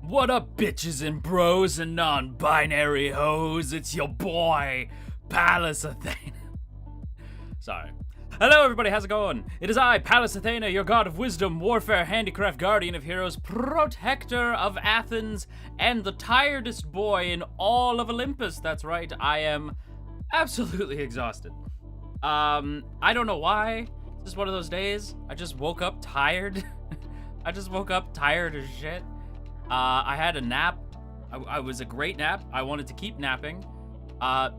What up, bitches and bros and non-binary hoes? It's your boy, Pallas Athena. Sorry. Hello, everybody. How's it going? It is I, Pallas Athena, your god of wisdom, warfare, handicraft, guardian of heroes, protector of Athens, and the tiredest boy in all of Olympus. That's right. I am absolutely exhausted. I don't know why. It's just one of those days. I just woke up tired. I just woke up tired as shit. I had a nap. I was a great nap. I wanted to keep napping.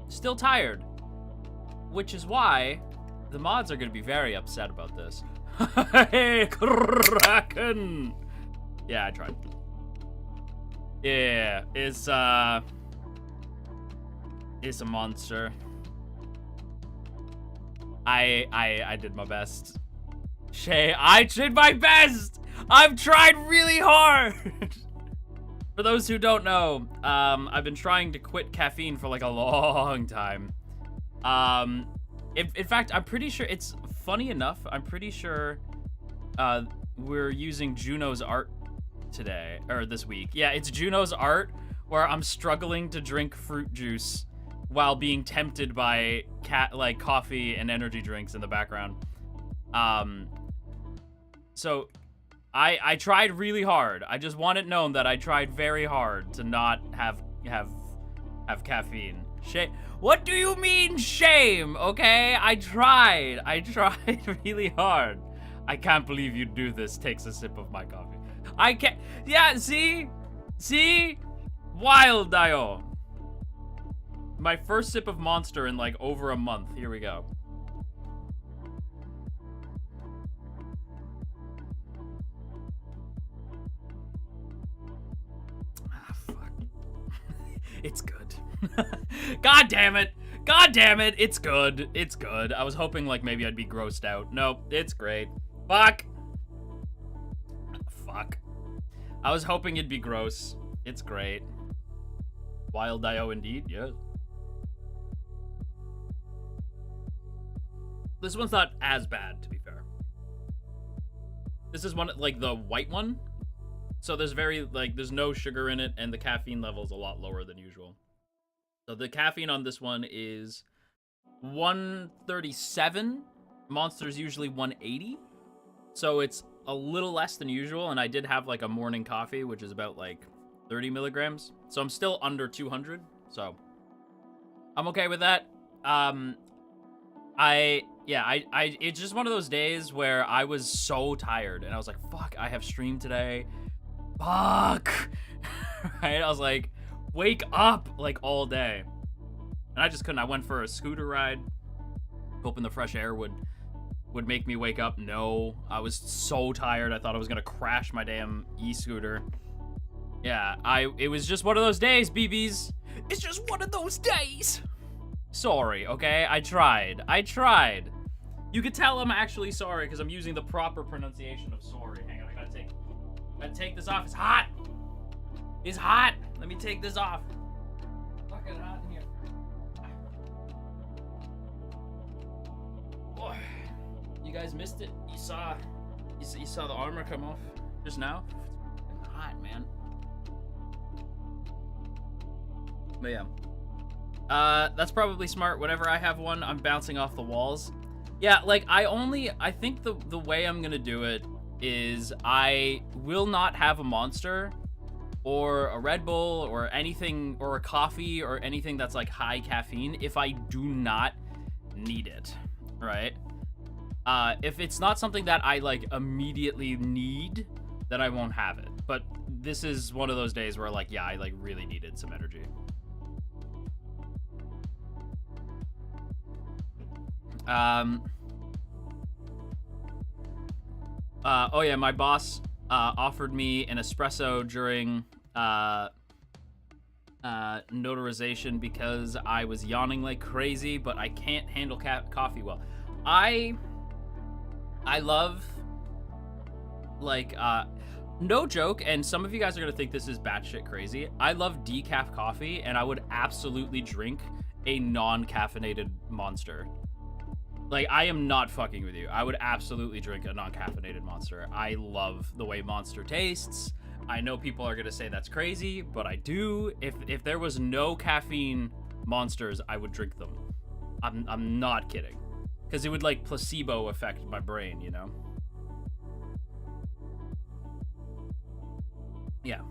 Still tired. Which is why the mods are going to be very upset about this. Hey, Kraken! Yeah, I tried. Yeah, it's a monster. I did my best. Shay, I did my best! I've tried really hard! For those who don't know, I've been trying to quit caffeine for like a long time. In fact, I'm pretty sure, it's funny enough, I'm pretty sure we're using Juno's art today, or this week. Yeah, it's Juno's art where I'm struggling to drink fruit juice while being tempted by coffee and energy drinks in the background. So I tried really hard. I just want it known that I tried very hard to not have caffeine. Shame. What do you mean shame? Okay, I tried really hard. I can't believe you do this. Takes a sip of my coffee. I can't. Yeah, see, wild Dio. My first sip of Monster in like over a month. Here we go. It's good. God damn it. God damn it. It's good. It's good. I was hoping like maybe I'd be grossed out. Nope. It's great. Fuck. Fuck. I was hoping it'd be gross. It's great. Wild Dio indeed. Yeah. This one's not as bad, to be fair. This is one, like the white one. So there's there's no sugar in it, and the caffeine level is a lot lower than usual. So the caffeine on this one is 137. Monster's usually 180. So it's a little less than usual, and I did have like a morning coffee, which is about like 30 milligrams. So I'm still under 200, so I'm okay with that. It's just one of those days where I was so tired, and I was like, fuck, I have streamed today. Fuck. Right? I was like, wake up like all day. And I just couldn't. I went for a scooter ride, hoping the fresh air would make me wake up. No, I was so tired. I thought I was gonna crash my damn e-scooter. Yeah, it was just one of those days, BBs. It's just one of those days. Sorry, okay? I tried. You could tell I'm actually sorry because I'm using the proper pronunciation of sorry. Hang on, I gotta take this off. It's hot. It's hot. Let me take this off. Fucking hot in here. Boy, you guys missed it. You saw the armor come off just now. It's hot, man. But yeah. That's probably smart. Whenever I have one, I'm bouncing off the walls. Yeah, like I think the way I'm gonna do it is I will not have a Monster or a Red Bull or anything, or a coffee or anything that's like high caffeine if I do not need it, right? If it's not something that I like immediately need, then I won't have it. But this is one of those days where like, yeah, I like really needed some energy. Oh yeah, my boss offered me an espresso during notarization because I was yawning like crazy, but I can't handle coffee well. I love, like, no joke, and some of you guys are gonna think this is batshit crazy. I love decaf coffee, and I would absolutely drink a non-caffeinated Monster. Like, I am not fucking with you. I would absolutely drink a non-caffeinated Monster. I love the way Monster tastes. I know people are gonna say that's crazy, but I do. If there was no caffeine monsters, I would drink them. I'm not kidding, because it would like placebo affect my brain, you know? Yeah.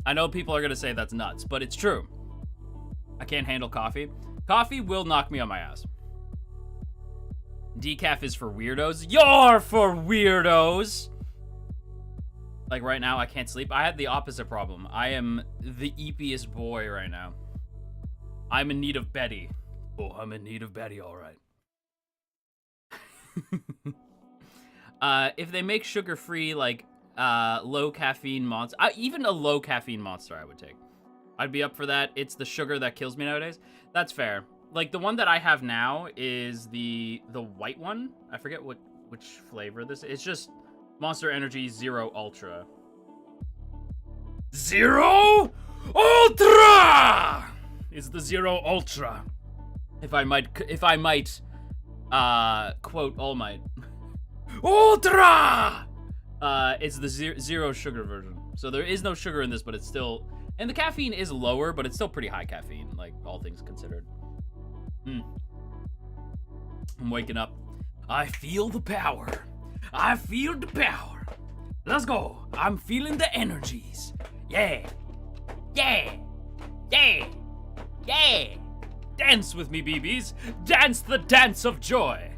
I know people are gonna say that's nuts, but it's true. I can't handle coffee. Coffee will knock me on my ass. Decaf is for weirdos. You're for weirdos! Like right now, I can't sleep. I had the opposite problem. I am the eepiest boy right now. I'm in need of Betty. Oh, I'm in need of Betty, all right. If they make sugar-free, like, low caffeine monster, even a low caffeine monster I would take. I'd be up for that. It's the sugar that kills me nowadays. That's fair. Like, the one that I have now is the white one. I forget which flavor this is. It's just Monster Energy Zero Ultra. Zero Ultra is the Zero Ultra. If I might quote All Might. Ultra! It's the zero sugar version. So there is no sugar in this, but it's still, and the caffeine is lower, but it's still pretty high caffeine, like all things considered. I'm waking up. I feel the power. I feel the power. Let's go. I'm feeling the energies. Yeah. Dance with me, BBs. Dance the dance of joy.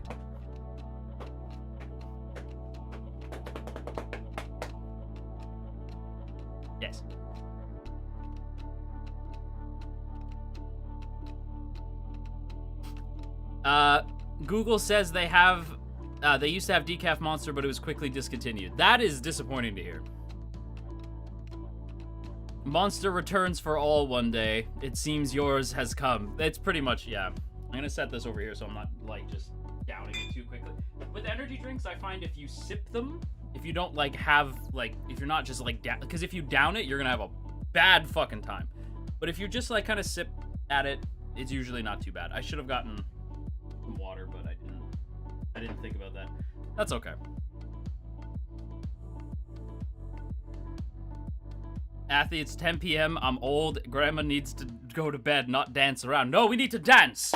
Yes. Google says they used to have Decaf Monster, but it was quickly discontinued. That is disappointing to hear. Monster returns for all one day. It seems yours has come. It's pretty much, yeah. I'm gonna set this over here so I'm not, like, just downing it too quickly. With energy drinks, I find if you sip them, if you don't, like, have, like, if you're not just, like, because if you down it, you're gonna have a bad fucking time. But if you just, like, kind of sip at it, it's usually not too bad. I should have gotten some water, but I didn't think about that. That's okay. Athy, it's 10 p.m. I'm old. Grandma needs to go to bed, not dance around. No, we need to dance!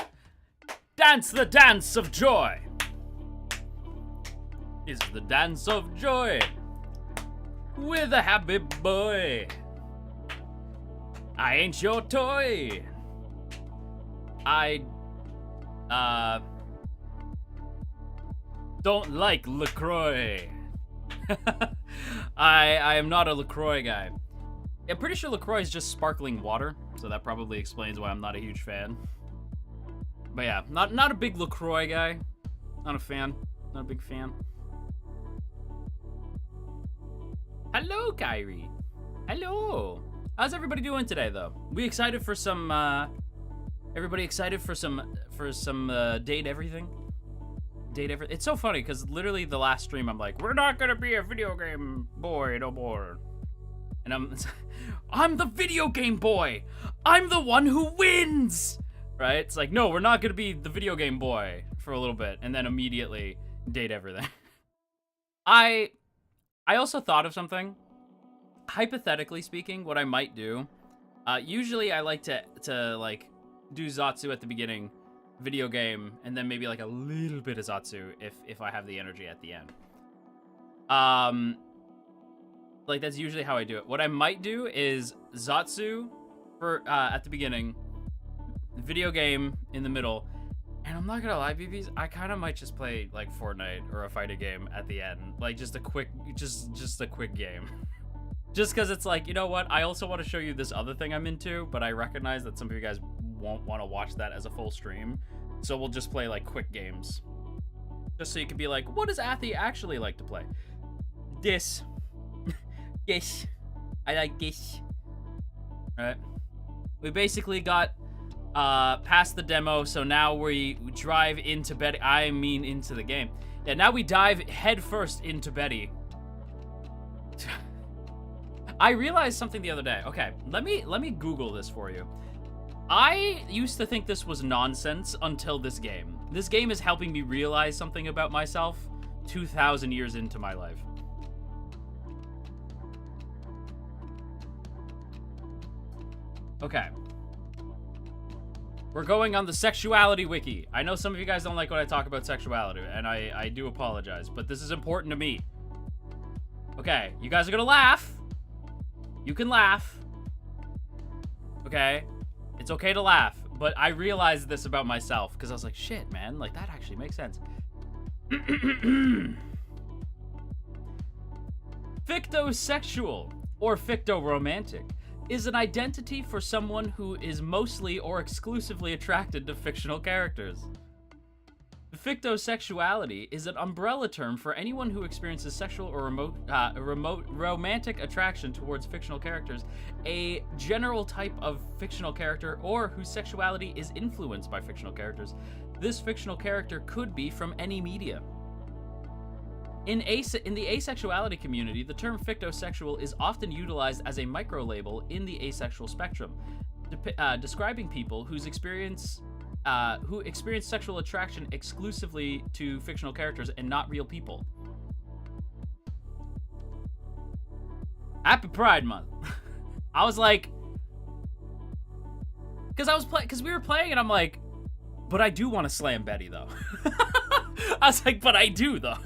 Dance the dance of joy! It's the dance of joy with a happy boy. I ain't your toy. I don't like LaCroix. I am not a LaCroix guy. I'm pretty sure LaCroix is just sparkling water, so that probably explains why I'm not a huge fan. But yeah, not a big LaCroix guy. Not a fan. Not a big fan. Hello, Kyrie. Hello. How's everybody doing today, though? We excited for some, everybody excited for some date everything? Date everything? It's so funny, because literally the last stream, I'm like, we're not gonna be a video game boy no more. And I'm the video game boy. I'm the one who wins, right? It's like, no, we're not gonna be the video game boy for a little bit, and then immediately date everything. I also thought of something. Hypothetically speaking, what I might do, usually I like to like do Zatsu at the beginning, video game, and then maybe like a little bit of Zatsu if I have the energy at the end. Like, that's usually how I do it. What I might do is Zatsu for at the beginning, video game in the middle, and I'm not gonna lie, BBs, I kind of might just play like Fortnite or a fighting game at the end, like just a quick game. Just because it's like, you know what? I also want to show you this other thing I'm into, but I recognize that some of you guys won't want to watch that as a full stream, so we'll just play like quick games, just so you can be like, what does Athy actually like to play? This. Yes, I like this. Alright. We basically got past the demo, so now we drive into Betty. I mean into the game. Yeah, now we dive headfirst into Betty. I realized something the other day. Okay, let me Google this for you. I used to think this was nonsense until this game. This game is helping me realize something about myself 2,000 years into my life. Okay. We're going on the sexuality wiki. I know some of you guys don't like when I talk about sexuality, and I do apologize, but this is important to me. Okay, you guys are gonna laugh. You can laugh. Okay? It's okay to laugh, but I realized this about myself, because I was like, shit, man, like, that actually makes sense. Fictosexual, or fictoromantic, is an identity for someone who is mostly or exclusively attracted to fictional characters. Fictosexuality is an umbrella term for anyone who experiences sexual or remote romantic attraction towards fictional characters, a general type of fictional character, or whose sexuality is influenced by fictional characters. This fictional character could be from any media. In the asexuality community, the term fictosexual is often utilized as a micro-label in the asexual spectrum, describing people who experience sexual attraction exclusively to fictional characters and not real people. Happy Pride Month. I was like, because we were playing and I'm like, but I do want to slam Betty though. I was like, but I do though.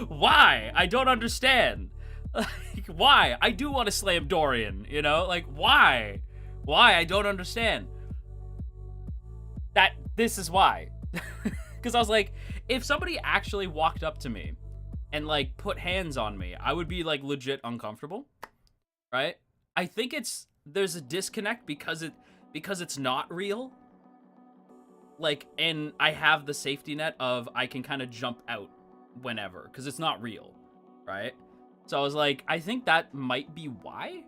Why? I don't understand. Like, why? I do want to slam Dorian, you know? Like, why? Why? I don't understand. This is why. Because I was like, if somebody actually walked up to me and, like, put hands on me, I would be, like, legit uncomfortable, right? I think there's a disconnect because it's not real. Like, and I have the safety net of I can kind of jump out whenever, because it's not real, right? So I was like, I think that might be why.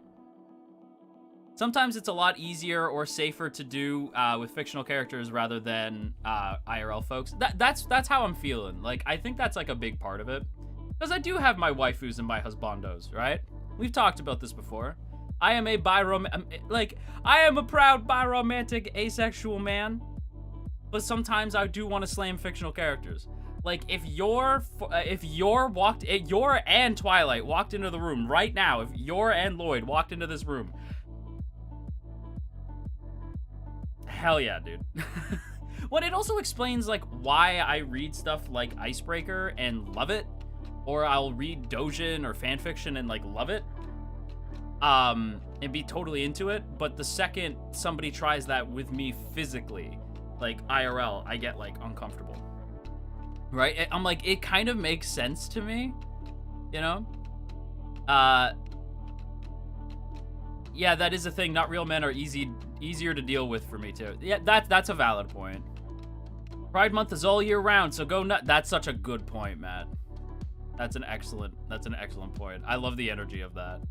Sometimes it's a lot easier or safer to do with fictional characters rather than IRL folks. That's how I'm feeling. Like, I think that's like a big part of it, because I do have my waifus and my husbandos, right? We've talked about this before. I am a proud biromantic asexual man, but sometimes I do want to slam fictional characters. Like, if Yor and Twilight walked into the room right now, if Yor and Lloyd walked into this room, hell yeah, dude. Well, it also explains, like, why I read stuff like Icebreaker and love it, or I'll read Dojin or fanfiction and, like, love it, and be totally into it, but the second somebody tries that with me physically, like, IRL, I get, like, uncomfortable. Right? I'm like, it kind of makes sense to me, you know? Yeah, that is a thing. Not real men are easier to deal with for me, too. Yeah, that's a valid point. Pride Month is all year round, so go nuts. That's such a good point, Matt. That's an excellent point. I love the energy of that.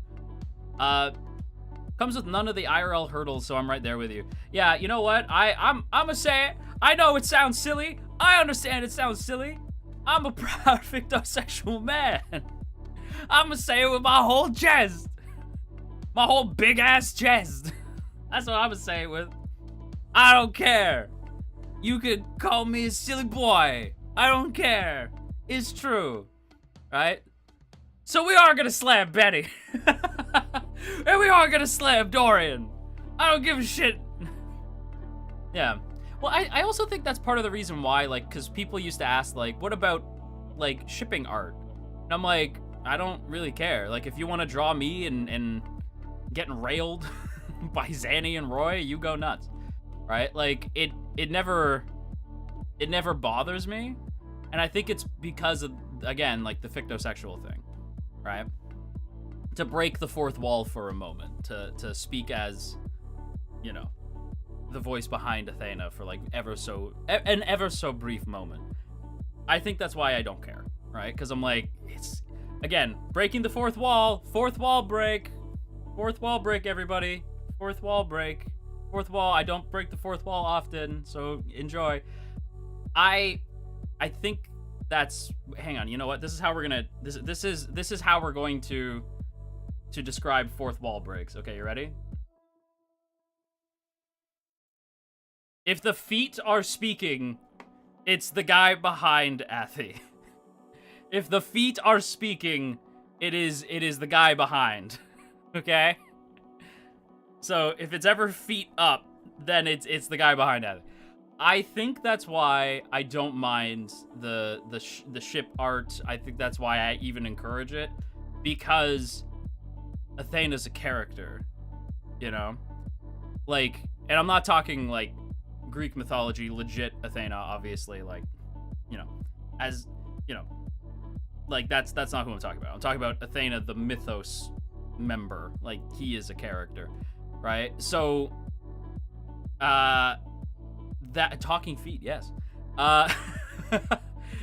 Comes with none of the IRL hurdles, so I'm right there with you. Yeah, you know what? I'm gonna say it. I know it sounds silly. I understand it sounds silly. I'm a proud fictosexual man. I'm gonna say it with my whole chest. My whole big ass chest. That's what I'm gonna say it with. I don't care. You could call me a silly boy. I don't care. It's true. Right? So we are gonna slam Betty. And we are gonna slam Dorian. I don't give a shit. Yeah. Well, I also think that's part of the reason why, like, because people used to ask, like, what about, like, shipping art? And I'm like, I don't really care. Like, if you want to draw me and getting railed by Zanny and Roy, you go nuts, right? Like, it never bothers me, and I think it's because of, again, like, the fictosexual thing, right? To break the fourth wall for a moment, to speak as, you know, the voice behind Athena for, like, an ever so brief moment. I think that's why I don't care, right? Because I'm like, it's, again, breaking the fourth wall break, everybody, fourth wall break, fourth wall. I don't break the fourth wall often, so enjoy. I think that's, hang on, you know what? This is how we're gonna, this is how we're going to describe fourth wall breaks. Okay, you ready? If the feet are speaking, it's the guy behind Athie. If the feet are speaking, it is the guy behind. Okay? So if it's ever feet up, then it's the guy behind Athena. I think that's why I don't mind the ship art. I think that's why I even encourage it, because Athena's a character, you know? Like, and I'm not talking like Greek mythology, legit Athena, obviously, like, you know, as, you know, like that's not who I'm talking about. I'm talking about Athena, the Mythos member. Like, he is a character, right? So, that talking feet, yes.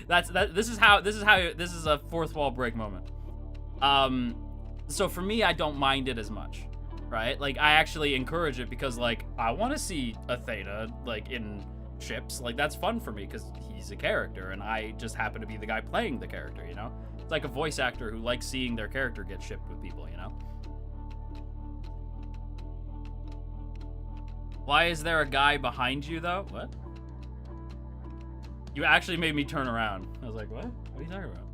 This is a fourth wall break moment. So for me, I don't mind it as much, right? Like, I actually encourage it because, like, I want to see Athena, like, in ships. Like, that's fun for me because he's a character and I just happen to be the guy playing the character, you know? It's like a voice actor who likes seeing their character get shipped with people, you know? Why is there a guy behind you, though? What? You actually made me turn around. I was like, what? What are you talking about?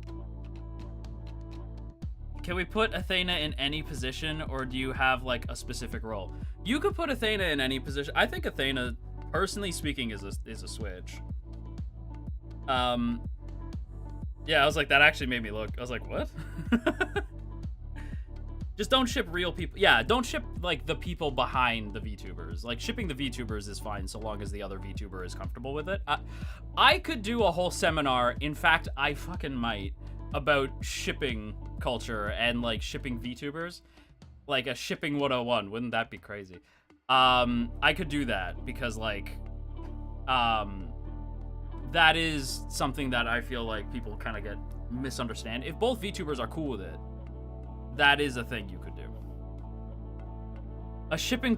Can we put Athena in any position, or do you have, like, a specific role? You could put Athena in any position. I think Athena, personally speaking, is a switch. Yeah, I was like, that actually made me look. I was like, what? Just don't ship real people. Yeah, don't ship, like, the people behind the VTubers. Like, shipping the VTubers is fine so long as the other VTuber is comfortable with it. I could do a whole seminar, in fact, I fucking might, about shipping culture and, like, shipping VTubers. Like, a shipping 101. Wouldn't that be crazy? I could do that because, like, that is something that I feel like people kind of get misunderstand. If both VTubers are cool with it, that is a thing you could do. A shipping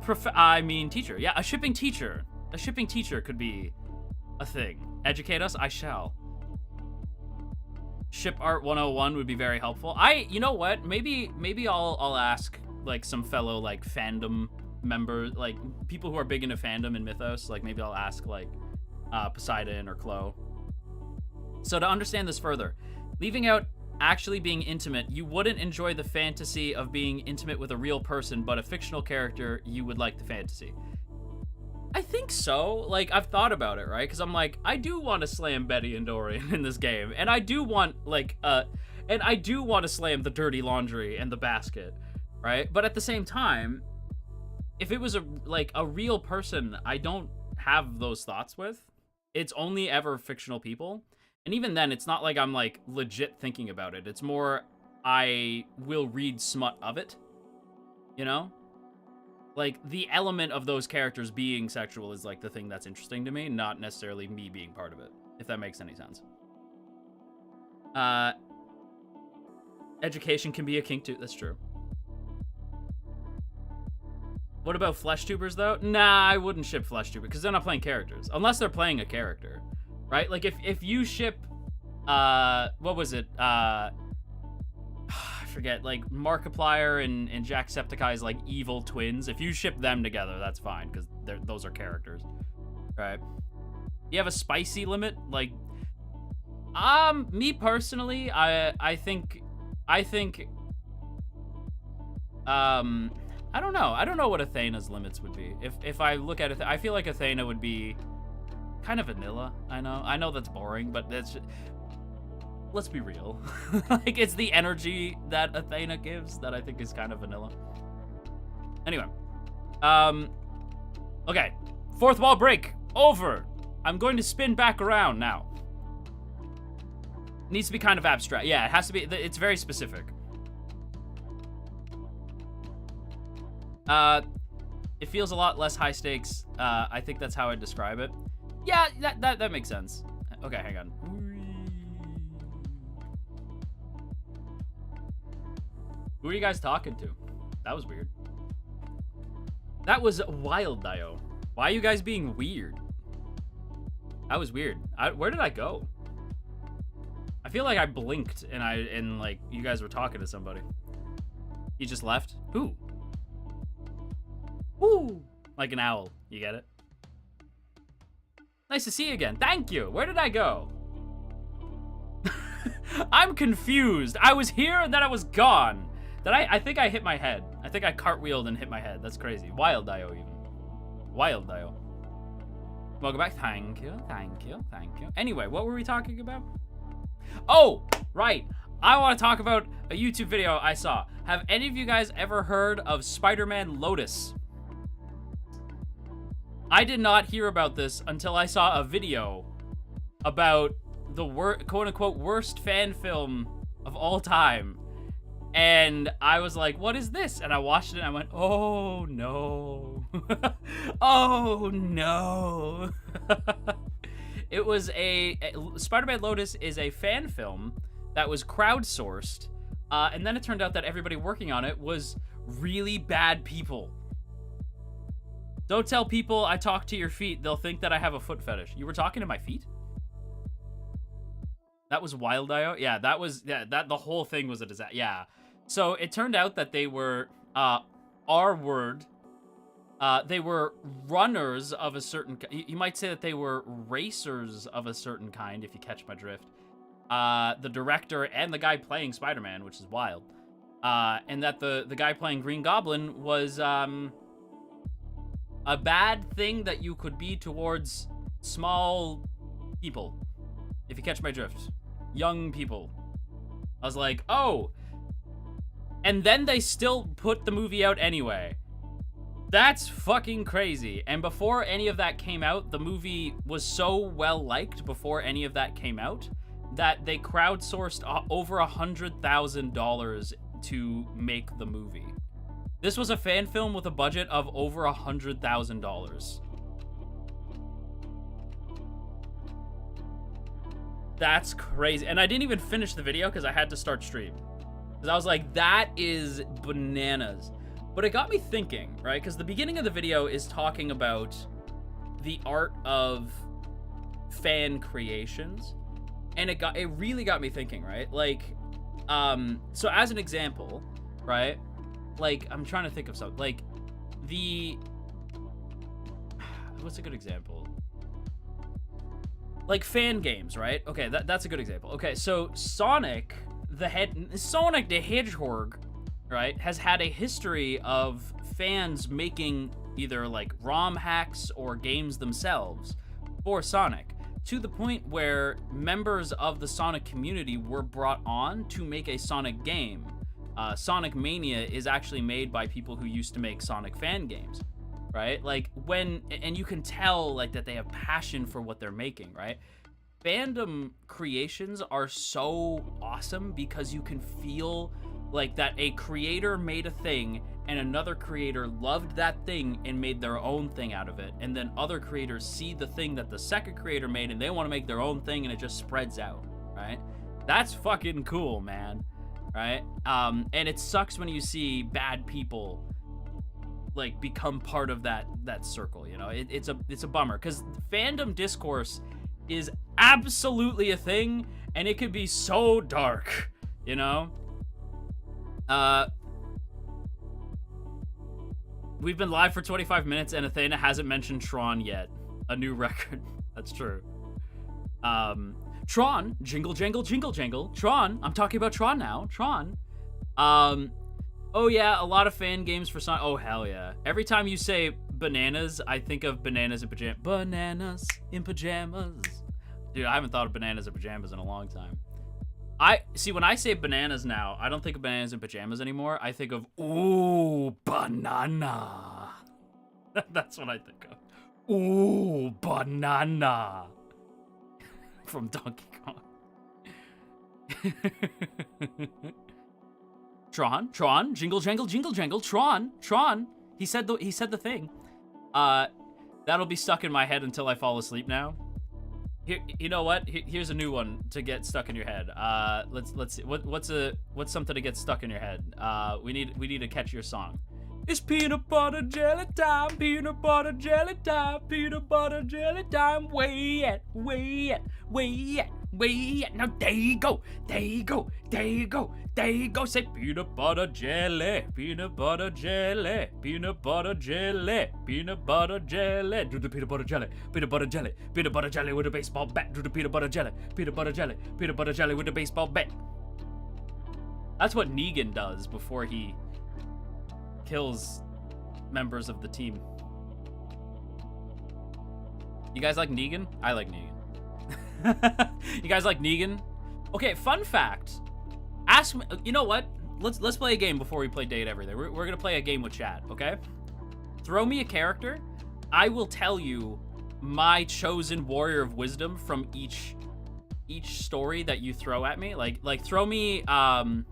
teacher. Yeah, a shipping teacher. A shipping teacher could be a thing. Educate us, I shall. Ship art 101 would be very helpful. You know what? Maybe I'll ask, like, some fellow, like, fandom members, like, people who are big into fandom and Mythos. Like, maybe I'll ask, like, Poseidon or Chloe. So to understand this further, leaving out actually being intimate, you wouldn't enjoy the fantasy of being intimate with a real person, but a fictional character, you would like the fantasy. I think so. Like, I've thought about it, right? Because I'm like, I do want to slam Betty and Dorian in this game, and I do want, like, and I do want to slam the dirty laundry and the basket, right? But at the same time, if it was a real person, I don't have those thoughts with. It's only ever fictional people. And even then, it's not like I'm, like, legit thinking about it. It's more, I will read smut of it, you know? Like, the element of those characters being sexual is, like, the thing that's interesting to me, not necessarily me being part of it, if that makes any sense. Education can be a kink, too. That's true. What about flesh tubers, though? Nah, I wouldn't ship flesh tubers, because they're not playing characters. Unless they're playing a character. Right? Like, if you ship, what was it? I forget, like, Markiplier and Jacksepticeye's, like, evil twins. If you ship them together, that's fine, because those are characters. Right? You have a spicy limit? Like, me personally, I think, I don't know. I don't know what Athena's limits would be. If I look at it, I feel like Athena would be kind of vanilla. I know that's boring, but that's just, let's be real. Like, it's the energy that Athena gives that I think is kind of vanilla. Anyway, okay, fourth wall break over. I'm going to spin back around now. It needs to be kind of abstract. Yeah, it has to be. It's very specific. It feels a lot less high stakes. I think that's how I'd describe it. Yeah, that makes sense. Okay, hang on. Who are you guys talking to? That was weird. That was wild, Dio. Why are you guys being weird? That was weird. Where did I go? I feel like I blinked and like you guys were talking to somebody. He just left? Who? Woo! Like an owl. You get it? Nice to see you again. Thank you. Where did I go? I'm confused. I was here and then I was gone. I think I hit my head. I think I cartwheeled and hit my head. That's crazy. Wild Dio even. Wild Dio. Welcome back. Thank you, thank you, thank you. Anyway, what were we talking about? Oh, right. I want to talk about a YouTube video I saw. Have any of you guys ever heard of Spider-Man Lotus? I did not hear about this until I saw a video about the quote-unquote worst fan film of all time. And I was like, what is this? And I watched it and I went, oh no. Oh no. It was Spider-Man Lotus is a fan film that was crowdsourced. And then it turned out that everybody working on it was really bad people. Don't tell people I talk to your feet. They'll think that I have a foot fetish. You were talking to my feet? That was Wild Dio? Yeah, that was, the whole thing was a disaster. Yeah. So it turned out that they were, R-word. They were runners of a certain, you might say that they were racers of a certain kind, if you catch my drift. The director and the guy playing Spider-Man, which is wild. And that the guy playing Green Goblin was, a bad thing that you could be towards small people, if you catch my drift. Young people. I was like, oh. And then they still put the movie out anyway. That's fucking crazy. And before any of that came out, the movie was so well liked before any of that came out that they crowdsourced over $100,000 to make the movie. This was a fan film with a budget of over $100,000. That's crazy. And I didn't even finish the video because I had to start stream. Because I was like, that is bananas. But it got me thinking, right? Because the beginning of the video is talking about the art of fan creations. And it really got me thinking, right? Like, so as an example, right? Like, I'm trying to think of something. Like, what's a good example? Like, fan games, right? Okay, that's a good example. Okay, so Sonic the Hedgehog, right, has had a history of fans making either, like, ROM hacks or games themselves for Sonic, to the point where members of the Sonic community were brought on to make a Sonic game. Sonic Mania is actually made by people who used to make Sonic fan games, right? Like, and you can tell, like, that they have passion for what they're making, right? Fandom creations are so awesome because you can feel like that a creator made a thing and another creator loved that thing and made their own thing out of it. And then other creators see the thing that the second creator made and they want to make their own thing and it just spreads out, right? That's fucking cool, man. Right? And it sucks when you see bad people like become part of that circle, you know? It's a bummer because fandom discourse is absolutely a thing and it could be so dark, you know? We've been live for 25 minutes and Athena hasn't mentioned Tron yet. A new record. That's true. Tron, jingle jangle jingle jangle. Tron, I'm talking about Tron now. Tron. Oh yeah, a lot of fan games for Sonic. Oh hell yeah. Every time you say bananas, I think of bananas in pajamas. Bananas in pajamas. Dude, I haven't thought of bananas in pajamas in a long time. When I say bananas now, I don't think of bananas in pajamas anymore. I think of, ooh, banana. That's what I think of. Ooh, banana. From Donkey Kong. Tron, jingle jangle jingle jangle, Tron. He said the thing. That'll be stuck in my head until I fall asleep now. Here, you know what? Here's a new one to get stuck in your head. Let's see. What's something to get stuck in your head? We need to catch your song. It's peanut butter jelly time, peanut butter jelly time, peanut butter jelly time. Way at. Now there you go. Say peanut butter jelly, peanut butter jelly, peanut butter jelly, peanut butter jelly. Do the peanut butter jelly, peanut butter jelly, peanut butter jelly with a baseball bat. Do the peanut butter jelly, peanut butter jelly, peanut butter jelly with a baseball bat. That's what Negan does before he kills members of the team. You guys like Negan? I like Negan. You guys like Negan? Okay, fun fact. Ask me, you know what? Let's play a game before we play Date Everything. We're gonna play a game with chat, okay? Throw me a character. I will tell you my chosen warrior of wisdom from each story that you throw at me. Like throw me, I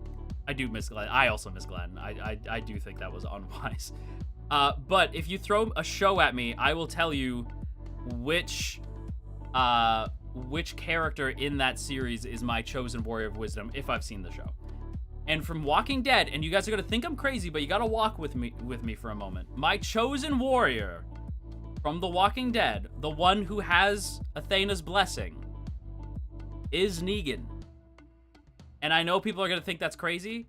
do miss Glenn. I also miss Glenn. I do think that was unwise. But if you throw a show at me, I will tell you which character in that series is my chosen warrior of wisdom if I've seen the show. And from Walking Dead, and you guys are gonna think I'm crazy, but you gotta walk with me for a moment. My chosen warrior from The Walking Dead, the one who has Athena's blessing, is Negan. And I know people are gonna think that's crazy,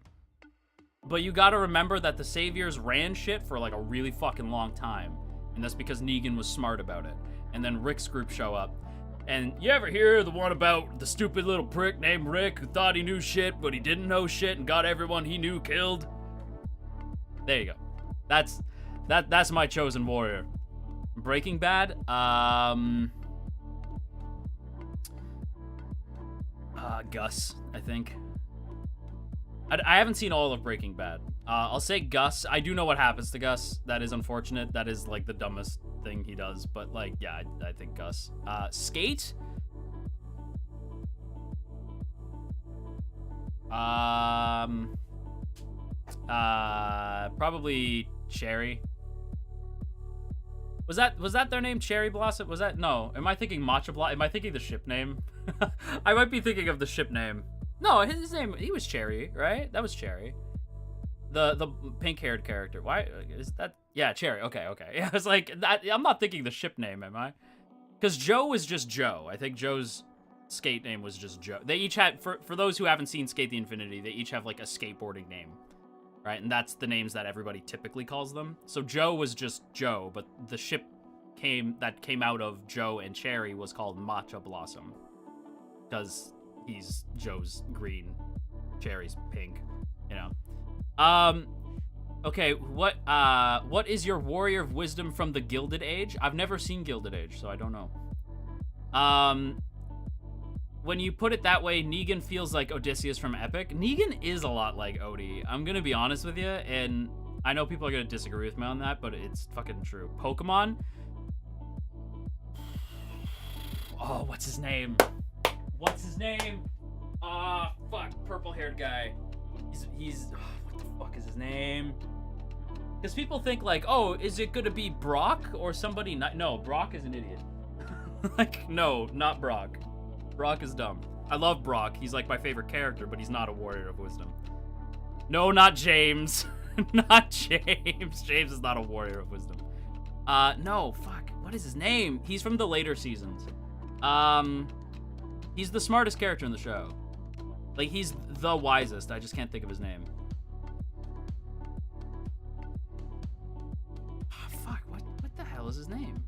but you gotta remember that the Saviors ran shit for like a really fucking long time. And that's because Negan was smart about it. And then Rick's group show up. And you ever hear the one about the stupid little prick named Rick who thought he knew shit, but he didn't know shit and got everyone he knew killed? There you go. That's my chosen warrior. Breaking Bad, Gus, I think. I haven't seen all of Breaking Bad. I'll say Gus. I do know what happens to Gus. That is unfortunate. That is like the dumbest thing he does. But like, yeah, I think Gus. Skate. Probably Cherry. Was that their name? Cherry Blossom? Was that? No. Am I thinking Matcha Blossom? Am I thinking the ship name? I might be thinking of the ship name. No, his name, he was Cherry, right? That was Cherry. The pink-haired character. Why is that? Yeah, Cherry. Okay. Yeah, I was like, I'm not thinking the ship name, am I? Because Joe was just Joe. I think Joe's skate name was just Joe. They each had, for those who haven't seen Skate the Infinity, they each have like a skateboarding name, right? And that's the names that everybody typically calls them. So Joe was just Joe, but the ship that came out of Joe and Cherry was called Matcha Blossom. Because he's Joe's green, Cherry's pink, you know. Okay, what is your warrior of wisdom from the Gilded Age? I've never seen Gilded Age, so I don't know. When you put it that way, Negan feels like Odysseus from Epic. Negan is a lot like Odie. I'm gonna be honest with you, and I know people are gonna disagree with me on that, but it's fucking true. Pokemon. Oh, what's his name? What's his name? Fuck, purple-haired guy. He's what the fuck is his name? Because people think like, oh, is it gonna be Brock or somebody? No, Brock is an idiot. Like, no, not Brock. Brock is dumb. I love Brock. He's like my favorite character, but he's not a warrior of wisdom. No, not James. Not James. James is not a warrior of wisdom. No, fuck. What is his name? He's from the later seasons. He's the smartest character in the show. Like, he's the wisest. I just can't think of his name. Oh, fuck, what the hell is his name?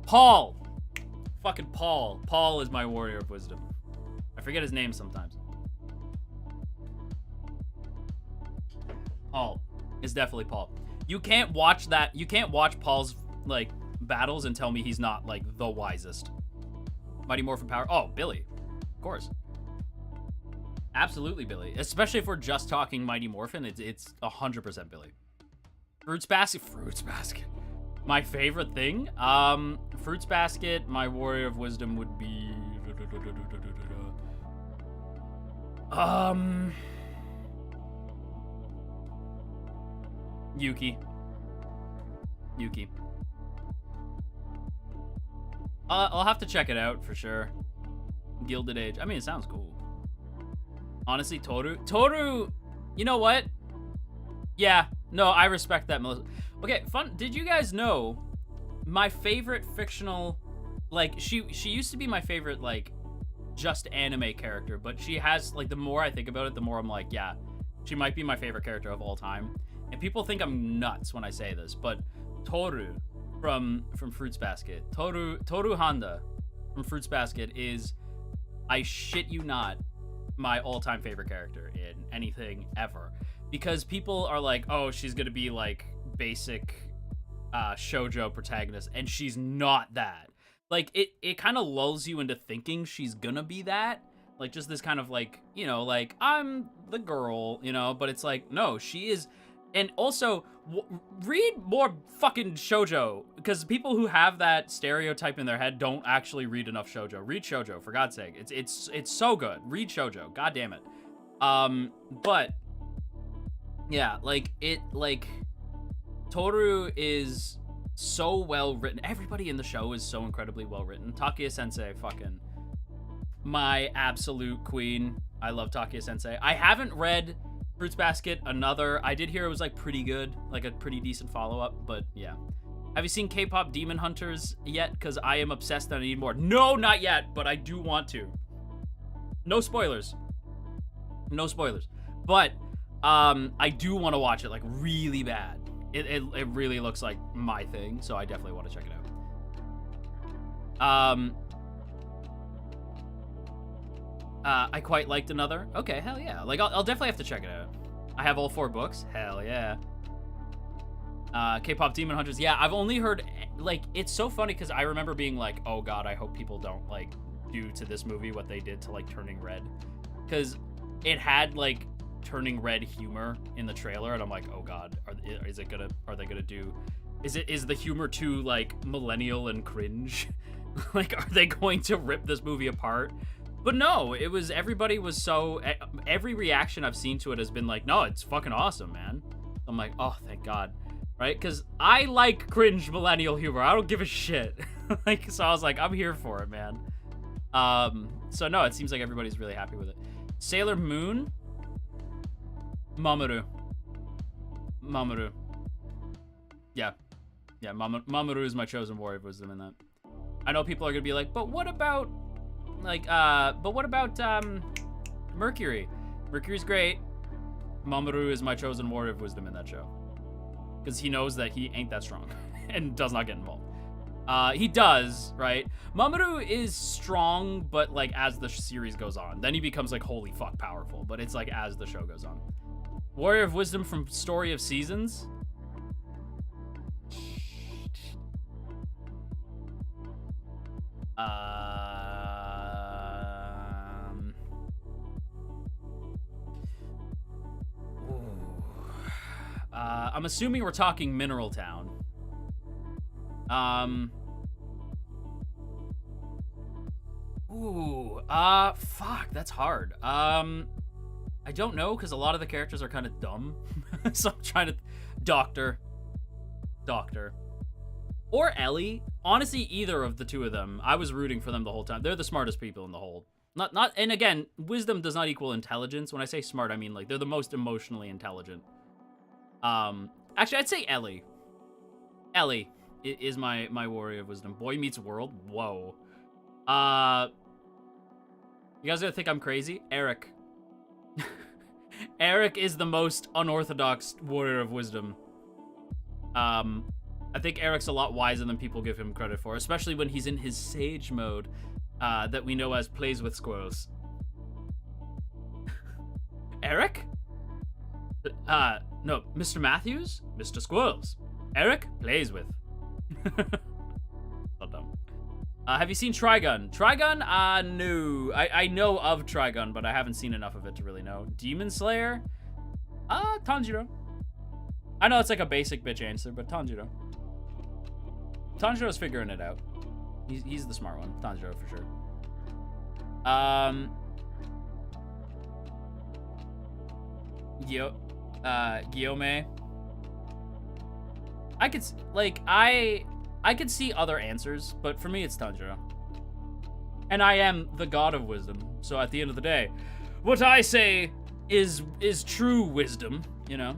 Paul! Fucking Paul. Paul is my warrior of wisdom. I forget his name sometimes. Paul. It's definitely Paul. You can't watch Paul's, like, battles and tell me he's not, like, the wisest. Mighty Morphin Power. Oh, Billy. Of course. Absolutely Billy. Especially if we're just talking Mighty Morphin, it's 100% Billy. Fruits Basket. My favorite thing? Fruits Basket, my warrior of wisdom would be... Yuki. I'll have to check it out for sure. Gilded Age. I mean, it sounds cool. Honestly, Toru, you know what? Yeah, no, I respect that, Melissa. Okay, fun. Did you guys know my favorite fictional, like, she used to be my favorite, like, just anime character, but she has, like, the more I think about it, the more I'm like, yeah, she might be my favorite character of all time. And people think I'm nuts when I say this, but Toru from Fruits Basket, Toru Honda from Fruits Basket is, I shit you not, my all-time favorite character in anything ever. because people are like, oh, she's gonna be like basic shoujo protagonist, and she's not that. Like, it kind of lulls you into thinking she's gonna be that, like just this kind of like, you know, like I'm the girl, you know, but it's like, no, she is. And also, read more fucking shoujo, because people who have that stereotype in their head don't actually read enough shoujo. Read shoujo, for God's sake. It's so good. Read shoujo. God damn it. But yeah, like Toru is so well written. Everybody in the show is so incredibly well written. Takuya Sensei, fucking my absolute queen. I love Takuya Sensei. I haven't read Fruits Basket, I did hear it was like pretty good, like a pretty decent follow-up, but yeah. Have you seen K-pop Demon Hunters yet? Because I am obsessed and I need more. No, not yet, but I do want to. No spoilers. No spoilers. But I do want to watch it like really bad. It really looks like my thing, so I definitely want to check it out. I quite liked another. Okay, hell yeah. Like, I'll definitely have to check it out. I have all 4 books. Hell yeah. K-pop Demon Hunters. Yeah, I've only heard, like, it's so funny because I remember being like, oh god, I hope people don't, like, do to this movie what they did to, like, Turning Red. Because it had, like, Turning Red humor in the trailer, and I'm like, oh god, are they gonna do, is the humor too, like, millennial and cringe? Like, are they going to rip this movie apart? But no, everybody was so, every reaction I've seen to it has been like, no, it's fucking awesome, man. I'm like, oh, thank God, right? Because I like cringe millennial humor. I don't give a shit. Like, so I was like, I'm here for it, man. So no, it seems like everybody's really happy with it. Sailor Moon, Mamoru. Yeah, Mamoru is my chosen warrior of wisdom in that. I know people are gonna be like, but what about, like, Mercury? Mercury's great. Mamoru is my chosen warrior of wisdom in that show. Because he knows that he ain't that strong and does not get involved. He does, right? Mamoru is strong, but, like, as the series goes on. Then he becomes, like, holy fuck powerful. But it's, like, as the show goes on. Warrior of Wisdom from Story of Seasons. I'm assuming we're talking Mineral Town. Fuck, that's hard. I don't know, because a lot of the characters are kind of dumb. So I'm trying to... Doctor. Or Ellie. Honestly, either of the two of them. I was rooting for them the whole time. They're the smartest people in the whole... And again, wisdom does not equal intelligence. When I say smart, I mean, like, they're the most emotionally intelligent. Actually, I'd say Ellie. Ellie is my warrior of wisdom. Boy Meets World? Whoa. You guys gonna think I'm crazy? Eric. Eric is the most unorthodox warrior of wisdom. I think Eric's a lot wiser than people give him credit for, especially when he's in his sage mode, that we know as plays with squirrels. Eric? No, Mr. Matthews? Mr. Squirrels. Eric plays with. So dumb. Have you seen Trigun? Trigun? No. I know of Trigun, but I haven't seen enough of it to really know. Demon Slayer? Tanjiro. I know it's like a basic bitch answer, but Tanjiro. Tanjiro's figuring it out. He's the smart one. Tanjiro for sure. Guillaume. I could see other answers, but for me it's Tanjiro. And I am the god of wisdom, so at the end of the day, what I say is true wisdom, you know?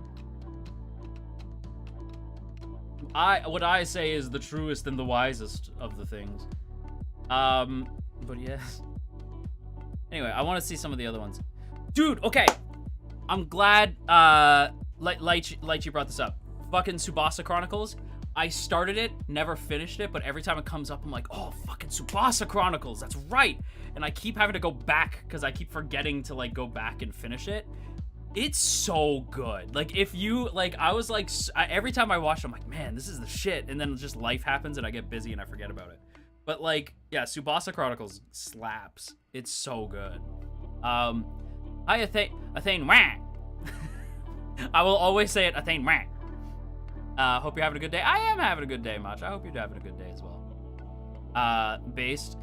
What I say is the truest and the wisest of the things. But yes. Anyway, I want to see some of the other ones. Dude, okay. I'm glad, Light, you brought this up. Fucking Tsubasa Chronicles. I started it, never finished it, but every time it comes up, I'm like, oh, fucking Tsubasa Chronicles, that's right. And I keep having to go back, because I keep forgetting to, like, go back and finish it. It's so good. Like, if you, like, I was like, every time I watch, I'm like, man, this is the shit. And then just life happens and I get busy and I forget about it. But, like, yeah, Tsubasa Chronicles slaps. It's so good. Hi, Athena, wah. I will always say it, Athena, wah. Hope you're having a good day. I am having a good day, Mach. I hope you're having a good day as well. Based.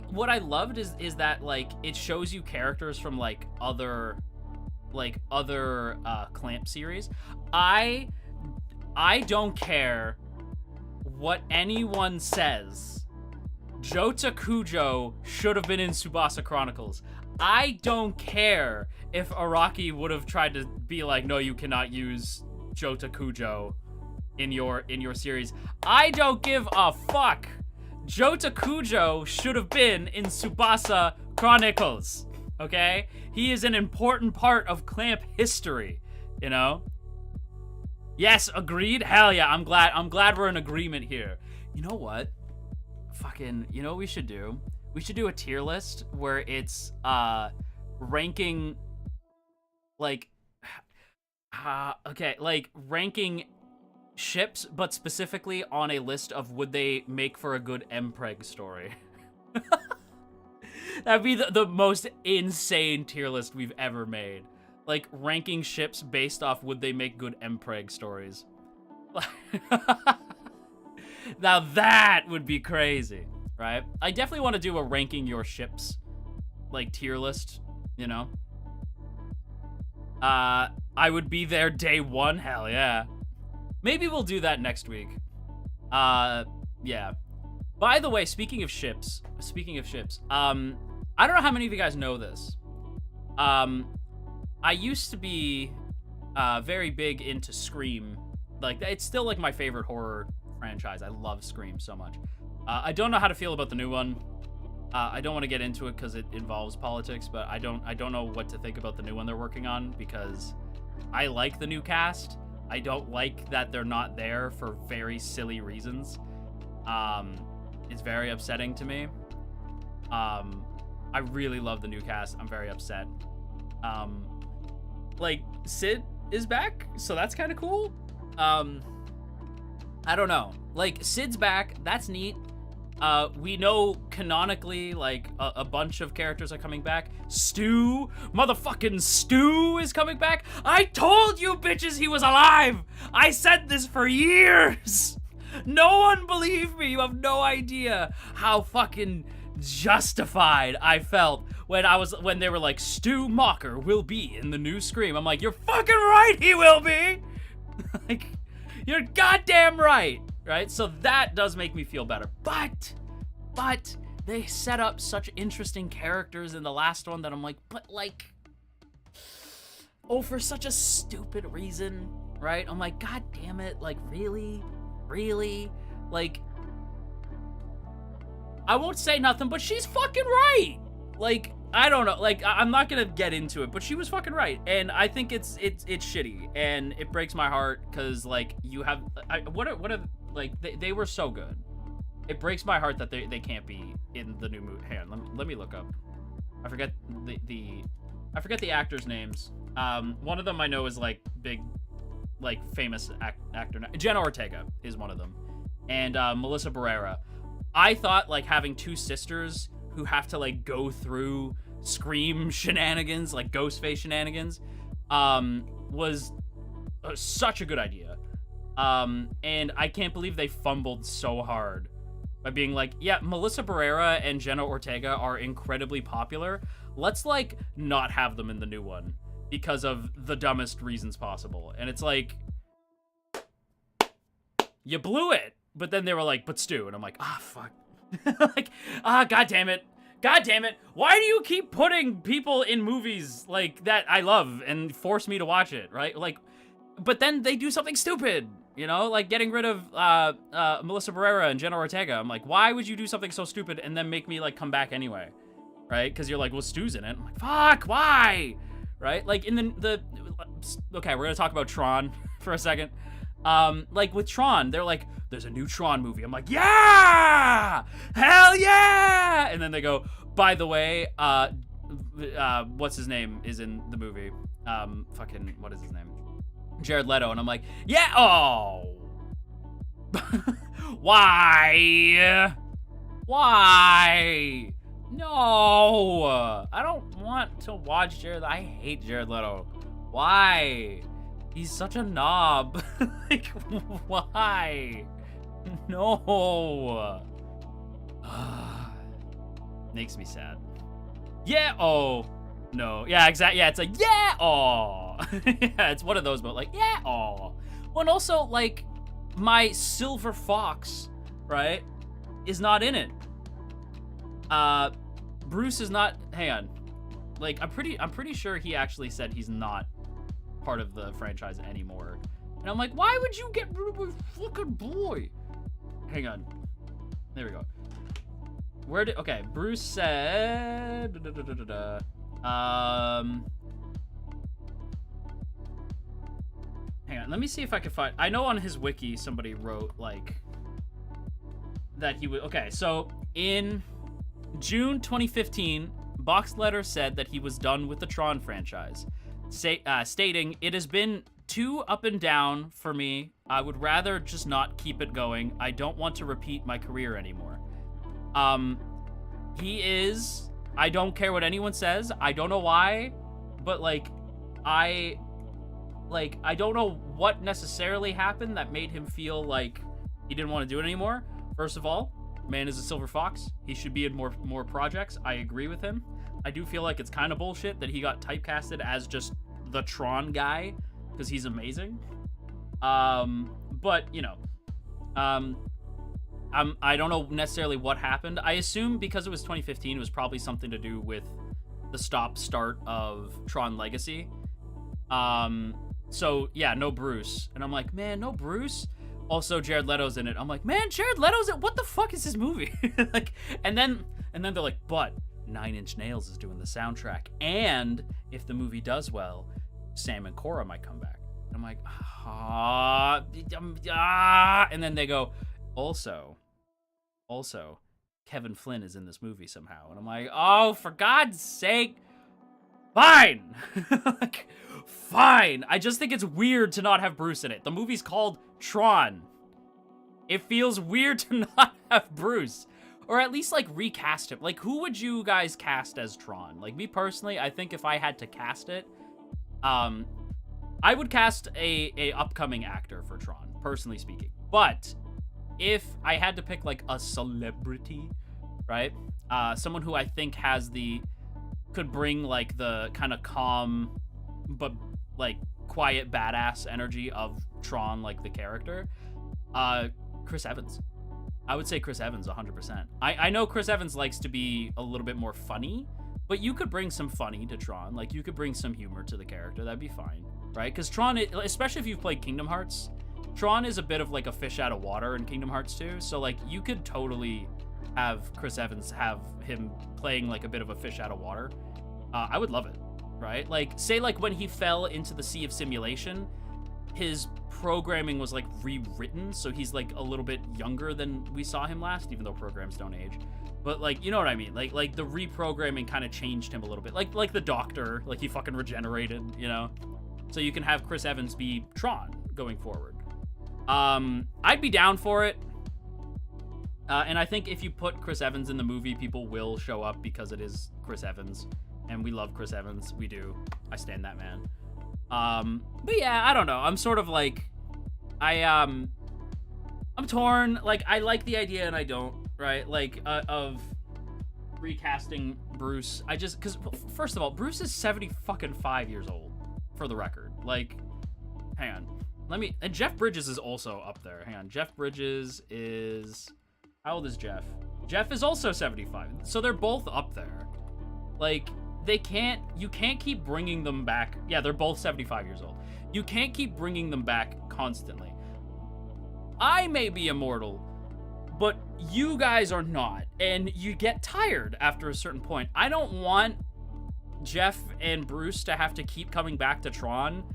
What I loved is that, like, it shows you characters from, like, other Clamp series. I don't care what anyone says. Jota Kujo should have been in Tsubasa Chronicles. I don't care if Araki would have tried to be like, no, you cannot use Jota Kujo in your series. I don't give a fuck. Jota Kujo should have been in Tsubasa Chronicles. Okay? He is an important part of Clamp history, you know? Yes, agreed? Hell yeah, I'm glad we're in agreement here. You know what? Fucking, you know what we should do? We should do a tier list where it's ranking like like ranking ships, but specifically on a list of would they make for a good Mpreg story. That'd be the most insane tier list we've ever made. Like, ranking ships based off would they make good Mpreg stories. Now that would be crazy, right? I definitely want to do a ranking your ships, like, tier list, you know? I would be there day one, hell yeah. Maybe we'll do that next week. Yeah. By the way, speaking of ships, I don't know how many of you guys know this. I used to be very big into Scream. Like, it's still like my favorite horror franchise. I love Scream so much. I don't know how to feel about the new one. I don't want to get into it because it involves politics, but I don't know what to think about the new one they're working on because I like the new cast. I don't like that they're not there for very silly reasons. It's very upsetting to me. I really love the new cast. I'm very upset. Like, Sid is back, so that's kind of cool. I don't know. Like, Sid's back. That's neat. We know canonically, like, a bunch of characters are coming back. Stu, motherfucking Stu is coming back. I told you bitches he was alive. I said this for years. No one believed me. You have no idea how fucking justified I felt when they were like, Stu Mocker will be in the new Scream. I'm like, you're fucking right, he will be. Like, you're goddamn right. Right? So that does make me feel better. But they set up such interesting characters in the last one that I'm like, but like, oh, for such a stupid reason, right? I'm like, god damn it, like, really? Like, I won't say nothing, but she's fucking right. Like, I don't know, like, I'm not gonna get into it, but she was fucking right, and I think it's shitty, and it breaks my heart, because, like, you have, like, they were so good. It breaks my heart that they can't be in the new movie. Hang on, let me look up. I forget the actors' names. One of them I know is, like, big, like, famous actor. Jenna Ortega is one of them, and Melissa Barrera. I thought, like, having two sisters who have to, like, go through Scream shenanigans, like Ghostface shenanigans, was such a good idea. And I can't believe they fumbled so hard by being like, yeah, Melissa Barrera and Jenna Ortega are incredibly popular. Let's, like, not have them in the new one because of the dumbest reasons possible. And it's like, you blew it. But then they were like, but Stu. And I'm like, fuck. Like, god damn it. God damn it. Why do you keep putting people in movies, like, that I love and force me to watch it, right? Like, but then they do something stupid, you know? Like, getting rid of Melissa Barrera and Jenna Ortega. I'm like, why would you do something so stupid and then make me, like, come back anyway? Right? Because you're like, well, Stu's in it. I'm like, fuck, why? Right? Like, in the okay, we're gonna talk about Tron for a second. Like, with Tron, they're like, there's a new Tron movie. I'm like, yeah! Hell yeah! And then they go, by the way, what's his name is in the movie? fucking, what is his name? Jared Leto, and I'm like, yeah, oh. Why? Why? No, I don't want to watch Jared. I hate Jared Leto. Why? He's such a knob. Like, why? No. Makes me sad. Yeah, oh. No, yeah, exactly. Yeah, it's like, yeah, oh. Yeah, it's one of those, but like, yeah, oh. Well, and also, like, my silver fox, right, is not in it. Bruce is not, hang on. Like, I'm pretty sure he actually said he's not part of the franchise anymore. And I'm like, why would you get rid of my fucking boy? Hang on. There we go. Where did, okay, Bruce said, hang on, let me see if I can find, I know on his wiki somebody wrote, like, that he would, okay, so in June 2015, Boxletter said that he was done with the Tron franchise, stating, "It has been too up and down for me. I would rather just not keep it going. I don't want to repeat my career anymore." He is, I don't care what anyone says. I don't know why, but like, I don't know what necessarily happened that made him feel like he didn't want to do it anymore. First of all, man is a silver fox. He should be in more projects. I agree with him. I do feel like it's kind of bullshit that he got typecasted as just the Tron guy because he's amazing. But you know, I don't know necessarily what happened. I assume because it was 2015, it was probably something to do with the stop-start of Tron Legacy. So yeah, no Bruce. And I'm like, man, no Bruce? Also, Jared Leto's in it. I'm like, man, Jared Leto's in, what the fuck is this movie? Like, and then they're like, but Nine Inch Nails is doing the soundtrack. And if the movie does well, Sam and Cora might come back. I'm like, and then they go, also, Kevin Flynn is in this movie somehow. And I'm like, oh, for God's sake, fine. Like, fine. I just think it's weird to not have Bruce in it. The movie's called Tron. It feels weird to not have Bruce. Or at least, like, recast him. Like, who would you guys cast as Tron? Like, me personally, I think if I had to cast it, I would cast a upcoming actor for Tron, personally speaking. But if I had to pick, like, a celebrity, right? Someone who I think could bring, like, the kind of calm, but, like, quiet, badass energy of Tron, like, the character, Chris Evans. I would say Chris Evans, 100%. I know Chris Evans likes to be a little bit more funny, but you could bring some funny to Tron. Like, you could bring some humor to the character. That'd be fine, right? Because Tron, especially if you've played Kingdom Hearts, Tron is a bit of, like, a fish out of water in Kingdom Hearts 2. So, like, you could totally have Chris Evans have him playing, like, a bit of a fish out of water. I would love it, right? Like, say, like, when he fell into the Sea of Simulation, his programming was, like, rewritten, so he's, like, a little bit younger than we saw him last, even though programs don't age. But, like, you know what I mean? Like the reprogramming kind of changed him a little bit. Like the Doctor, like, he fucking regenerated, you know? So you can have Chris Evans be Tron going forward. I'd be down for it. And I think if you put Chris Evans in the movie, people will show up because it is Chris Evans. And we love Chris Evans. We do. I stand that man. But yeah, I don't know. I'm sort of like, I'm torn. Like, I like the idea and I don't, right? Like, of recasting Bruce. Because first of all, Bruce is 75 years old, for the record. Like, hang on. And Jeff Bridges is also up there. Hang on. Jeff Bridges is, how old is Jeff? Jeff is also 75. So they're both up there. Like, you can't keep bringing them back. Yeah, they're both 75 years old. You can't keep bringing them back constantly. I may be immortal, but you guys are not. And you get tired after a certain point. I don't want Jeff and Bruce to have to keep coming back to Tron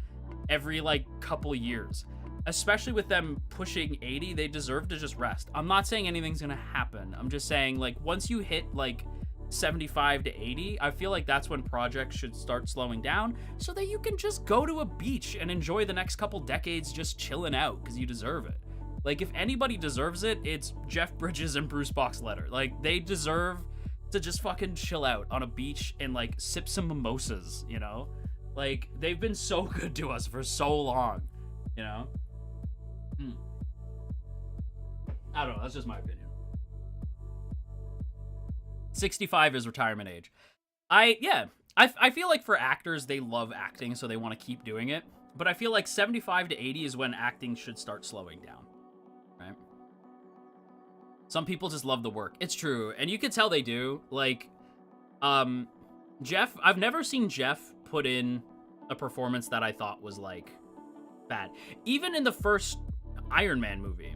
every, like, couple years. Especially with them pushing 80, they deserve to just rest. I'm not saying anything's gonna happen. I'm just saying, like, once you hit, like, 75 to 80, I feel like that's when projects should start slowing down so that you can just go to a beach and enjoy the next couple decades just chilling out because you deserve it. Like, if anybody deserves it, it's Jeff Bridges and Bruce Boxletter. Like, they deserve to just fucking chill out on a beach and, like, sip some mimosas, you know? Like, they've been so good to us for so long, you know? I don't know, that's just my opinion. 65 is retirement age. I feel like for actors, they love acting, so they want to keep doing it. But I feel like 75 to 80 is when acting should start slowing down, right? Some people just love the work. It's true, and you can tell they do. Like, Jeff, I've never seen Jeff put in a performance that I thought was, like, bad. Even in the first Iron Man movie.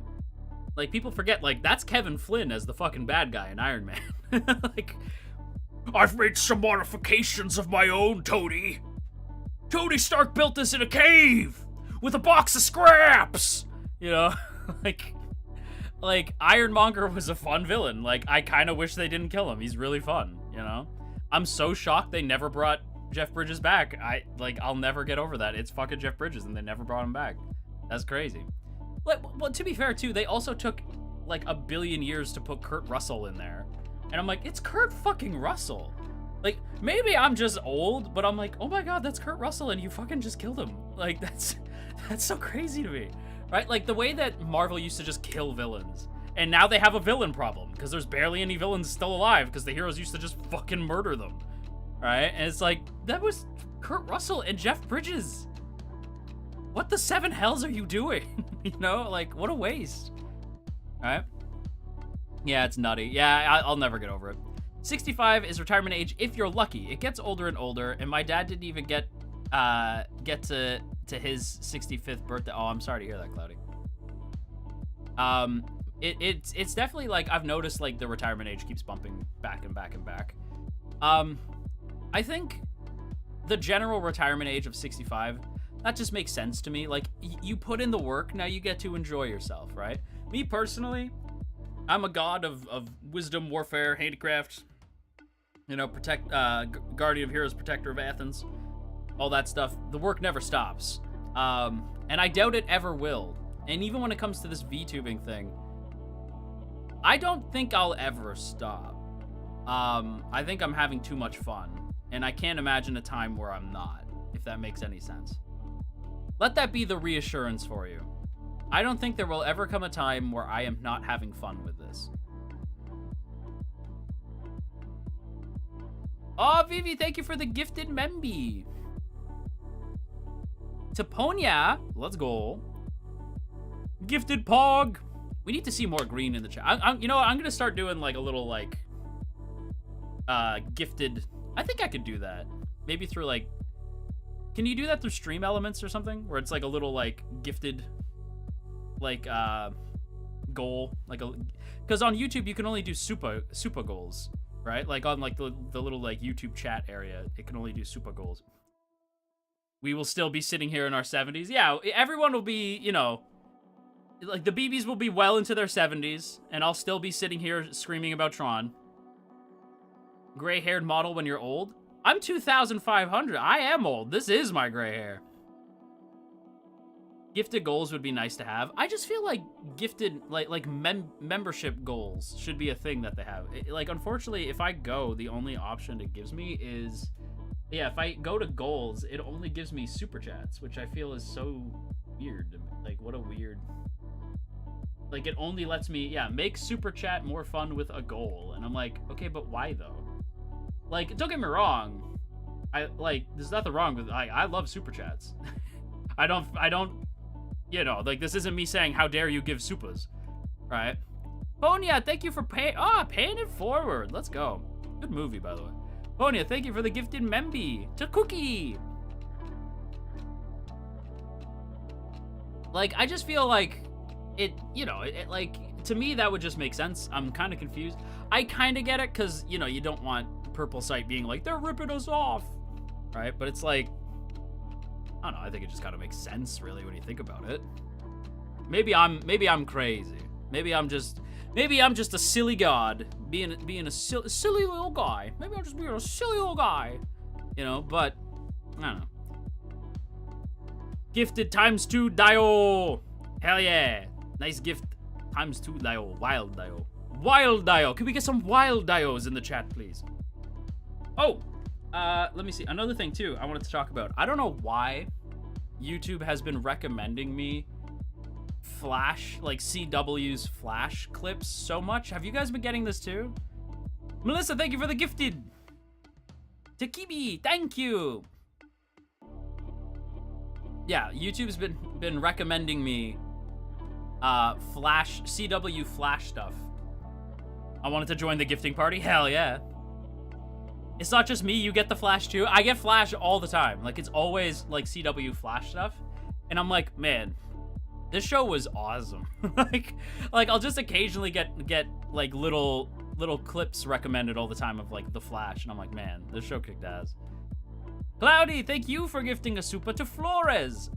Like, people forget, like, that's Kevin Flynn as the fucking bad guy in Iron Man. Like, I've made some modifications of my own, Tony. Tony Stark built this in a cave with a box of scraps. You know, like Ironmonger was a fun villain. Like, I kind of wish they didn't kill him. He's really fun, you know? I'm so shocked they never brought Jeff Bridges back. I'll never get over that. It's fucking Jeff Bridges and they never brought him back. That's crazy. Well, to be fair, too, they also took, like, a billion years to put Kurt Russell in there. And I'm like, it's Kurt fucking Russell. Like, maybe I'm just old, but I'm like, oh my god, that's Kurt Russell, and you fucking just killed him. Like, that's so crazy to me. Right? Like, the way that Marvel used to just kill villains. And now they have a villain problem, because there's barely any villains still alive, because the heroes used to just fucking murder them. Right? And it's like, that was Kurt Russell and Jeff Bridges. What the seven hells are you doing? You know, like, what a waste. Alright? Yeah, it's nutty. Yeah, I'll never get over it. 65 is retirement age if you're lucky. It gets older and older, and my dad didn't even get to his 65th birthday. Oh, I'm sorry to hear that, Cloudy. It's definitely, like, I've noticed, like, the retirement age keeps bumping back and back and back. I think the general retirement age of 65, that just makes sense to me. Like, you put in the work, now you get to enjoy yourself, right? Me personally, I'm a god of wisdom, warfare, handicraft, you know, guardian of heroes, protector of Athens, all that stuff. The work never stops. And I doubt it ever will. And even when it comes to this VTubing thing, I don't think I'll ever stop. I think I'm having too much fun, and I can't imagine a time where I'm not, if that makes any sense. Let that be the reassurance for you. I don't think there will ever come a time where I am not having fun with this. Oh, Vivi, thank you for the gifted memby. Taponia, let's go. Gifted Pog. We need to see more green in the chat. You know what? I'm gonna start doing like a little like gifted. I think I could do that. Maybe through like. Can you do that through Stream Elements or something, where it's like a little like gifted, like goal, like a. Because on YouTube you can only do super goals, right? Like on like the little like YouTube chat area, it can only do super goals. We will still be sitting here in our 70s. Yeah, everyone will be, you know. Like, the BBs will be well into their 70s, and I'll still be sitting here screaming about Tron. Gray-haired model when you're old? I'm 2,500. I am old. This is my gray hair. Gifted goals would be nice to have. I just feel like gifted, like membership goals should be a thing that they have. Like, unfortunately, if I go, the only option it gives me is... Yeah, if I go to goals, it only gives me super chats, which I feel is so weird. Like, what a weird... Like, it only lets me, yeah, make super chat more fun with a goal. And I'm like, okay, but why though? Like, don't get me wrong. There's nothing wrong with, I love super chats. I don't, you know, like, this isn't me saying, how dare you give supers, right? Bonia, thank you for paying it forward. Let's go. Good movie, by the way. Bonia, thank you for the gifted memby. To Cookie. Like, I just feel like, it, you know, it like, to me, that would just make sense. I'm kind of confused. I kind of get it, because, you know, you don't want Purple Sight being like, they're ripping us off, right? But it's like, I don't know, I think it just kind of makes sense, really, when you think about it. Maybe I'm crazy. Maybe Maybe I'm just a silly god, being a silly little guy. Maybe I'm just being a silly little guy, you know. But I don't know. Gifted ×2 Dio. Hell yeah, nice gift. ×2 Dio. Wild Dio. Wild Dio. Can we get some wild Dios in the chat, please? Oh, let me see. Another thing too I wanted to talk about. I don't know why YouTube has been recommending me Flash, like CW's Flash clips so much. Have you guys been getting this too? Melissa, thank you for the gifted. Takibi, thank you. Yeah, YouTube's been recommending me Flash, CW Flash stuff. I wanted to join the gifting party. Hell yeah. It's not just me, you get the Flash too. I get Flash all the time. Like, it's always like CW Flash stuff. And I'm like, man, this show was awesome. like I'll just occasionally get like little clips recommended all the time of like the Flash, and I'm like, man, this show kicked ass. Cloudy, thank you for gifting a super to Flores.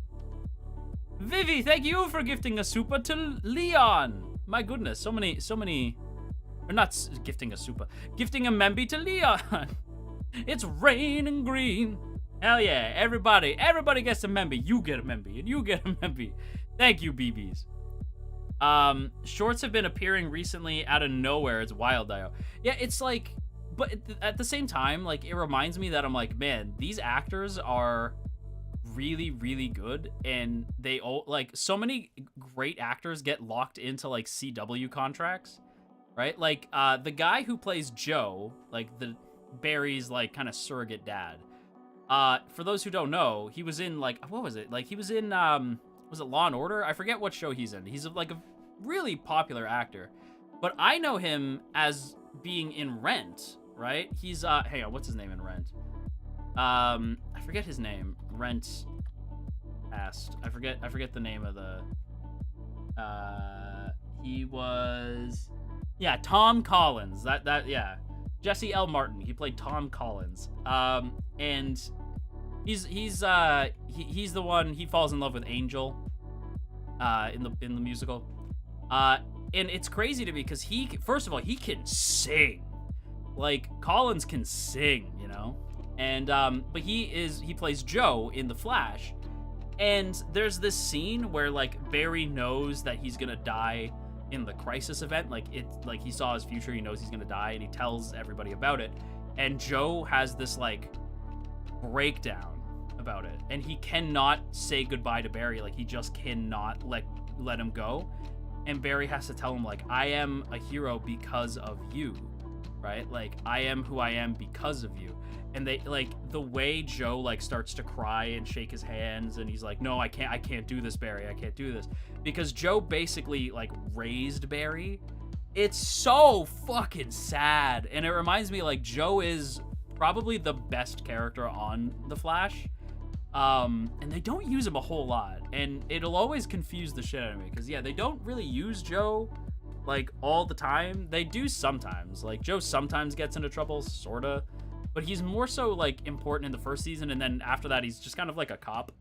Vivi, thank you for gifting a super to Leon. My goodness, so many. Or not gifting a super, gifting a memby to Leon. It's raining green. Hell yeah, everybody gets a memby. You get a memby, and you get a memby. Thank you, BBs. Shorts have been appearing recently out of nowhere. It's wild, Dio. Yeah, it's like, but at the same time, like, it reminds me that I'm like, man, these actors are really, really good, and they all, like, so many great actors get locked into, like, CW contracts, right? Like, the guy who plays Joe, like, the Barry's, like, kind of surrogate dad, for those who don't know, he was in, like, what was it? Like, he was in, was it Law and Order? I forget what show he's in. He's like a really popular actor, but I know him as being in Rent, right? He's hang on, what's his name in Rent? I forget his name. Rent Past. I forget the name of the he was, yeah, Tom Collins. That yeah. Jesse L. Martin. He played Tom Collins. And he's the one, he falls in love with Angel in the musical. And it's crazy to me because first of all, he can sing. Like, Collins can sing, you know? And but he plays Joe in The Flash. And there's this scene where, like, Barry knows that he's gonna die in the Crisis event. Like, it's like he saw his future, he knows he's gonna die, and he tells everybody about it. And Joe has this, like, breakdown about it, and he cannot say goodbye to Barry. Like, he just cannot let him go. And Barry has to tell him, like, I am a hero because of you, right? Like, I am who I am because of you. And they, like, the way Joe, like, starts to cry and shake his hands, and he's like, no, I can't do this, Barry, I can't do this, because Joe basically, like, raised Barry. It's so fucking sad. And it reminds me, like, Joe is probably the best character on The Flash. And they don't use him a whole lot, and it'll always confuse the shit out of me, because, yeah, they don't really use Joe, like, all the time. They do sometimes. Like, Joe sometimes gets into trouble, sorta, but he's more so, like, important in the first season, and then after that, he's just kind of like a cop,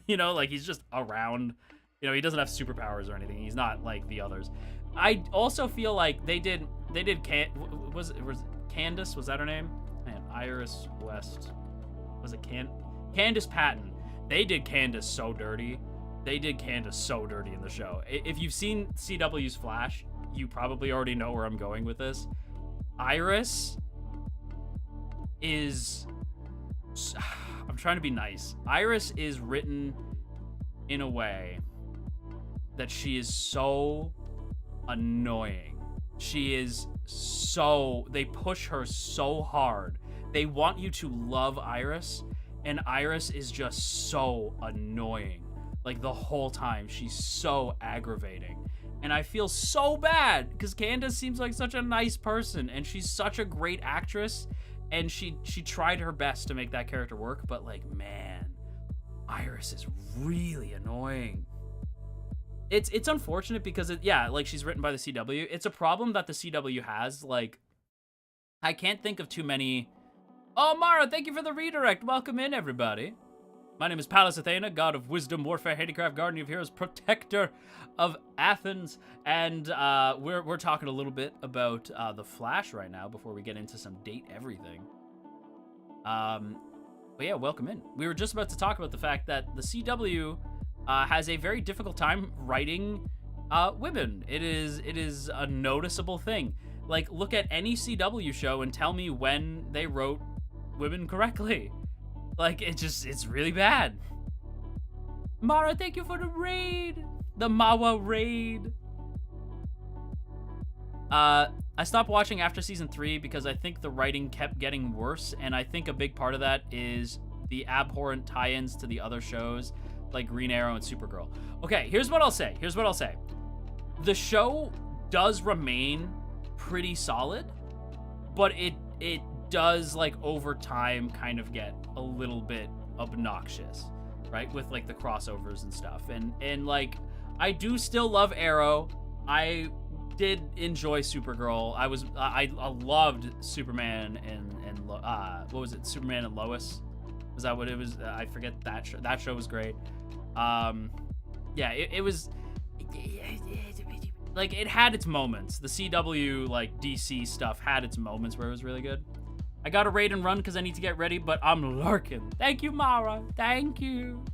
you know? Like, he's just around. You know, he doesn't have superpowers or anything. He's not like the others. I also feel like they did was Candace, was that her name? Man, Iris West. Was it Candace Patton. They did Candace so dirty. They did Candace so dirty in the show. If you've seen CW's Flash, you probably already know where I'm going with this. Iris is... I'm trying to be nice. Iris is written in a way that she is so annoying. She is so... They push her so hard. They want you to love Iris, and Iris is just so annoying. Like, the whole time, she's so aggravating. And I feel so bad, because Candace seems like such a nice person, and she's such a great actress, and she tried her best to make that character work, but, like, man, Iris is really annoying. It's unfortunate because, yeah, like, she's written by the CW. It's a problem that the CW has. Like, I can't think of too many... Oh, Mara, thank you for the redirect. Welcome in, everybody. My name is Pallas Athena, god of wisdom, warfare, handicraft, guardian of heroes, protector of Athens, and we're talking a little bit about The Flash right now before we get into some date everything. But yeah, welcome in. We were just about to talk about the fact that the CW has a very difficult time writing women. It is a noticeable thing. Like, look at any CW show and tell me when they wrote women correctly. Like, it's really bad. Mara, thank you for the raid. The Mawa raid. I stopped watching after season 3 because I think the writing kept getting worse, and I think a big part of that is the abhorrent tie-ins to the other shows like Green Arrow and Supergirl. Okay, here's what I'll say. The show does remain pretty solid, but it does, like, over time kind of get a little bit obnoxious, right? With, like, the crossovers and stuff. And like, I do still love Arrow. I did enjoy Supergirl. I loved Superman and what was it? Superman and Lois? Was that what it was? I forget that show. That show was great. Yeah, it was, like, it had its moments. The CW, like, DC stuff had its moments where it was really good. I got to raid and run because I need to get ready, but I'm lurking. Thank you, Mara. Thank you.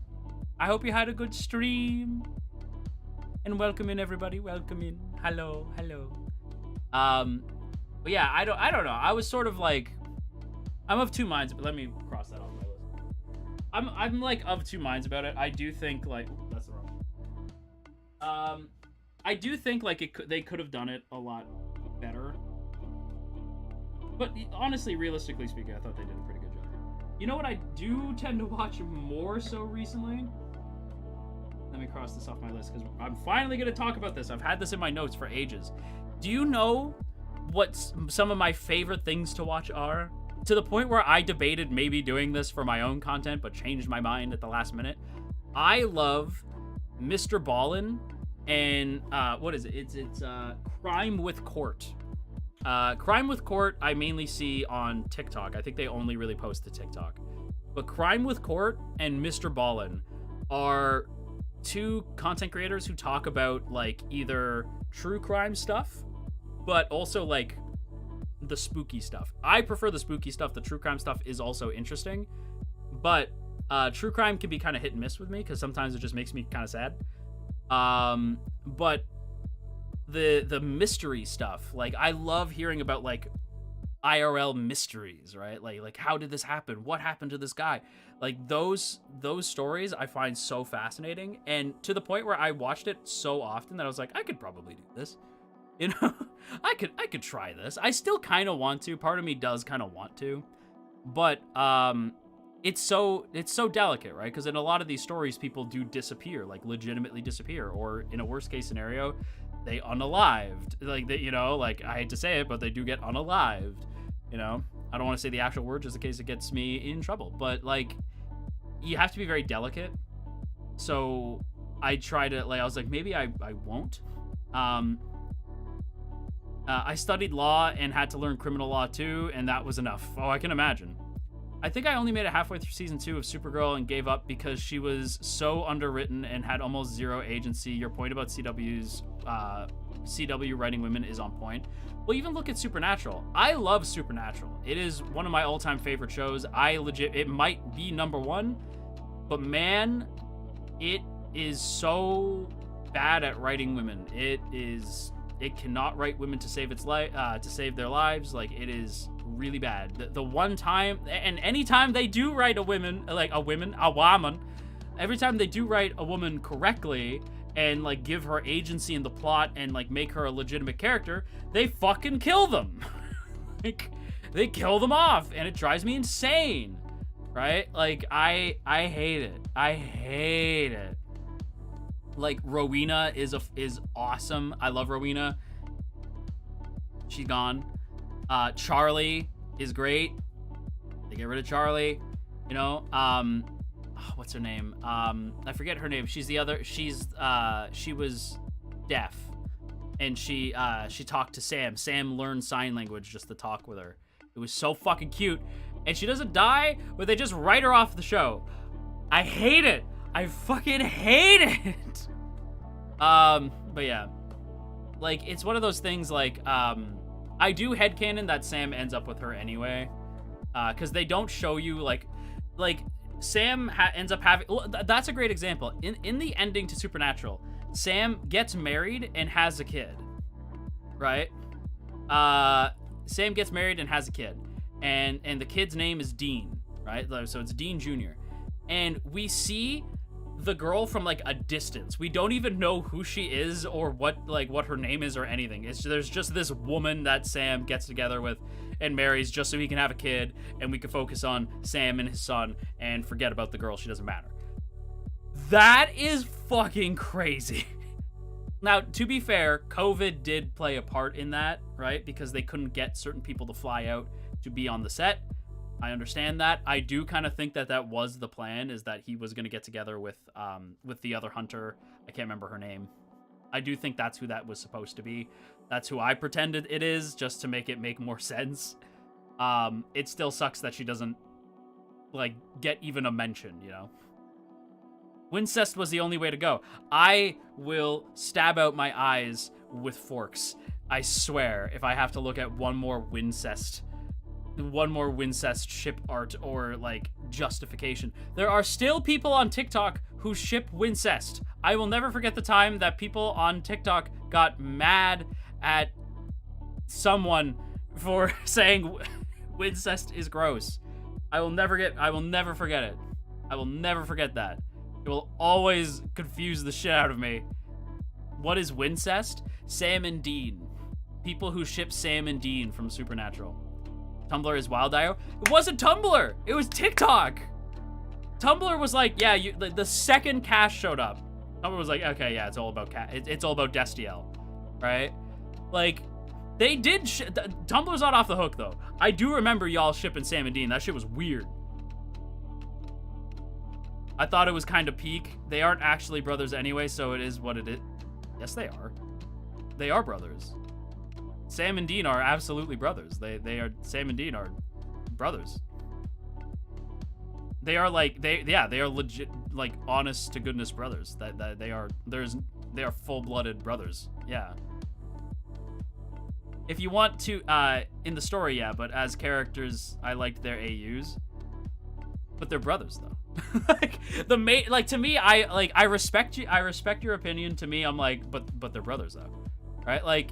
I hope you had a good stream. And welcome in, everybody. Welcome in. Hello. But yeah, I don't know. I was sort of like, I'm of two minds, but let me cross that off my list. I'm like of two minds about it. I do think, like, that's the wrong. I do think, like, they could have done it a lot better. But honestly, realistically speaking, I thought they did a pretty good job. You know what I do tend to watch more so recently? Let me cross this off my list because I'm finally going to talk about this. I've had this in my notes for ages. Do you know what some of my favorite things to watch are? To the point where I debated maybe doing this for my own content, but changed my mind at the last minute. I love Mr. Ballin and what is it? It's Crime with Court. Crime with Court I mainly see on TikTok. I think they only really post to TikTok. But Crime with Court and Mr. Ballin are two content creators who talk about, like, either true crime stuff, but also, like, the spooky stuff. I prefer the spooky stuff. The true crime stuff is also interesting, but true crime can be kind of hit and miss with me because sometimes it just makes me kind of sad. But the mystery stuff, like, I love hearing about, like, IRL mysteries, right? Like how did this happen? What happened to this guy? Like, those stories I find so fascinating, and to the point where I watched it so often that I was like, I could probably do this. You know, I could try this. I still kind of want to. Part of me does kind of want to, but it's so delicate, right? Because in a lot of these stories, people do disappear, like legitimately disappear, or in a worst case scenario, they unalived. Like, they, you know, like, I hate to say it, but they do get unalived. You know, I don't want to say the actual word just in case it gets me in trouble, but, like, you have to be very delicate. So I try to, like, I was like, maybe I won't. I studied law and had to learn criminal law too, and that was enough. Oh, I can imagine. I think I only made it halfway through season 2 of Supergirl and gave up because she was so underwritten and had almost zero agency. Your point about CW writing women is on point. Well, even look at Supernatural. I love Supernatural. It is one of my all-time favorite shows. It might be #1, but man, it is so bad at writing women. It cannot write women to save their lives. Like, it is really bad. The one time, and anytime they do write a woman, every time they do write a woman correctly and, like, give her agency in the plot and, like, make her a legitimate character, they fucking kill them. Like, they kill them off, and it drives me insane, right? Like, I hate it. I hate it. Like, Rowena is awesome. I love Rowena. She's gone. Charlie is great. They get rid of Charlie. You know, what's her name? I forget her name. She was deaf, and she talked to Sam. Sam learned sign language just to talk with her. It was so fucking cute. And she doesn't die, but they just write her off the show. I hate it. I fucking hate it. But yeah. Like, it's one of those things, like, I do headcanon that Sam ends up with her anyway. Because they don't show you, like Sam ends up having... Well, that's a great example. In the ending to Supernatural, Sam gets married and has a kid. Right? Sam gets married and has a kid. And the kid's name is Dean. Right? So it's Dean Jr. And we see the girl from, like, a distance. We don't even know who she is or what her name is or anything. There's just this woman that Sam gets together with and marries just so he can have a kid, and we can focus on Sam and his son and forget about the girl. She doesn't matter. That is fucking crazy. Now, to be fair, COVID did play a part in that, right? Because they couldn't get certain people to fly out to be on the set. I understand that. I do kind of think that was the plan, is that he was going to get together with the other hunter. I can't remember her name. I do think that's who that was supposed to be. That's who I pretended it is, just to make it make more sense. It still sucks that she doesn't, like, get even a mention, you know? Wincest was the only way to go. I will stab out my eyes with forks. I swear, if I have to look at one more Wincest ship art or, like, justification. There are still people on TikTok who ship Wincest. I will never forget the time that people on TikTok got mad at someone for saying Wincest is gross. I will never forget it. I will never forget that. It will always confuse the shit out of me. What is Wincest? Sam and Dean. People who ship Sam and Dean from Supernatural. Tumblr is Wild.io. It wasn't Tumblr. It was TikTok. Tumblr was like, yeah, the second Cash showed up, Tumblr was like, okay, yeah, it's all about it's all about Destiel, right? Like, they did. Tumblr's not off the hook though. I do remember y'all shipping Sam and Dean. That shit was weird. I thought it was kind of peak. They aren't actually brothers anyway, so it is what it is. Yes, they are. They are brothers. Sam and Dean are absolutely brothers. Sam and Dean are brothers. They are like they are legit, like, honest to goodness brothers. They are full-blooded brothers. Yeah. If you want to in the story, yeah, but as characters I liked their AUs. But they're brothers though. Like to me, I respect you. I respect your opinion. To me, I'm like, but they're brothers though. Right? Like,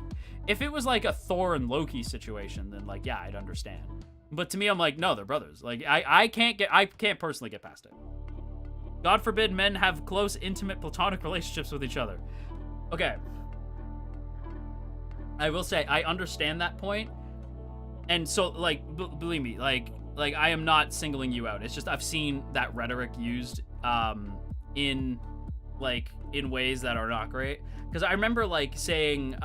if it was like a Thor and Loki situation, then, like, yeah, I'd understand. But to me, I'm like, no, they're brothers. Like, I can't personally get past it. God forbid men have close, intimate, platonic relationships with each other. Okay. I will say, I understand that point. And so, like, believe me, like I am not singling you out. It's just I've seen that rhetoric used in ways that are not great. Because I remember, like, saying,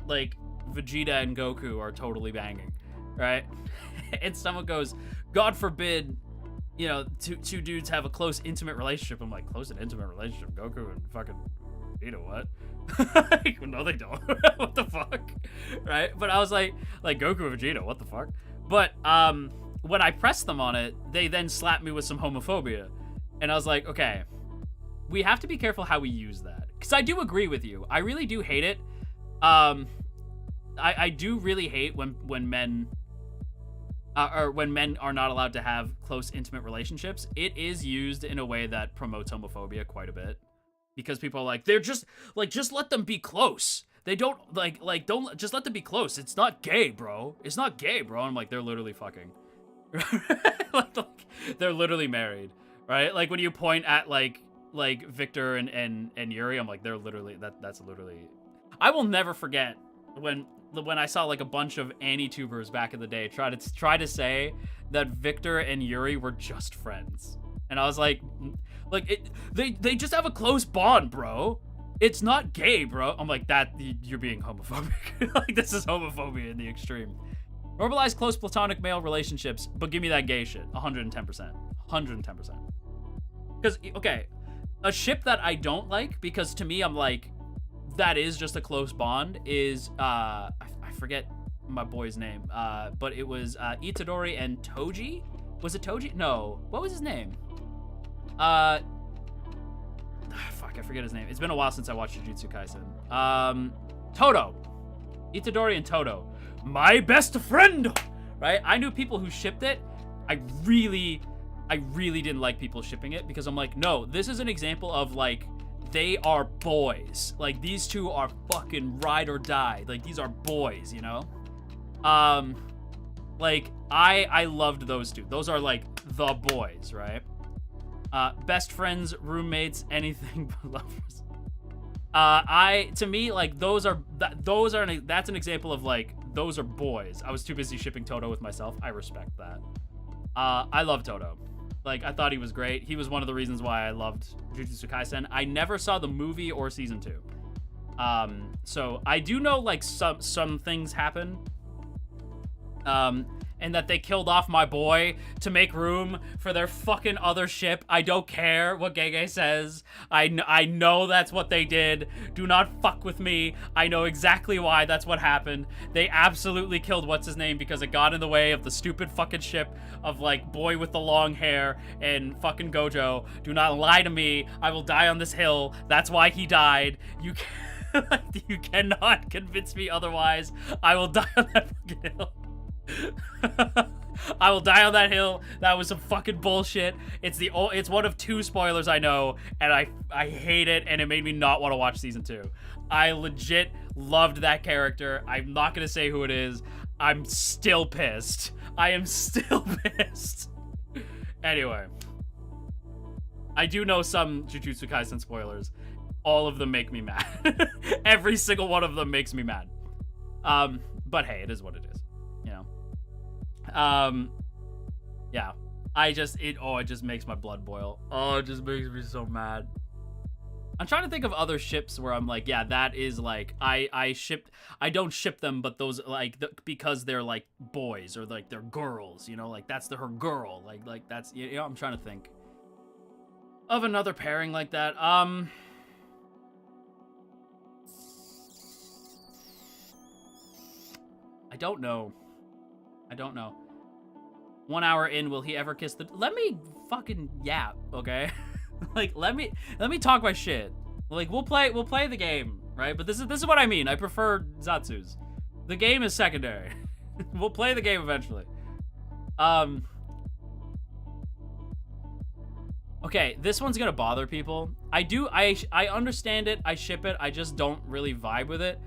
like, Vegeta and Goku are totally banging, right? And someone goes, God forbid, you know, two dudes have a close, intimate relationship. I'm like, close and intimate relationship? Goku and fucking Vegeta, what? Like, no, they don't. What the fuck? Right? But I was like Goku and Vegeta, what the fuck? But when I pressed them on it, they then slapped me with some homophobia. And I was like, okay, we have to be careful how we use that. Because I do agree with you. I really do hate it. I do really hate when men or when men are not allowed to have close, intimate relationships. It is used in a way that promotes homophobia quite a bit, because people are like, they're just let them be close. They don't don't just let them be close. It's not gay, bro. It's not gay, bro. And I'm like, they're literally fucking. like they're literally married, right? Like, when you point at like Victor and Yuri, I'm like, they're literally that's literally. I will never forget when I saw like a bunch of anti-tubers back in the day try to say that Victor and Yuri were just friends, and I was like they just have a close bond, bro. It's not gay, bro. I'm like, that you're being homophobic. Like, this is homophobia in the extreme. Normalize close platonic male relationships, but give me that gay shit. 110%. 110%. Because, okay, a ship that I don't like, because to me, I'm like, that is just a close bond, is, I forget my boy's name, but it was Itadori and Toji? Was it Toji? No. What was his name? Fuck, I forget his name. It's been a while since I watched Jujutsu Kaisen. Toto. Itadori and Toto. My best friend! Right? I knew people who shipped it. I really didn't like people shipping it because I'm like, no, this is an example of, like, they are boys. Like, these two are fucking ride or die. Like, these are boys, you know? Like, I loved those two. Those are, like, the boys, right? Best friends, roommates, anything but lovers. To me, like, that's an example of, like, those are boys. I was too busy shipping Toto with myself. I respect that. I love Toto. Like, I thought he was great. He was one of the reasons why I loved Jujutsu Kaisen. I never saw the movie or season 2. So I do know, like, some things happen. And that they killed off my boy to make room for their fucking other ship. I don't care what Gege says. I know that's what they did. Do not fuck with me. I know exactly why that's what happened. They absolutely killed what's-his-name because it got in the way of the stupid fucking ship of, like, boy with the long hair and fucking Gojo. Do not lie to me. I will die on this hill. That's why he died. You cannot convince me otherwise. I will die on that fucking hill. I will die on that hill. That was some fucking bullshit. It's one of 2 spoilers I know, and I hate it, and it made me not want to watch season 2. I legit loved that character. I'm not gonna say who it is. I'm still pissed. I am still pissed. Anyway, I do know some Jujutsu Kaisen spoilers. All of them make me mad. Every single one of them makes me mad. But hey, it is what it is. You know. Yeah. It just makes my blood boil. Oh, it just makes me so mad. I'm trying to think of other ships where I'm like, yeah, that is like, I don't ship them, but those, like, because they're, like, boys, or, like, they're girls, you know, like, that's her girl, like, that's, you know, I'm trying to think of another pairing like that. I don't know. 1 hour in, will he ever kiss the... Let me fucking yap, okay? Like, let me talk my shit. Like, we'll play the game, right? But this is what I mean. I prefer Zatsu's. The game is secondary. We'll play the game eventually. Okay, this one's gonna bother people. I understand it. I ship it. I just don't really vibe with it.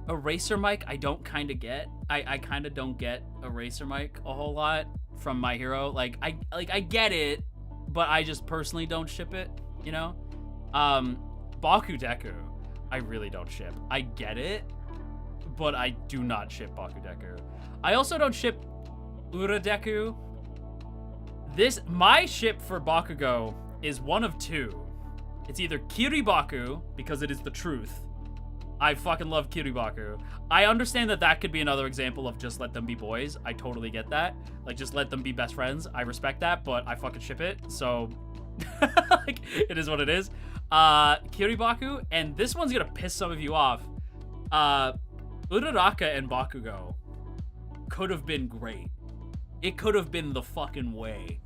Eraser Mike, I don't kind of get. I kind of don't get Eraser Mike a whole lot from My Hero. Like I get it, but I just personally don't ship it, you know? Baku Deku, I really don't ship. I get it, but I do not ship Baku Deku. I also don't ship Uradeku. My ship for Bakugo is one of 2. It's either Kiribaku, because it is the truth. I fucking love Kiribaku. I understand that could be another example of just let them be boys. I totally get that. Like, just let them be best friends. I respect that, but I fucking ship it. So, like, it is what it is. Kiribaku, and this one's gonna piss some of you off. Uraraka and Bakugo could have been great. It could have been the fucking way,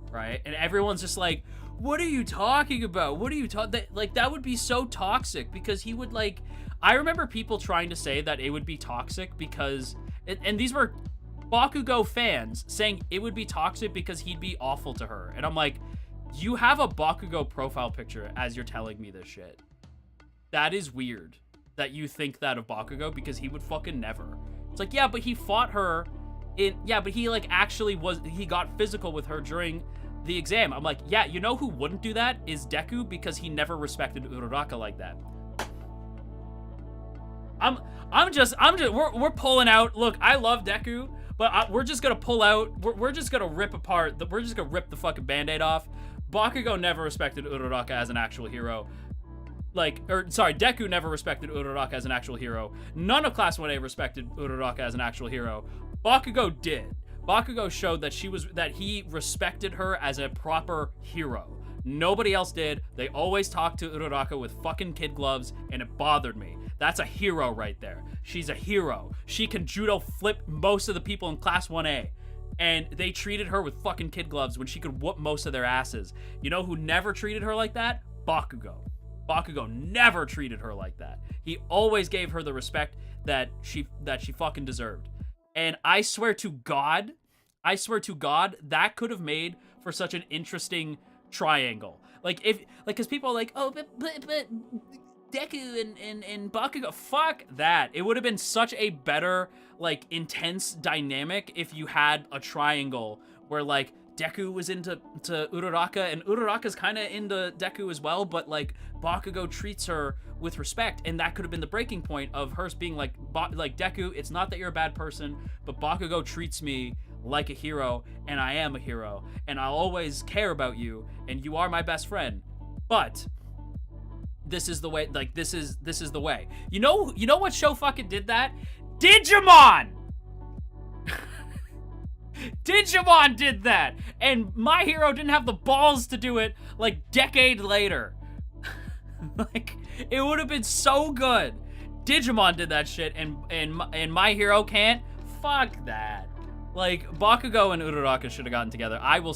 right? And everyone's just like, what are you talking about? What are you talking? Like, that would be so toxic because he would, like... I remember people trying to say that it would be toxic because... And these were Bakugo fans saying it would be toxic because he'd be awful to her. And I'm like, you have a Bakugo profile picture as you're telling me this shit. That is weird that you think that of Bakugo because he would fucking never. It's like, yeah, but he fought her in... Yeah, but he, like, actually was... He got physical with her during the exam. I'm like, yeah, you know who wouldn't do that is Deku because he never respected Uraraka like that. We're pulling out. Look, I love Deku, but we're just gonna pull out. We're just gonna rip apart. We're just gonna rip the fucking band-aid off. Bakugo never respected Uraraka as an actual hero. Deku never respected Uraraka as an actual hero. None of Class 1A respected Uraraka as an actual hero. Bakugo did. Bakugo showed that he respected her as a proper hero. Nobody else did. They always talked to Uraraka with fucking kid gloves, and it bothered me. That's a hero right there. She's a hero. She can judo flip most of the people in Class 1A. And they treated her with fucking kid gloves when she could whoop most of their asses. You know who never treated her like that? Bakugo. Bakugo never treated her like that. He always gave her the respect that she fucking deserved. And I swear to God, that could have made for such an interesting triangle. Because people are like, oh, but Deku and Bakugo, fuck that. It would have been such a better, like, intense dynamic if you had a triangle where, like, Deku was into Uraraka, and Uraraka's kind of into Deku as well, but, like, Bakugo treats her with respect, and that could have been the breaking point of hers being like, Deku, it's not that you're a bad person, but Bakugo treats me like a hero, and I am a hero, and I'll always care about you, and you are my best friend, but this is the way, like, this is the way. You know what show fucking did that? Digimon! Digimon did that! And My Hero didn't have the balls to do it, like, decade later. Like, it would have been so good. Digimon did that shit, and My Hero can't? Fuck that. Like, Bakugo and Uraraka should have gotten together. I will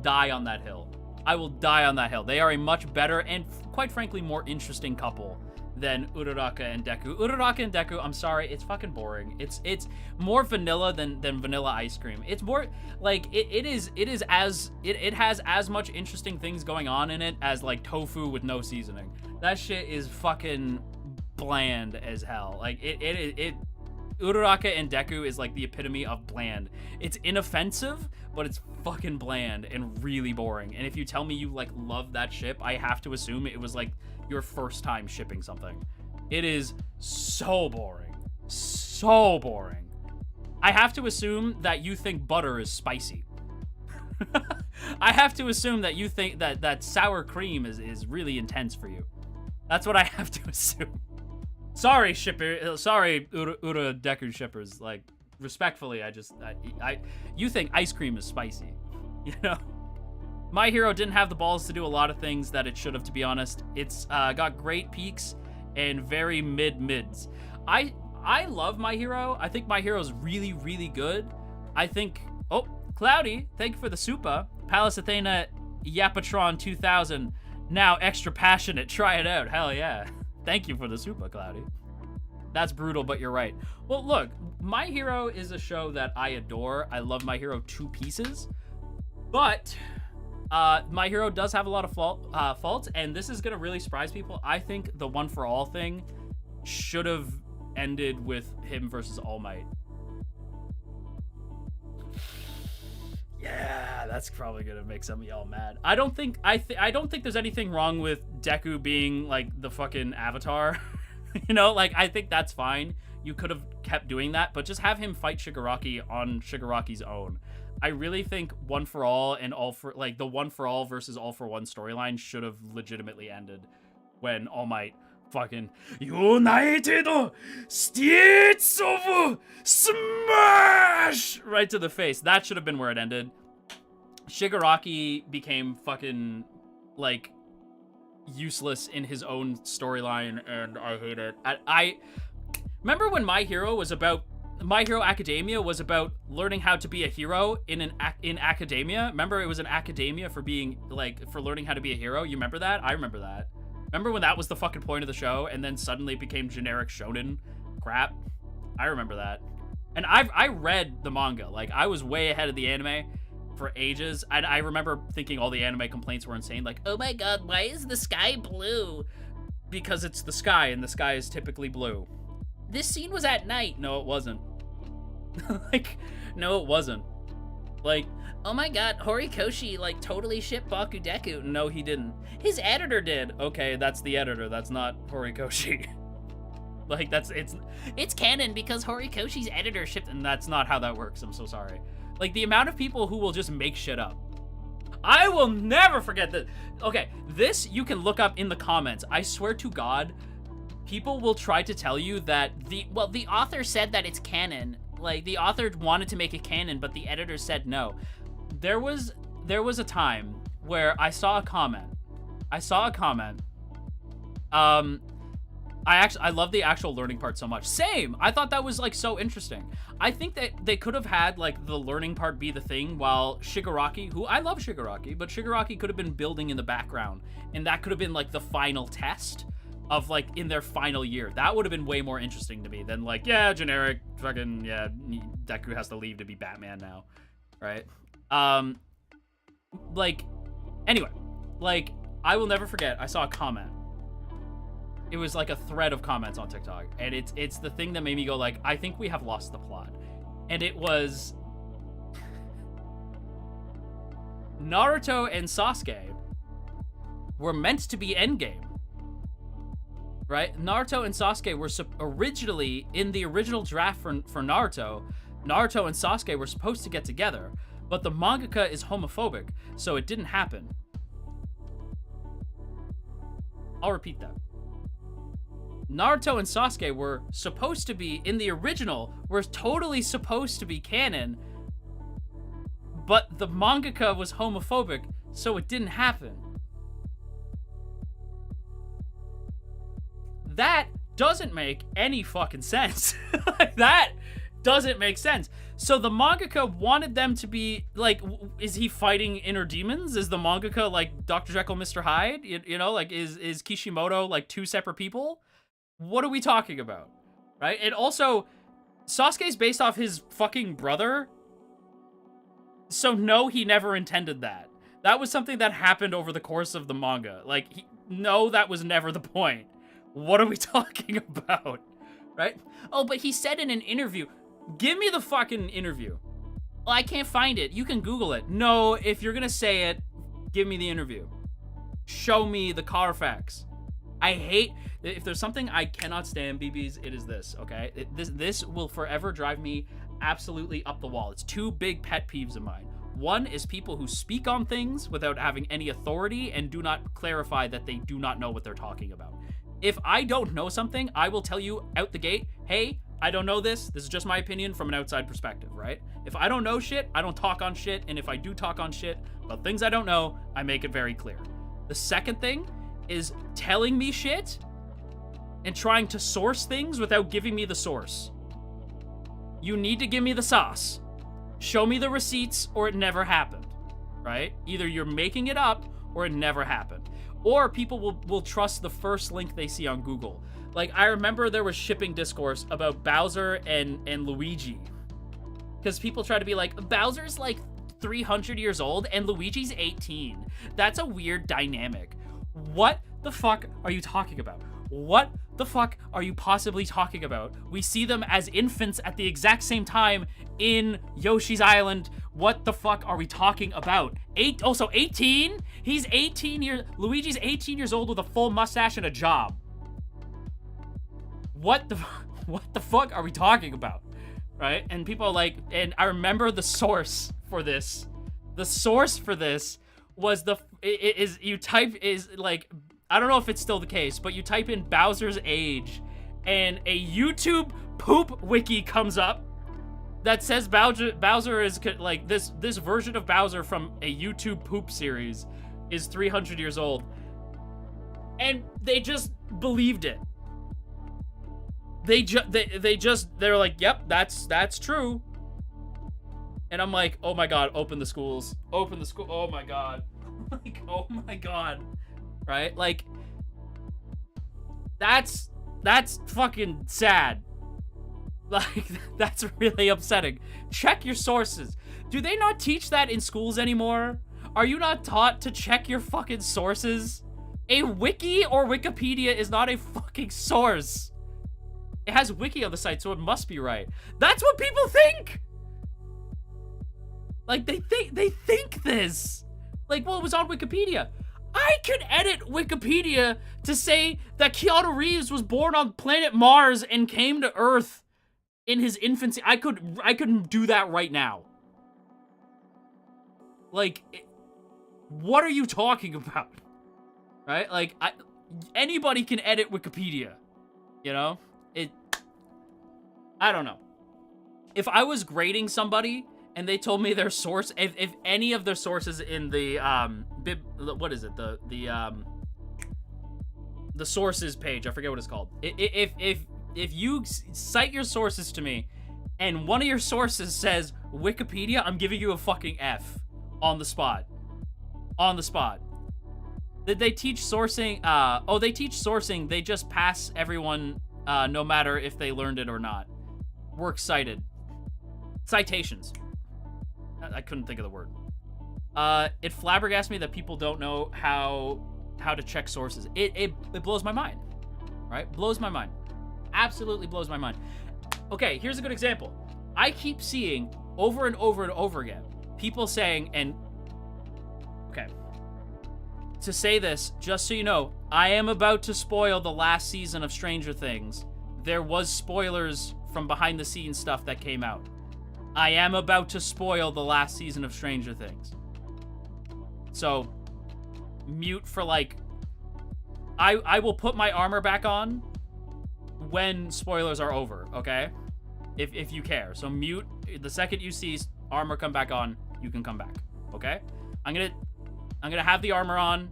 die on that hill. I will die on that hill. They are a much better and, quite frankly, more interesting couple than Uraraka and Deku. Uraraka and Deku, I'm sorry, it's fucking boring. It's more vanilla than vanilla ice cream. It's more like it has as much interesting things going on in it as like tofu with no seasoning. That shit is fucking bland as hell. Like Uraraka and Deku is like the epitome of bland. It's inoffensive, but it's fucking bland and really boring. And if you tell me you like love that ship, I have to assume it was like your first time shipping something. It is so boring. So boring. I have to assume that you think butter is spicy. I have to assume that you think that sour cream is really intense for you. That's what I have to assume. Sorry, Ura Deku shippers. Like, respectfully, you think ice cream is spicy, you know? My Hero didn't have the balls to do a lot of things that it should have, to be honest. It's got great peaks and very mids. I love My Hero. I think My Hero is really, really good. I think... Oh, Cloudy, thank you for the super. Pallas Athena Yapatron 2000. Now extra passionate. Try it out. Hell yeah. Thank you for the super, Cloudy. That's brutal, but you're right. Well, look, My Hero is a show that I adore. I love My Hero to pieces. But... My Hero does have a lot of faults, and this is gonna really surprise people. I think the One for All thing should have ended with him versus All Might. Yeah, that's probably gonna make some of y'all mad. I don't think there's anything wrong with Deku being like the fucking Avatar. You know, like I think that's fine. You could have kept doing that, but just have him fight Shigaraki on Shigaraki's own. I really think One for All and All for, like, the One for All versus All for One storyline should have legitimately ended when All Might fucking United States of Smash right to the face. That should have been where it ended. Shigaraki became fucking, like, useless in his own storyline, and I hate it. I remember when My Hero Academia was about learning how to be a hero in academia. Remember, it was an academia for being, like, for learning how to be a hero. You remember that? I remember that. Remember when that was the fucking point of the show, and then suddenly it became generic shonen crap? I remember that. And I read the manga. Like, I was way ahead of the anime for ages. And I remember thinking all the anime complaints were insane. Like, oh my god, why is the sky blue? Because it's the sky, and the sky is typically blue. This scene was at night. No, it wasn't. Like, no, it wasn't. Like, oh my god, Horikoshi, like, totally shipped Bakudeku. No, he didn't. His editor did. Okay, that's the editor. That's not Horikoshi. Like, it's canon because Horikoshi's editor shipped, and that's not how that works. I'm so sorry. Like, the amount of people who will just make shit up. I will never forget that. Okay, this you can look up in the comments. I swear to God, people will try to tell you that the author said that it's canon. Like, the author wanted to make it canon, but the editor said no. There was a time where I saw a comment. I love the actual learning part so much. Same. I thought that was like so interesting. I think that they could have had like the learning part be the thing while Shigaraki, who I love Shigaraki, but Shigaraki could have been building in the background, and that could have been like the final test of like in their final year. That would have been way more interesting to me than like, yeah, generic fucking, yeah, Deku has to leave to be Batman now, right? Like, anyway, like, I will never forget, I saw a comment. It was like a thread of comments on TikTok, and it's the thing that made me go like, I think we have lost the plot. And it was Naruto and Sasuke were meant to be endgame, right? Naruto and Sasuke were originally, in the original draft for Naruto and Sasuke were supposed to get together, but the mangaka is homophobic, so it didn't happen. I'll repeat that. Naruto and Sasuke were supposed to be, in the original, were totally supposed to be canon, but the mangaka was homophobic, so it didn't happen. That doesn't make any fucking sense. That doesn't make sense. So the mangaka wanted them to be, like, is he fighting inner demons? Is the mangaka, like, Dr. Jekyll, Mr. Hyde? You know, like, is Kishimoto, like, two separate people? What are we talking about, right? And also, Sasuke's based off his fucking brother. So no, he never intended that. That was something that happened over the course of the manga. Like, no, that was never the point. What are we talking about, right? Oh, but he said in an interview. Give me the fucking interview. Well, I can't find it. You can Google it. No, if you're gonna say it, give me the interview. Show me the Carfax. I hate, if there's something I cannot stand, BBs, it is this, okay? This will forever drive me absolutely up the wall. It's two big pet peeves of mine. One is people who speak on things without having any authority and do not clarify that they do not know what they're talking about. If I don't know something, I will tell you out the gate, hey, I don't know this. This is just my opinion from an outside perspective, right? If I don't know shit, I don't talk on shit. And if I do talk on shit about things I don't know, I make it very clear. The second thing is telling me shit and trying to source things without giving me the source. You need to give me the sauce. Show me the receipts or it never happened, right? Either you're making it up or it never happened. Or people will trust the first link they see on Google. Like, I remember there was shipping discourse about Bowser and Luigi. Because people try to be like, Bowser's like 300 years old and Luigi's 18. That's a weird dynamic. What the fuck are you talking about? What the fuck are you possibly talking about? We see them as infants at the exact same time in Yoshi's Island. What the fuck are we talking about? 18? He's 18 years, Luigi's 18 years old with a full mustache and a job. What the fuck are we talking about? Right? And people are like, and I remember the source for this. The source for this was I don't know if it's still the case, but you type in Bowser's age and a YouTube poop wiki comes up that says Bowser is like this version of Bowser from a YouTube poop series is 300 years old. And they just believed it. They're like, yep, that's true. And I'm like, oh my god, open the schools. Open the school. Oh my god. Like, oh my god. Right? Like, that's fucking sad. Like, that's really upsetting. Check your sources. Do they not teach that in schools anymore? Are you not taught to check your fucking sources? A wiki or Wikipedia is not a fucking source. It has wiki on the site, so it must be right. That's what people think! Like, they think this. Like, well, it was on Wikipedia. I could edit Wikipedia to say that Keanu Reeves was born on planet Mars and came to Earth in his infancy. I could do that right now. Like, what are you talking about? Right? Like, anybody can edit Wikipedia. You know? I don't know. If I was grading somebody and they told me their source, if any of their sources in the what is it, the the sources page. I forget what it's called. If you cite your sources to me, and one of your sources says Wikipedia, I'm giving you a fucking F on the spot. On the spot. Did they teach sourcing? Oh, they teach sourcing. They just pass everyone, no matter if they learned it or not. Works cited. Citations. I couldn't think of the word. It flabbergasts me that people don't know how to check sources. It blows my mind, right? Blows my mind. Absolutely blows my mind. Okay, here's a good example. I keep seeing over and over and over again people saying, and okay, to say this, just so you know, I am about to spoil the last season of Stranger Things. There was spoilers from behind the scenes stuff that came out. I am about to spoil the last season of Stranger Things. So, mute for like... I will put my armor back on when spoilers are over, okay? If you care. So mute, the second you see armor come back on, you can come back, okay? I'm gonna have the armor on,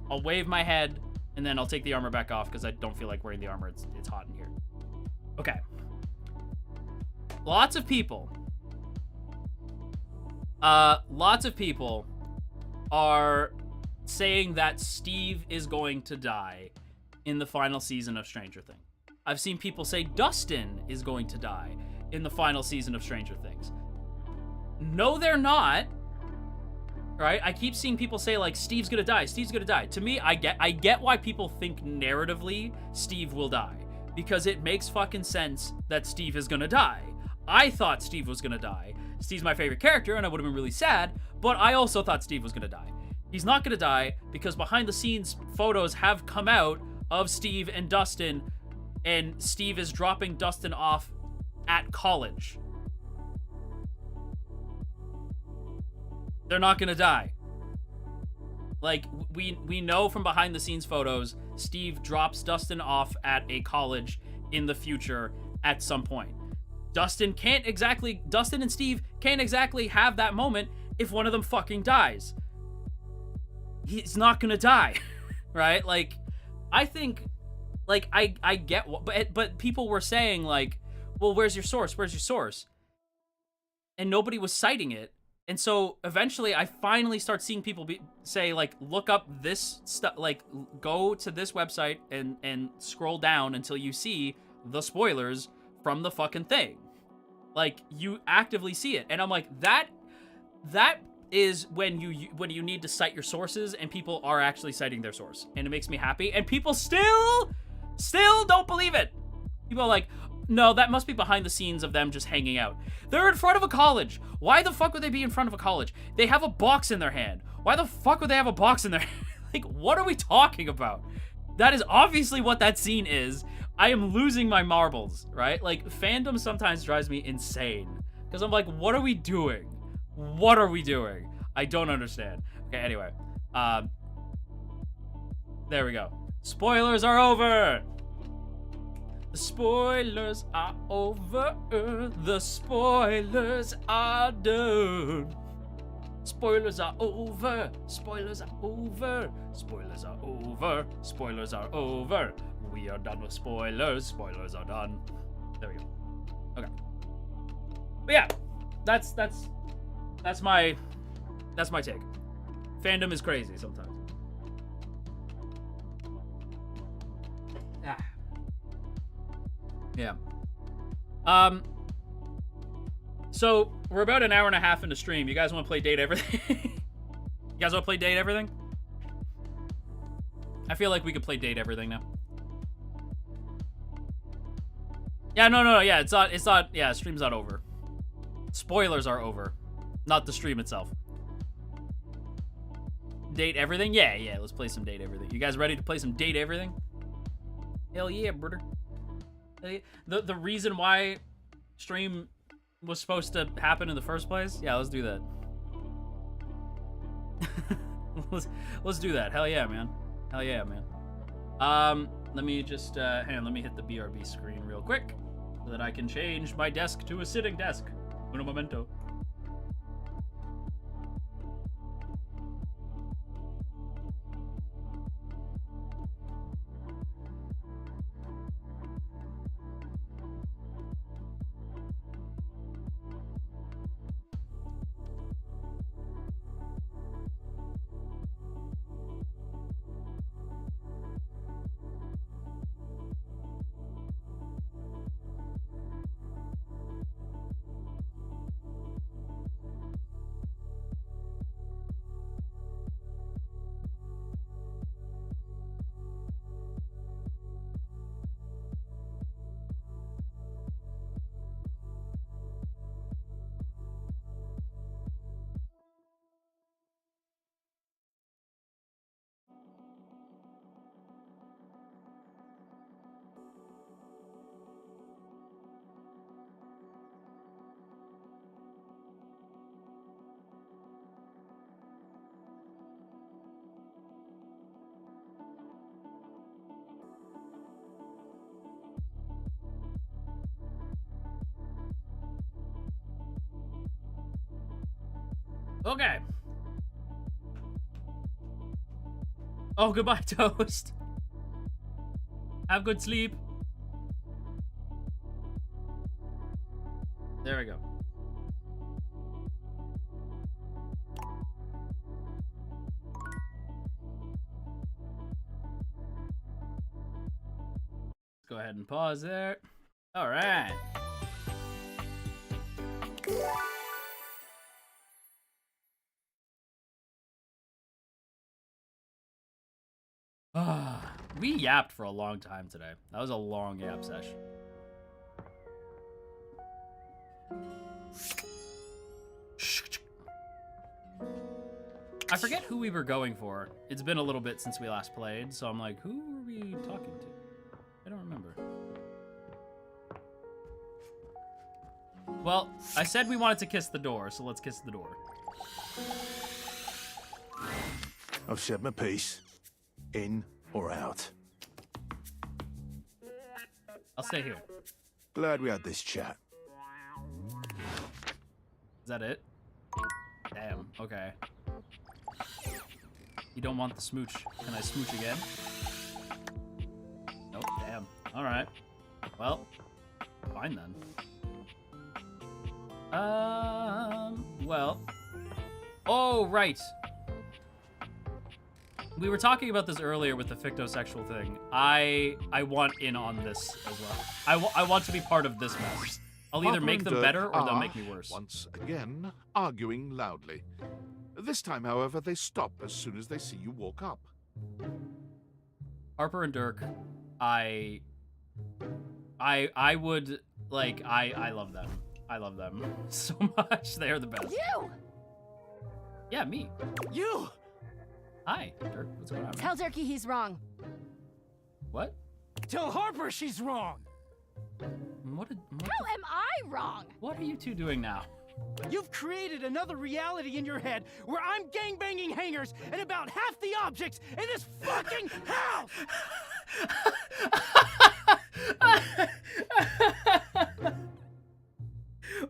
I'll wave my head, and then I'll take the armor back off because I don't feel like wearing the armor. It's hot in here. Okay. Lots of people are saying that Steve is going to die in the final season of Stranger Things. I've seen people say Dustin is going to die in the final season of Stranger Things. No, they're not. Right? I keep seeing people say, like, Steve's gonna die, Steve's gonna die. To me, I get why people think narratively Steve will die. Because it makes fucking sense that Steve is gonna die. I thought Steve was gonna die. Steve's my favorite character, and I would have been really sad, but I also thought Steve was gonna die. He's not gonna die because behind the scenes photos have come out of Steve and Dustin, and Steve is dropping Dustin off at college. They're not gonna die. Like, we know from behind the scenes photos, Steve drops Dustin off at a college in the future at some point. Dustin and Steve can't exactly have that moment if one of them fucking dies. He's not gonna die, right? Like, I think, like, I get what, but people were saying, like, well, where's your source? Where's your source? And nobody was citing it. And so eventually I finally start seeing people say, like, look up this stuff, like, go to this website and scroll down until you see the spoilers from the fucking thing. Like, you actively see it. And I'm like, that is when you need to cite your sources, and people are actually citing their source. And it makes me happy. And people still don't believe it. People are like, no, that must be behind the scenes of them just hanging out. They're in front of a college. Why the fuck would they be in front of a college? They have a box in their hand. Why the fuck would they have a box in their hand? Like, what are we talking about? That is obviously what that scene is. I am losing my marbles, right? Like, fandom sometimes drives me insane. Because I'm like, what are we doing? What are we doing? I don't understand. Okay, anyway. There we go. Spoilers are over! The spoilers are over. The spoilers are done. Spoilers are over. Spoilers are over. Spoilers are over. Spoilers are over. We are done with spoilers. Spoilers are done. There we go. Okay. But yeah, that's my take. Fandom is crazy sometimes. Ah. Yeah. So we're about an hour and a half into stream. You guys want to play Date Everything? You guys want to play Date Everything? I feel like we could play Date Everything now. Yeah, no, yeah, it's not, yeah, stream's not over. Spoilers are over. Not the stream itself. Date Everything? Yeah, let's play some Date Everything. You guys ready to play some Date Everything? Hell yeah, brother. The reason why stream was supposed to happen in the first place? Yeah, let's do that. let's do that. Hell yeah, man. Hell yeah, man. Let me just hang on, let me hit the BRB screen real quick so that I can change my desk to a sitting desk. Uno momento. Okay. Oh, goodbye, Toast. Have good sleep. There we go. Let's go ahead and pause there. All right. We yapped for a long time today. That was a long yap session. I forget who we were going for. It's been a little bit since we last played, so I'm like, who were we talking to? I don't remember. Well, I said we wanted to kiss the door, so let's kiss the door. I've said my piece. In or out. I'll stay here. Glad we had this chat. Is that it? Damn, okay. You don't want the smooch. Can I smooch again? Nope, damn. Alright. Well, fine then. Well. Oh, right. We were talking about this earlier with the fictosexual thing. I want in on this as well. I want to be part of this mess. I'll either make them better or they'll make me worse. Once again, arguing loudly. This time, however, they stop as soon as they see you walk up. Harper and Dirk, I would, like, I love them. I love them so much. They are the best. You! Yeah, me. You! Hi, Dirk. What's going on? Tell Dirky he's wrong. What? Tell Harper she's wrong. What How am I wrong? What are you two doing now? You've created another reality in your head where I'm gangbanging hangers and about half the objects in this fucking house!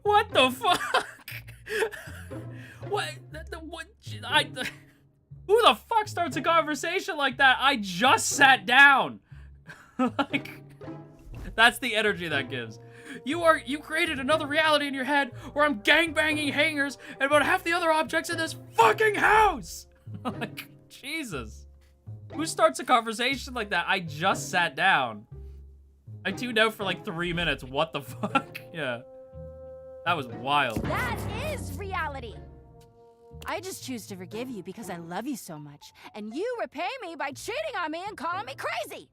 What the fuck? What? Who the fuck starts a conversation like that? I just sat down. Like, that's the energy that gives. You created another reality in your head where I'm gangbanging hangers and about half the other objects in this fucking house. Like, Jesus. Who starts a conversation like that? I just sat down. I tuned out for like 3 minutes. What the fuck? Yeah. That was wild. That is reality. I just choose to forgive you because I love you so much, and you repay me by cheating on me and calling me crazy.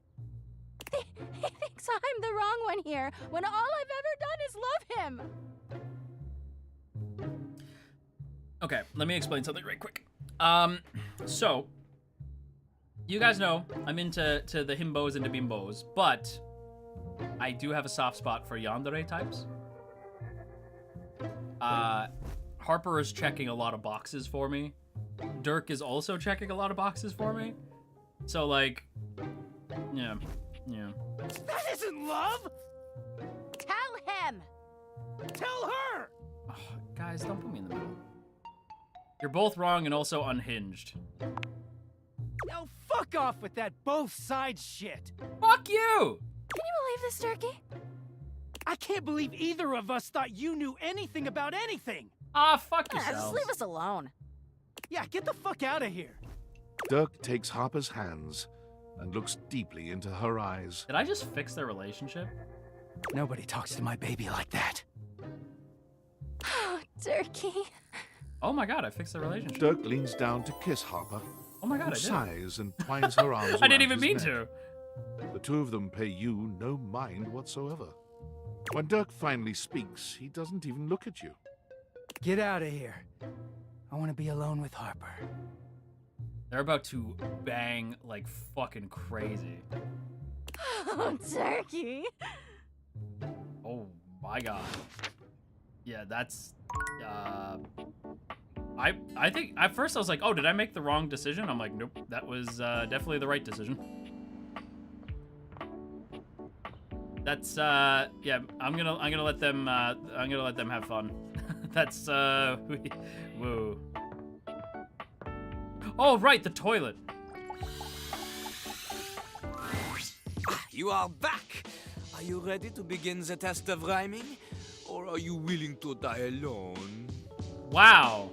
He thinks I'm the wrong one here, when all I've ever done is love him. Okay, let me explain something right quick. So, you guys know I'm into the himbos and the bimbos, but I do have a soft spot for yandere types. Harper is checking a lot of boxes for me. Dirk is also checking a lot of boxes for me. So, like, yeah. That isn't love! Tell him! Tell her! Oh, guys, don't put me in the middle. You're both wrong and also unhinged. Now fuck off with that both sides shit! Fuck you! Can you believe this, Dirky? I can't believe either of us thought you knew anything about anything! Ah, fuck Just yourselves. leave us alone. Yeah, get the fuck out of here! Dirk takes Harper's hands and looks deeply into her eyes. Did I just fix their relationship? Nobody talks to my baby like that. Oh, Dirky. Oh my god, I fixed their relationship. Dirk leans down to kiss Harper, Oh my god, who I did. sighs and twines her arms I didn't around even his mean neck. to. The two of them pay you no mind whatsoever. When Dirk finally speaks, he doesn't even look at you. Get out of here. I want to be alone with Harper. They're about to bang like fucking crazy. Oh, Dirky. Oh my god. Yeah, that's I think at first I was like, oh, did I make the wrong decision? I'm like, nope, that was definitely the right decision. That's yeah, I'm gonna let them have fun. That's whoa. Oh, right, the toilet. You are back! Are you ready to begin the test of rhyming? Or are you willing to die alone? Wow.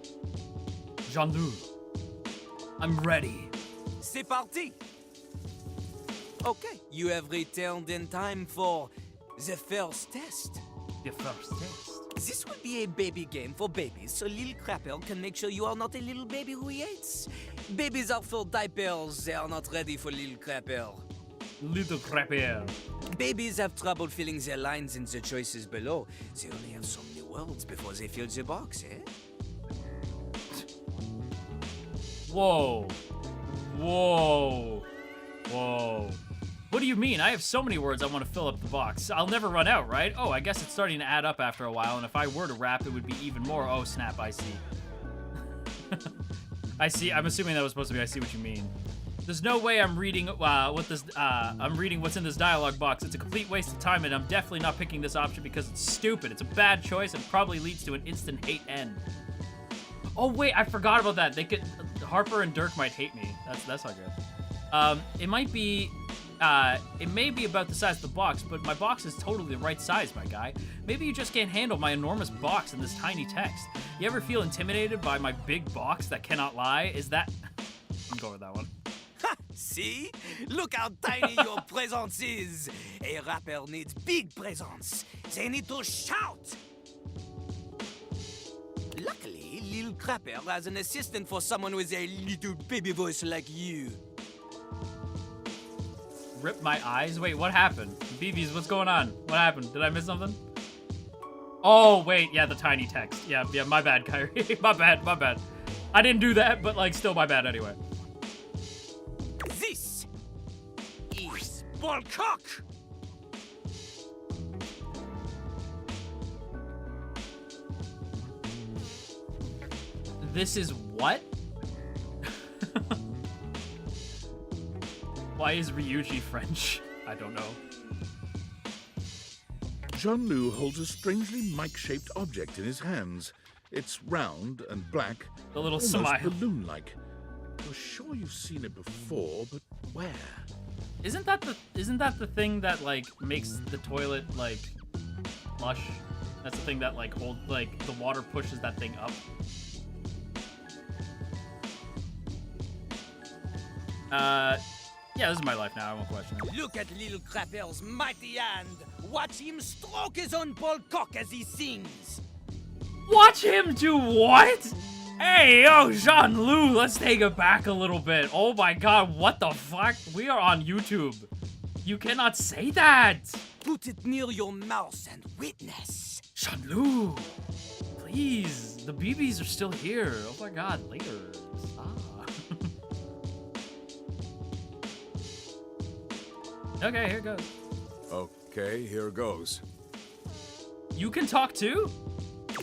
Jean-Luc. I'm ready. C'est parti! Okay, you have returned in time for the first test. The first test. This will be a baby game for babies, so Lil Crapper can make sure you are not a little baby who he hates. Babies are full diapers, they are not ready for Lil Crapper. Little crapper. Babies have trouble filling their lines in the choices below. They only have so many words before they fill the box, eh? Whoa. Whoa. Whoa. What do you mean? I have so many words I want to fill up the box. I'll never run out, right? Oh, I guess it's starting to add up after a while, and if I were to rap, it would be even more. Oh, snap, I see. I see. I'm assuming that was supposed to be I see what you mean. There's no way I'm reading I'm reading what's in this dialogue box. It's a complete waste of time, and I'm definitely not picking this option because it's stupid. It's a bad choice and probably leads to an instant hate end. Oh wait, I forgot about that. They could Harper and Dirk might hate me. That's not good. It might be it may be about the size of the box, but my box is totally the right size, my guy. Maybe you just can't handle my enormous box and this tiny text. You ever feel intimidated by my big box that cannot lie? Is that... I'm going with that one. Ha! See? Look how tiny your presence is. A rapper needs big presence. They need to shout. Luckily, Lil Crapper has an assistant for someone with a little baby voice like you. Rip my eyes? Wait, what happened? BBs, what's going on? What happened? Did I miss something? Oh, wait, yeah, the tiny text. Yeah, my bad, Kyrie. my bad. I didn't do that, but, like, still my bad anyway. This is Ballcock. This is what? Why is Ryuji French? I don't know. Jean-Luc holds a strangely mic-shaped object in his hands. It's round and black, The little almost smile. balloon-like. You're sure you've seen it before, but where? Isn't that the thing that like makes the toilet like flush? That's the thing that like the water pushes that thing up. Yeah, this is my life now. I won't question it. Look at Lil Crapper's mighty hand. Watch him stroke his own Ballcock as he sings. Watch him do what? Hey, yo, Jean-Luc, let's take it back a little bit. Oh my god, what the fuck? We are on YouTube. You cannot say that. Put it near your mouth and witness. Jean-Luc, please. The BBs are still here. Oh my god, later. Okay, here goes. Okay, here goes. You can talk too?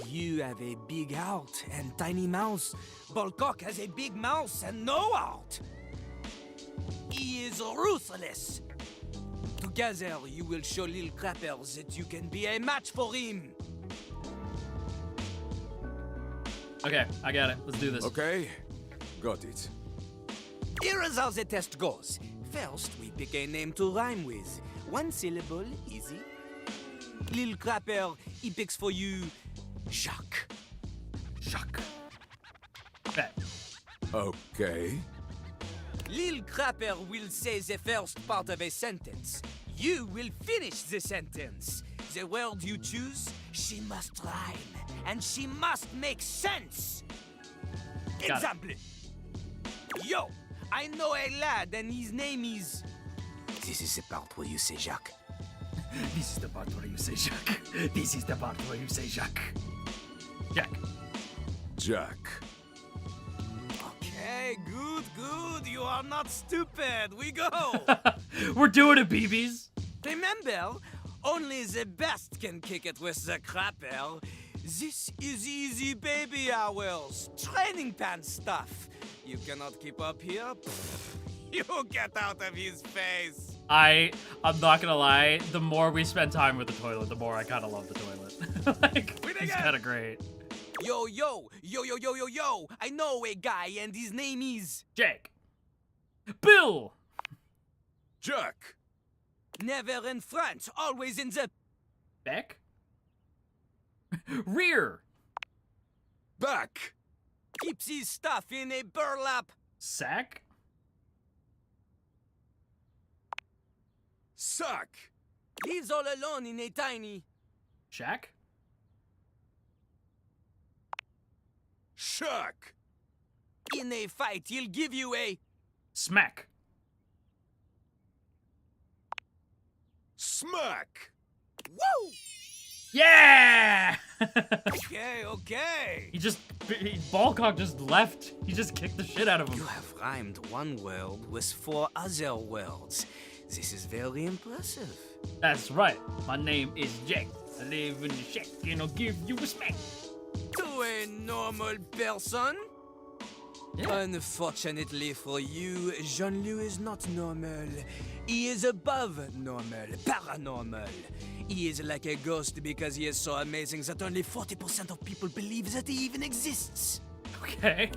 You have a big heart and tiny mouth. Ballcock has a big mouth and no heart. He is ruthless. Together, you will show Lil Crapper that you can be a match for him. Okay, I got it. Let's do this. Okay, got it. Here is how the test goes. First, we pick a name to rhyme with. One syllable, easy. Lil Crapper, he picks for you Jacques. Jacques. Bet. Okay. Lil Crapper will say the first part of a sentence. You will finish the sentence. The word you choose, she must rhyme. And she must make sense. Got Example. Yo, I know a lad and his name is... This is the part where you say Jacques. This is the part where you say Jacques. This is the part where you say Jacques. Jack. Jack. Okay, good. You are not stupid. We go. We're doing it, BBs. Remember, only the best can kick it with the Crapper. This is easy baby hours. Training pants stuff. You cannot keep up here? Pfft, you get out of his face. I'm not gonna lie, the more we spend time with the toilet, the more I kind of love the toilet. Like, it's kind of great. Yo, I know a guy and his name is... Jake. Bill. Jack! Never in front, always in the... Back. Rear. Back! Keeps his stuff in a burlap. Sack. Sack! Lives all alone in a tiny... Shack. Shack! In a fight, he'll give you a... Smack. Smack! Woo! Yeah! Okay. Ballcock just left. He just kicked the shit out of him. You have rhymed one word with 4 other words. This is very impressive. That's right. My name is Jake. I live in the shack and I'll give you a smack. To a normal person? Yeah. Unfortunately for you, Jean-Louis is not normal. He is above normal, paranormal. He is like a ghost because he is so amazing that only 40% of people believe that he even exists. Okay.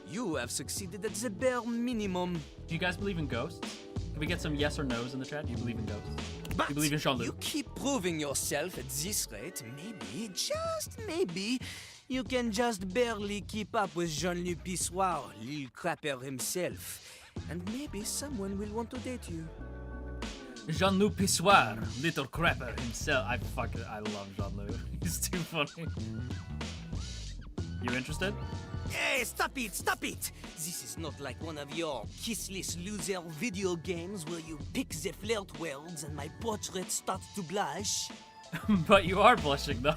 You have succeeded at the bare minimum. Do you guys believe in ghosts? Can we get some yes or no's in the chat? Do you believe in ghosts? But You believe in Jean-Luc? you keep proving yourself at this rate, maybe, just maybe, you can just barely keep up with Jean-Luc Pissoir, Lil Crapper himself. And maybe someone will want to date you. Jean-Luc Pissoir, little crapper himself. I love Jean-Luc. He's too funny. You interested? Hey, stop it, stop it! This is not like one of your kissless loser video games where you pick the flirt words and my portrait starts to blush. But you are blushing though.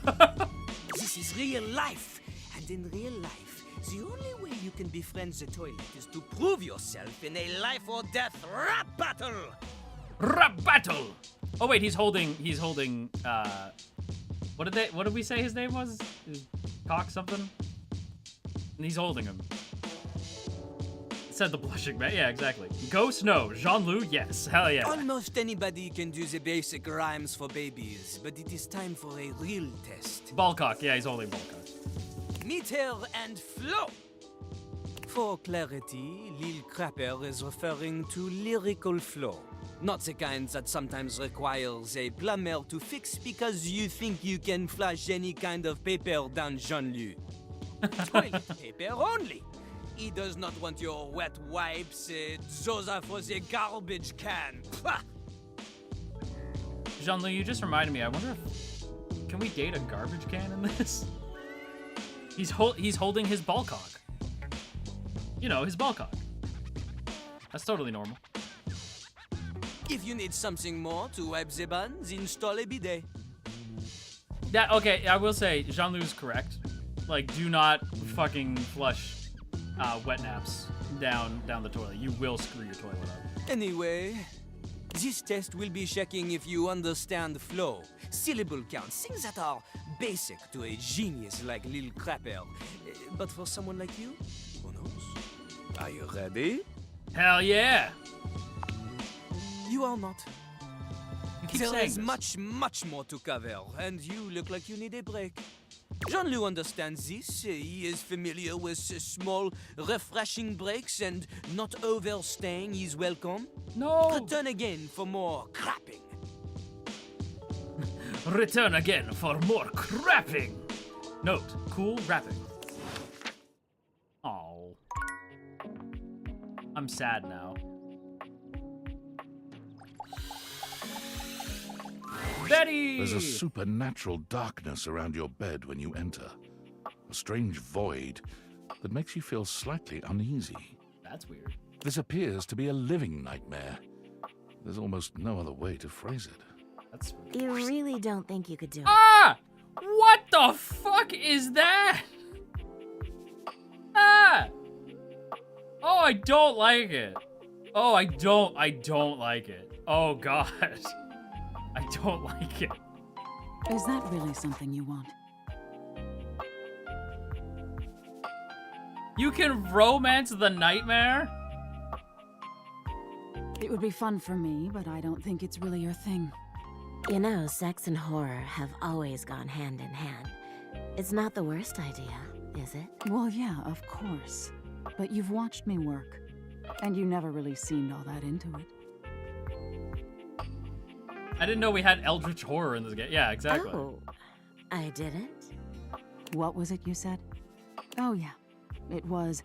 This is real life, and in real life, the only way you can befriend the toilet is to prove yourself in a life or death rap battle! Rap battle! Oh wait, he's holding what did we say his name was? Cock something? And he's holding him. It said the blushing man. Yeah, exactly. Ghost, no. Jean-Luc, yes. Hell yeah. Almost anybody can do the basic rhymes for babies, but it is time for a real test. Ballcock. Yeah, he's holding Ballcock. Meter and flow! For clarity, Lil Crapper is referring to lyrical flow. Not the kind that sometimes requires a plumber to fix because you think you can flush any kind of paper down Jean-Luc. Toilet paper only. He does not want your wet wipes. Those are for the garbage can. Pah! Jean-Luc, you just reminded me. I wonder if can we date a garbage can in this? He's holding his ballcock. You know, his ballcock. That's totally normal. If you need something more to wipe the buns, install a bidet. Yeah, okay, I will say Jean-Luc's correct. Like, do not fucking flush wet naps down the toilet. You will screw your toilet up. Anyway, this test will be checking if you understand flow, syllable count, things that are basic to a genius like Lil Crapper. But for someone like you, who knows? Are you ready? Hell yeah! You are not. You keep There saying is this. much more to cover, and you look like you need a break. Jean-Luc understands this. He is familiar with small, refreshing breaks and not overstaying his welcome. No! Return again for more crapping. Return again for more crapping! Note, cool rapping. Oh. I'm sad now. Betty! There's a supernatural darkness around your bed when you enter. A strange void that makes you feel slightly uneasy. That's weird. This appears to be a living nightmare. There's almost no other way to phrase it. That's weird. You really don't think you could do it? Ah! What the fuck is that? Ah! Oh, I don't like it. Oh, I don't like it. Oh god. I don't like it. Is that really something you want? You can romance the nightmare? It would be fun for me, but I don't think it's really your thing. You know, sex and horror have always gone hand in hand. It's not the worst idea, is it? Well, yeah, of course. But you've watched me work, and you never really seemed all that into it. I didn't know we had eldritch horror in this game. Yeah, exactly. Oh, I didn't? What was it you said? Oh, yeah. It was,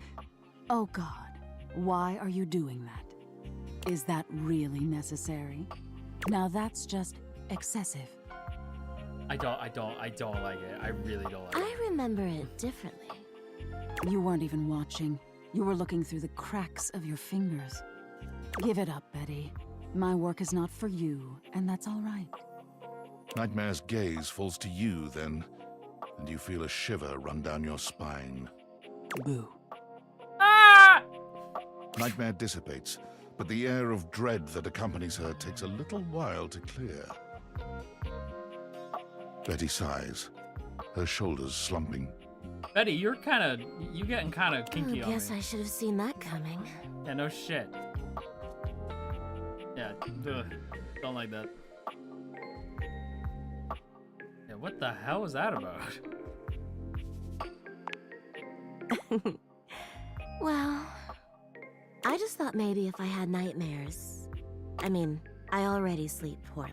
oh God, why are you doing that? Is that really necessary? Now that's just excessive. I don't like it. I really don't like it. I remember it differently. You weren't even watching. You were looking through the cracks of your fingers. Give it up, Betty. My work is not for you, and that's all right. Nightmare's gaze falls to you then, and you feel a shiver run down your spine. Boo. Ah! Nightmare dissipates, but the air of dread that accompanies her takes a little while to clear. Betty sighs, her shoulders slumping. Betty, you're getting kind of kinky on me. Guess I should have seen that coming. Yeah, no shit. Yeah, ugh, don't like that. Yeah, what the hell was that about? Well, I just thought maybe if I had nightmares... I mean, I already sleep poorly.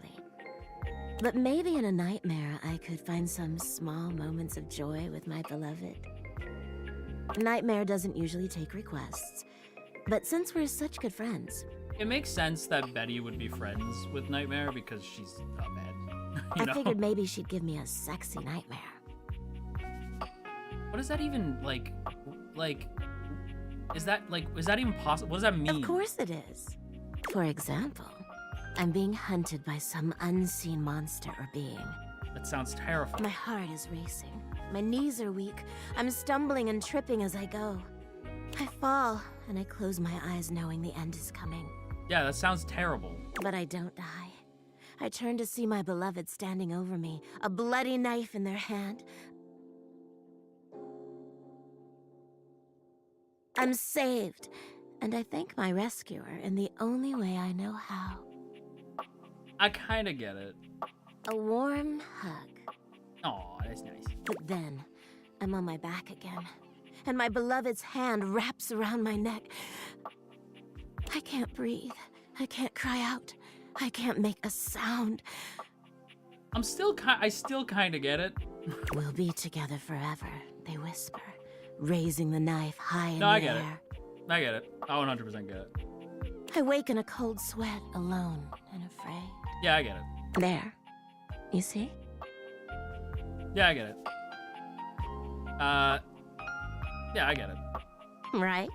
But maybe in a nightmare I could find some small moments of joy with my beloved. Nightmare doesn't usually take requests, but since we're such good friends... It makes sense that Betty would be friends with Nightmare because she's not bad. I figured maybe she'd give me a sexy nightmare. What does that even, like, is that even possible? What does that mean? Of course it is. For example, I'm being hunted by some unseen monster or being. That sounds terrifying. My heart is racing. My knees are weak. I'm stumbling and tripping as I go. I fall, and I close my eyes knowing the end is coming. Yeah, that sounds terrible. But I don't die. I turn to see my beloved standing over me, a bloody knife in their hand. I'm saved, and I thank my rescuer in the only way I know how. I kind of get it. A warm hug. Aw, that's nice. But then, I'm on my back again, and my beloved's hand wraps around my neck. I can't breathe. I can't cry out. I can't make a sound. I still kind of get it. We'll be together forever, they whisper, raising the knife high in the I get air. it. I get it. I 100% get it. I wake in a cold sweat, alone and afraid. Yeah, I get it. There. You see? Yeah, I get it. Yeah, I get it. Right?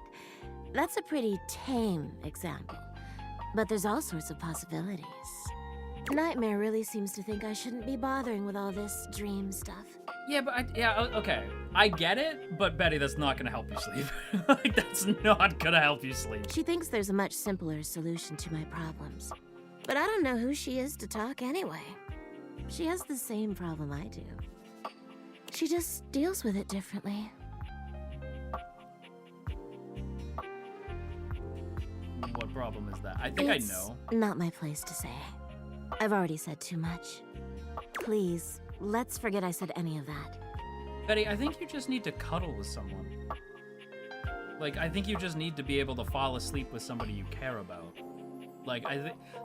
That's a pretty tame example. But there's all sorts of possibilities. Nightmare really seems to think I shouldn't be bothering with all this dream stuff. Yeah, but okay. I get it, but Betty, that's not gonna help you sleep. Like, that's not gonna help you sleep. She thinks there's a much simpler solution to my problems. But I don't know who she is to talk anyway. She has the same problem I do. She just deals with it differently. What problem is that? I think I know. Not my place to say. I've already said too much. Please, let's forget I said any of that. Betty, I think you just need to cuddle with someone. Like, I think you just need to be able to fall asleep with somebody you care about. Like,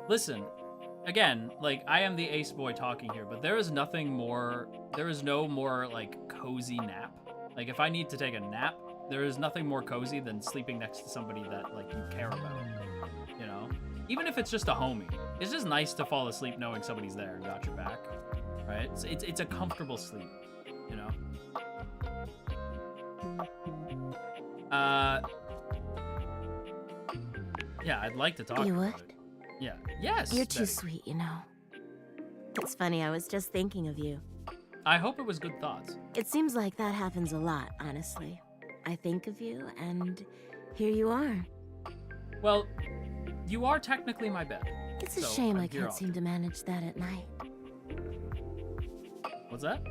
listen, again, like, I am the ace boy talking here, but there is no more, like, cozy nap. Like, if I need to take a nap, there is nothing more cozy than sleeping next to somebody that, like, you care about, you know? Even if it's just a homie. It's just nice to fall asleep knowing somebody's there and got your back, right? It's a comfortable sleep, you know? Yeah, I'd like to talk You about would? it. Yeah. Yes, You're too Betty. sweet, you know. It's funny, I was just thinking of you. I hope it was good thoughts. It seems like that happens a lot, honestly. I think of you, and here you are. Well, you are technically my bed. It's a so shame I'm I here can't all seem to manage that at night. What's that?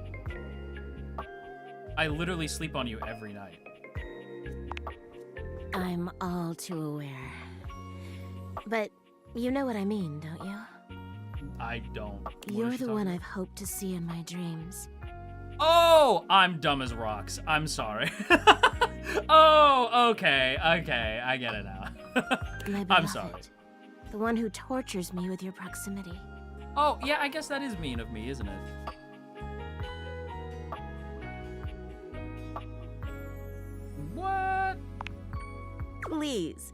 I literally sleep on you every night. I'm all too aware. But you know what I mean, don't you? I don't. What You're is she the one talking I've hoped to see in my dreams. Oh, I'm dumb as rocks. I'm sorry. Oh, okay, I get it now. My I'm sorry. beloved, the one who tortures me with your proximity. Oh, yeah, I guess that is mean of me, isn't it? What? Please,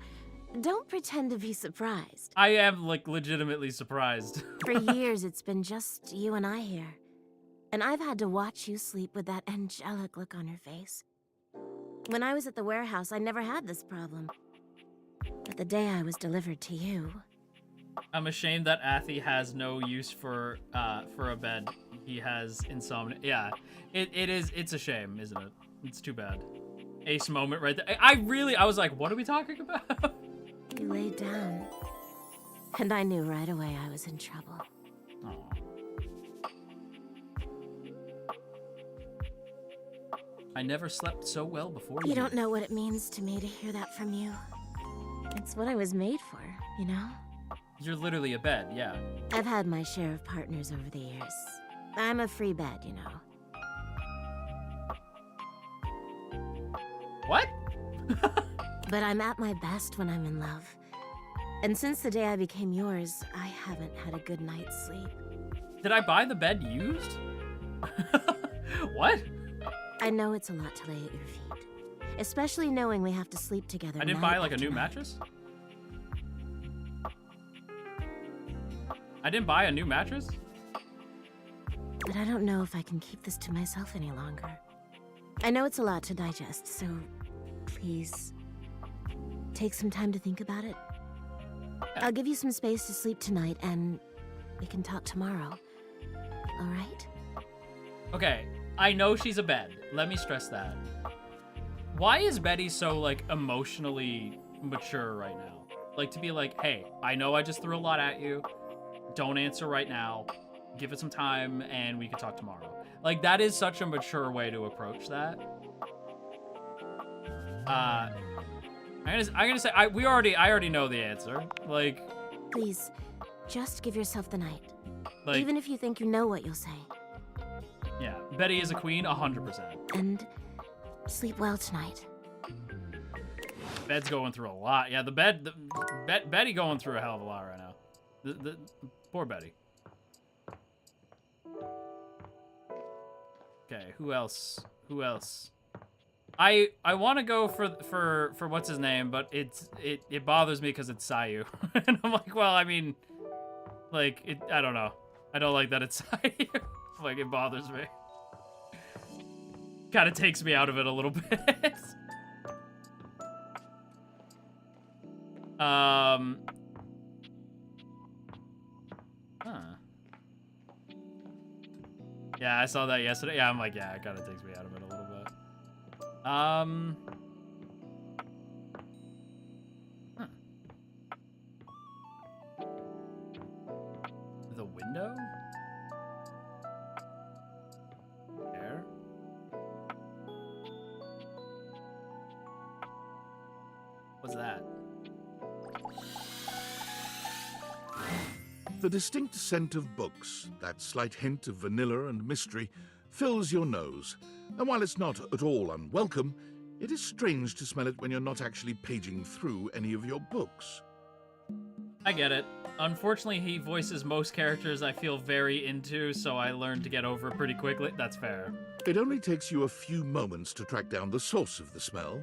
don't pretend to be surprised. I am, like, legitimately surprised. For years, it's been just you and I here. And I've had to watch you sleep with that angelic look on your face. When I was at the warehouse, I never had this problem. But the day I was delivered to you... I'm ashamed that Athy has no use for a bed. He has insomnia. Yeah, it's a shame, isn't it? It's too bad. Ace moment right there. I was like, what are we talking about? You laid down. And I knew right away I was in trouble. Aw. I never slept so well before. You don't know what it means to me to hear that from you. It's what I was made for, you know? You're literally a bed, yeah. I've had my share of partners over the years. I'm a free bed, you know. What? But I'm at my best when I'm in love. And since the day I became yours, I haven't had a good night's sleep. Did I buy the bed used? What? I know it's a lot to lay at your feet. Especially knowing we have to sleep together. I didn't buy like a new mattress? I didn't buy a new mattress? But I don't know if I can keep this to myself any longer. I know it's a lot to digest, so please take some time to think about it. I'll give you some space to sleep tonight, and we can talk tomorrow. All right? Okay, I know she's a bed. Let me stress that. Why is Betty so, like, emotionally mature right now? Like, to be like, hey, I know I just threw a lot at you. Don't answer right now. Give it some time, and we can talk tomorrow. Like, that is such a mature way to approach that. I'm gonna say I already know the answer. Like, please, just give yourself the night. Like, even if you think you know what you'll say. Yeah, Betty is a queen, 100%. And sleep well tonight. Bed's going through a lot. Yeah, Betty going through a hell of a lot right now. The poor Betty. Okay, who else? Who else? I want to go for what's his name, but it bothers me because it's Sayu. And I'm like, well, I mean, like, I don't know. I don't like that it's Sayu. Like, it bothers me. Kind of takes me out of it a little bit. Huh. Yeah, I saw that yesterday. Yeah, I'm like, yeah, it kind of takes me out of it a little bit. Huh. The window? There? What's that? The distinct scent of books, that slight hint of vanilla and mystery, fills your nose. And while it's not at all unwelcome, it is strange to smell it when you're not actually paging through any of your books. I get it. Unfortunately, he voices most characters I feel very into, so I learned to get over it pretty quickly. That's fair. It only takes you a few moments to track down the source of the smell.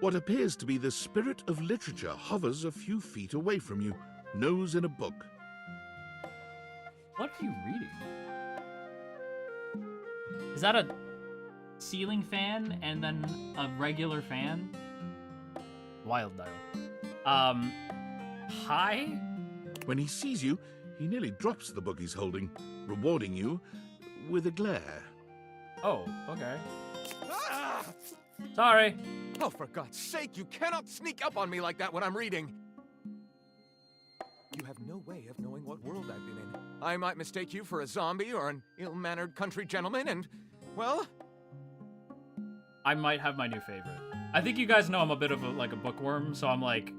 What appears to be the spirit of literature hovers a few feet away from you, nose in a book. What are you reading? Is that a ceiling fan and then a regular fan? Wild dial. Hi? When he sees you, he nearly drops the book he's holding, rewarding you with a glare. Oh, okay. Ah! Sorry. Oh, for God's sake, you cannot sneak up on me like that when I'm reading. You have no way of knowing what world I've been in. I might mistake you for a zombie or an ill-mannered country gentleman, and, well... I might have my new favorite. I think you guys know I'm a bit of a bookworm, so I'm like...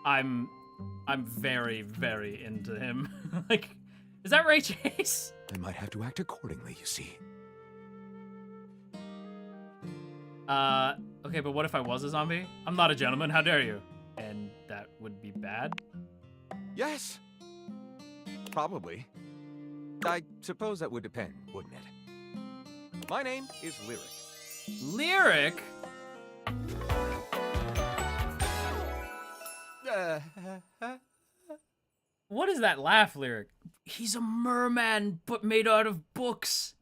I'm very, very into him. Like, is that Ray Chase? I might have to act accordingly, you see. Okay, but what if I was a zombie? I'm not a gentleman, how dare you? And that would be bad? Yes. Probably. I suppose that would depend, wouldn't it? My name is Lyric. Lyric? What is that laugh, Lyric? He's a merman, but made out of books.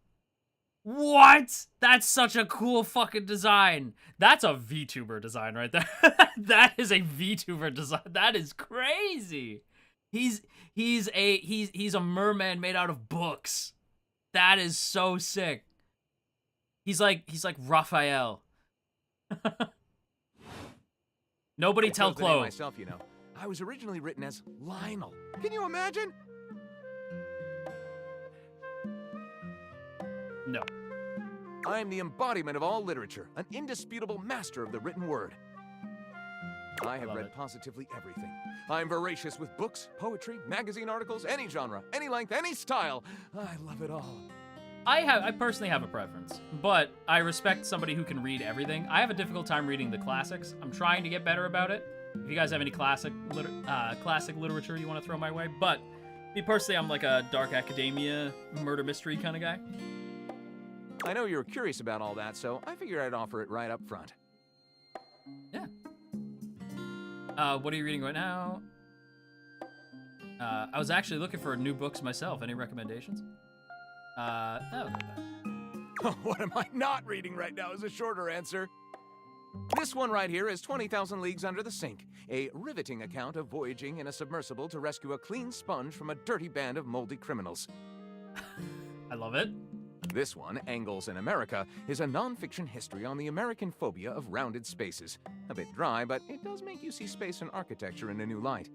What? That's such a cool fucking design. That's a VTuber design right there. That is a VTuber design. That is crazy. He's a merman made out of books. That is so sick. He's like Raphael. Nobody tell chose the name Chloe. myself, you know. I was originally written as Lionel. Can you imagine? No. I'm the embodiment of all literature, an indisputable master of the written word. I have Love read it. positively everything. I'm voracious with books, poetry, magazine articles, any genre, any length, any style. I love it all. I personally have a preference, but I respect somebody who can read everything. I have a difficult time reading the classics. I'm trying to get better about it. If you guys have any classic literature you want to throw my way, but me personally, I'm like a dark academia, murder mystery kind of guy. I know you're curious about all that, so I figured I'd offer it right up front. Yeah. What are you reading right now? I was actually looking for new books myself. Any recommendations? Oh, What am I not reading right now is a shorter answer. This one right here is 20,000 Leagues Under the Sink, a riveting account of voyaging in a submersible to rescue a clean sponge from a dirty band of moldy criminals. I love it. This one, Angles in America, is a non-fiction history on the American phobia of rounded spaces. A bit dry, but it does make you see space and architecture in a new light.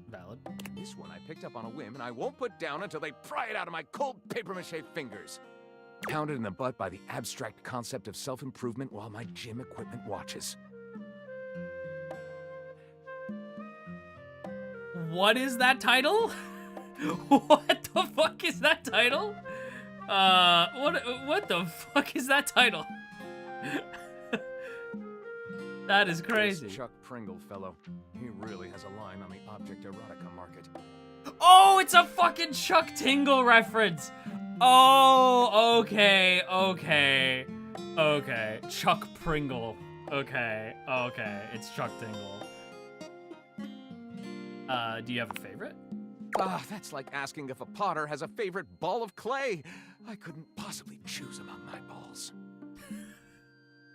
Valid. This one I picked up on a whim, and I won't put down until they pry it out of my cold papier-mâché fingers. Pounded in the butt by the abstract concept of self-improvement while my gym equipment watches. What is that title? What the fuck is that title? What the fuck is that title? That is crazy. This Chuck Pringle fellow. He really has a line on the object erotica market. Oh, it's a fucking Chuck Tingle reference. Oh, okay. Chuck Pringle. Okay. It's Chuck Tingle. Do you have a favorite? Ah, that's like asking if a potter has a favorite ball of clay. I couldn't possibly choose among my balls.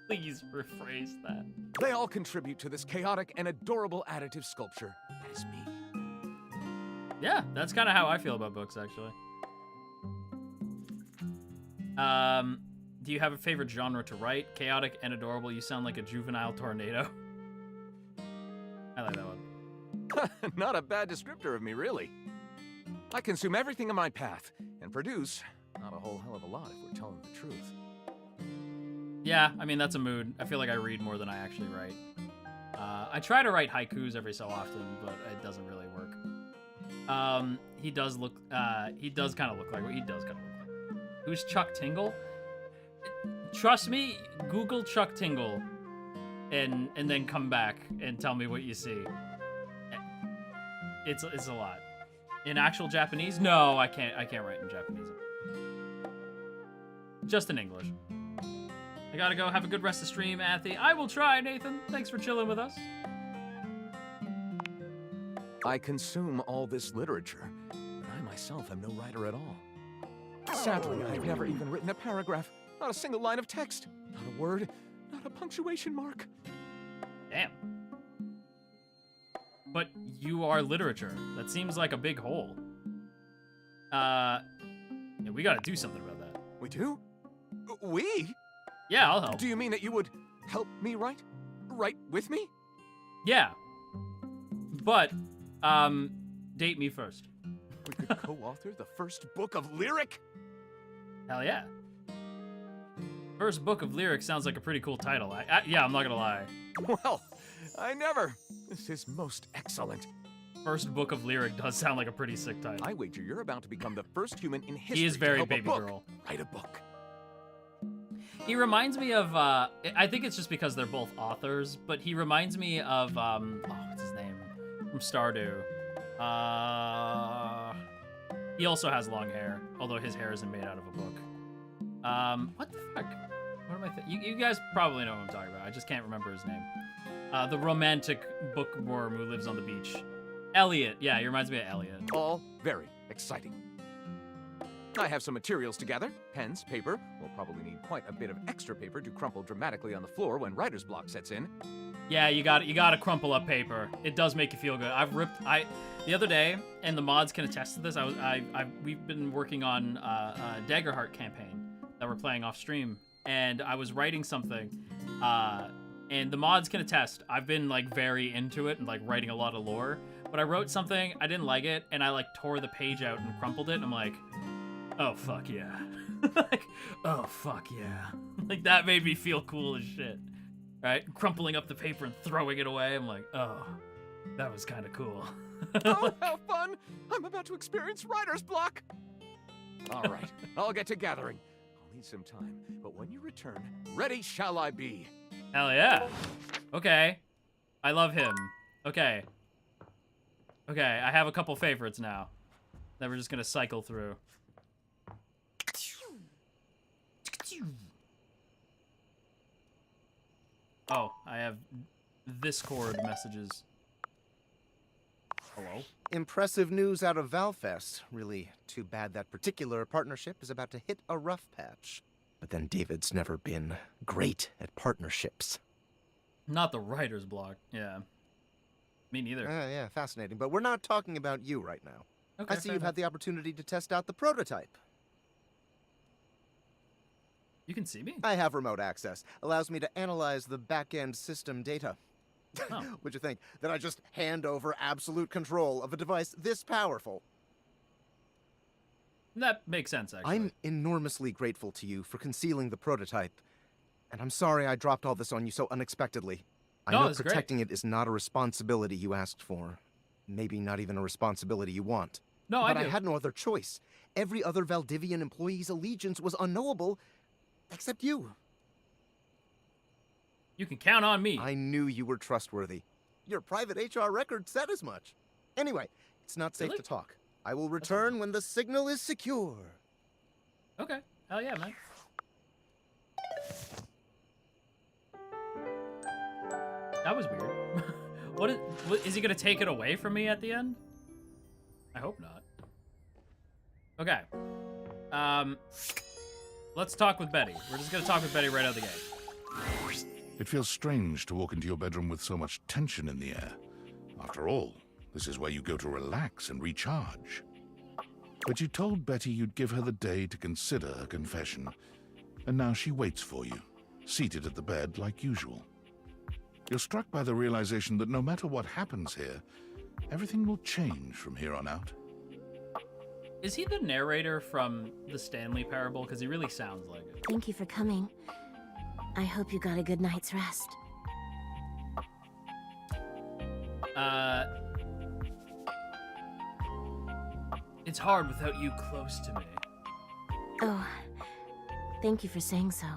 Please rephrase that. They all contribute to this chaotic and adorable additive sculpture. That is me. Yeah, that's kind of how I feel about books, actually. Do you have a favorite genre to write? Chaotic and adorable. You sound like a juvenile tornado. I like that one. Not a bad descriptor of me, really. I consume everything in my path and produce not a whole hell of a lot if we're telling the truth. Yeah, I mean, that's a mood. I feel like I read more than I actually write. I try to write haikus every so often, but it doesn't really work. He does kind of look like. Who's Chuck Tingle? Trust me, Google Chuck Tingle, and then come back and tell me what you see. It's a lot. In actual Japanese? No, I can't write in Japanese. Just in English. I gotta go. Have a good rest of the stream, Athy. I will try, Nathan. Thanks for chilling with us. I consume all this literature, but I myself am no writer at all. Sadly, I've never even written a paragraph, not a single line of text, not a word, not a punctuation mark. Damn. But you are literature. That seems like a big hole. Yeah, we gotta do something about that. We do? We? Yeah, I'll help. Do you mean that you would help me write? Write with me? Yeah. But, date me first. We could co-author the first book of lyric? Hell yeah. First book of lyric sounds like a pretty cool title. Yeah, I'm not gonna lie. Well, I never. This is most excellent. First book of lyric does sound like a pretty sick title. I wager you're about to become the first human in history He is very to help baby a book girl. write a book. He reminds me of, I think it's just because they're both authors, but he reminds me of, what's his name? From Stardew. He also has long hair, although his hair isn't made out of a book. What the fuck? What am I you guys probably know what I'm talking about. I just can't remember his name. The romantic bookworm who lives on the beach. Elliot. Yeah, he reminds me of Elliot. All very exciting. I have some materials to gather. Pens, paper. We'll probably need quite a bit of extra paper to crumple dramatically on the floor when writer's block sets in. Yeah, you gotta crumple up paper. It does make you feel good. The other day, and the mods can attest to this. We've been working on a Daggerheart campaign that we're playing off stream, and I was writing something, and the mods can attest. I've been like very into it and like writing a lot of lore, but I wrote something, I didn't like it, and I like tore the page out and crumpled it, and I'm like, oh fuck yeah. Like, oh fuck yeah. Like that made me feel cool as shit. Right? Crumpling up the paper and throwing it away. I'm like, oh, that was kind of cool. Oh, how fun! I'm about to experience writer's block! All right, I'll get to gathering. I'll need some time, but when you return, ready shall I be. Hell yeah. Okay. I love him. Okay. Okay, I have a couple favorites now that we're just gonna cycle through. Oh, I have Discord messages. Hello? Impressive news out of Valfest. Really too bad that particular partnership is about to hit a rough patch. But then David's never been great at partnerships. Not the writer's block. Yeah. Me neither. Yeah, fascinating. But we're not talking about you right now. Okay, I see you've had the opportunity to test out the prototype. You can see me? I have remote access. Allows me to analyze the back-end system data. Oh. What'd you think? That I just hand over absolute control of a device this powerful? That makes sense, actually. I'm enormously grateful to you for concealing the prototype. And I'm sorry I dropped all this on you so unexpectedly. I know protecting it is not a responsibility you asked for. Maybe not even a responsibility you want. No, but I had no other choice. Every other Valdivian employee's allegiance was unknowable, except you. You can count on me. I knew you were trustworthy. Your private HR record said as much. Anyway, it's not safe to talk. I will return when the signal is secure. Okay. Hell yeah, man. That was weird. What is he gonna take it away from me at the end? I hope not. Okay. Let's talk with Betty. We're just gonna talk with Betty right out of the gate. It feels strange to walk into your bedroom with so much tension in the air. After all, this is where you go to relax and recharge. But you told Betty you'd give her the day to consider her confession, and now she waits for you, seated at the bed like usual. You're struck by the realization that no matter what happens here, everything will change from here on out. Is he the narrator from the Stanley Parable? Because he really sounds like it. Thank you for coming. I hope you got a good night's rest. It's hard without you close to me. Oh, thank you for saying so.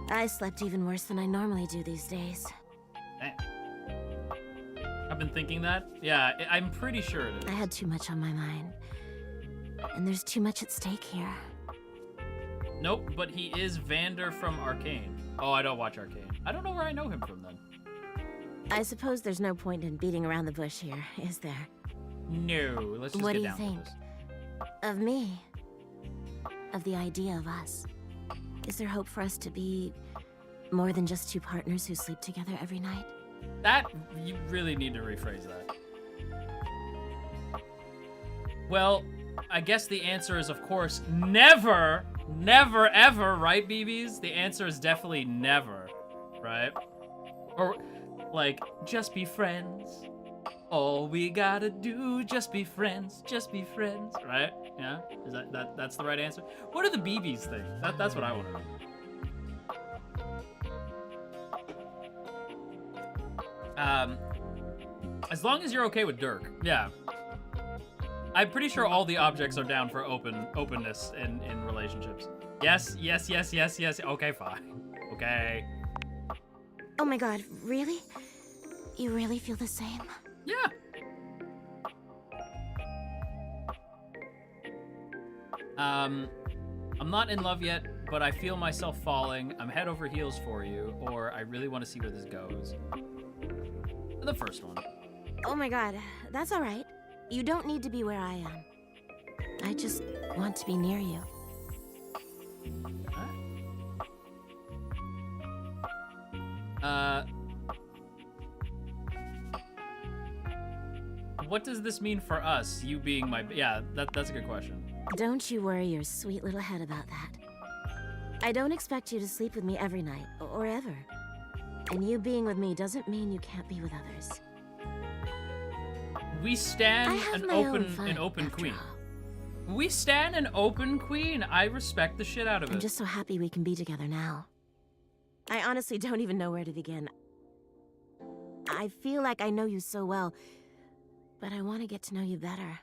I slept even worse than I normally do these days. Damn. I've been thinking that. Yeah, I'm pretty sure it is. I had too much on my mind. And there's too much at stake here. Nope, but he is Vander from Arcane. Oh, I don't watch Arcane. I don't know where I know him from then. I suppose there's no point in beating around the bush here, is there? No, let's just what get do you down think? to this. Of me? Of the idea of us? Is there hope for us to be more than just two partners who sleep together every night? That, you really need to rephrase that. Well, I guess the answer is, of course, never, never, ever, right, BBs? The answer is definitely never, right? Or, like, just be friends. All we gotta do, just be friends, right? Yeah? Is that's the right answer? What do the BBs think? That's what I want to know. As long as you're okay with Dirk, yeah. I'm pretty sure all the objects are down for openness in relationships. Yes, yes, yes, yes, yes. Okay, fine. Okay. Oh my god, really? You really feel the same? Yeah. I'm not in love yet, but I feel myself falling. I'm head over heels for you, or I really want to see where this goes. The first one. Oh my god, that's alright. You don't need to be where I am. I just want to be near you. What does this mean for us? You being my... Yeah, that's a good question. Don't you worry your sweet little head about that. I don't expect you to sleep with me every night, or ever. And you being with me doesn't mean you can't be with others. We stand an open queen. We stand an open queen. I respect the shit out of it. I'm just so happy we can be together now. I honestly don't even know where to begin. I feel like I know you so well, but I want to get to know you better.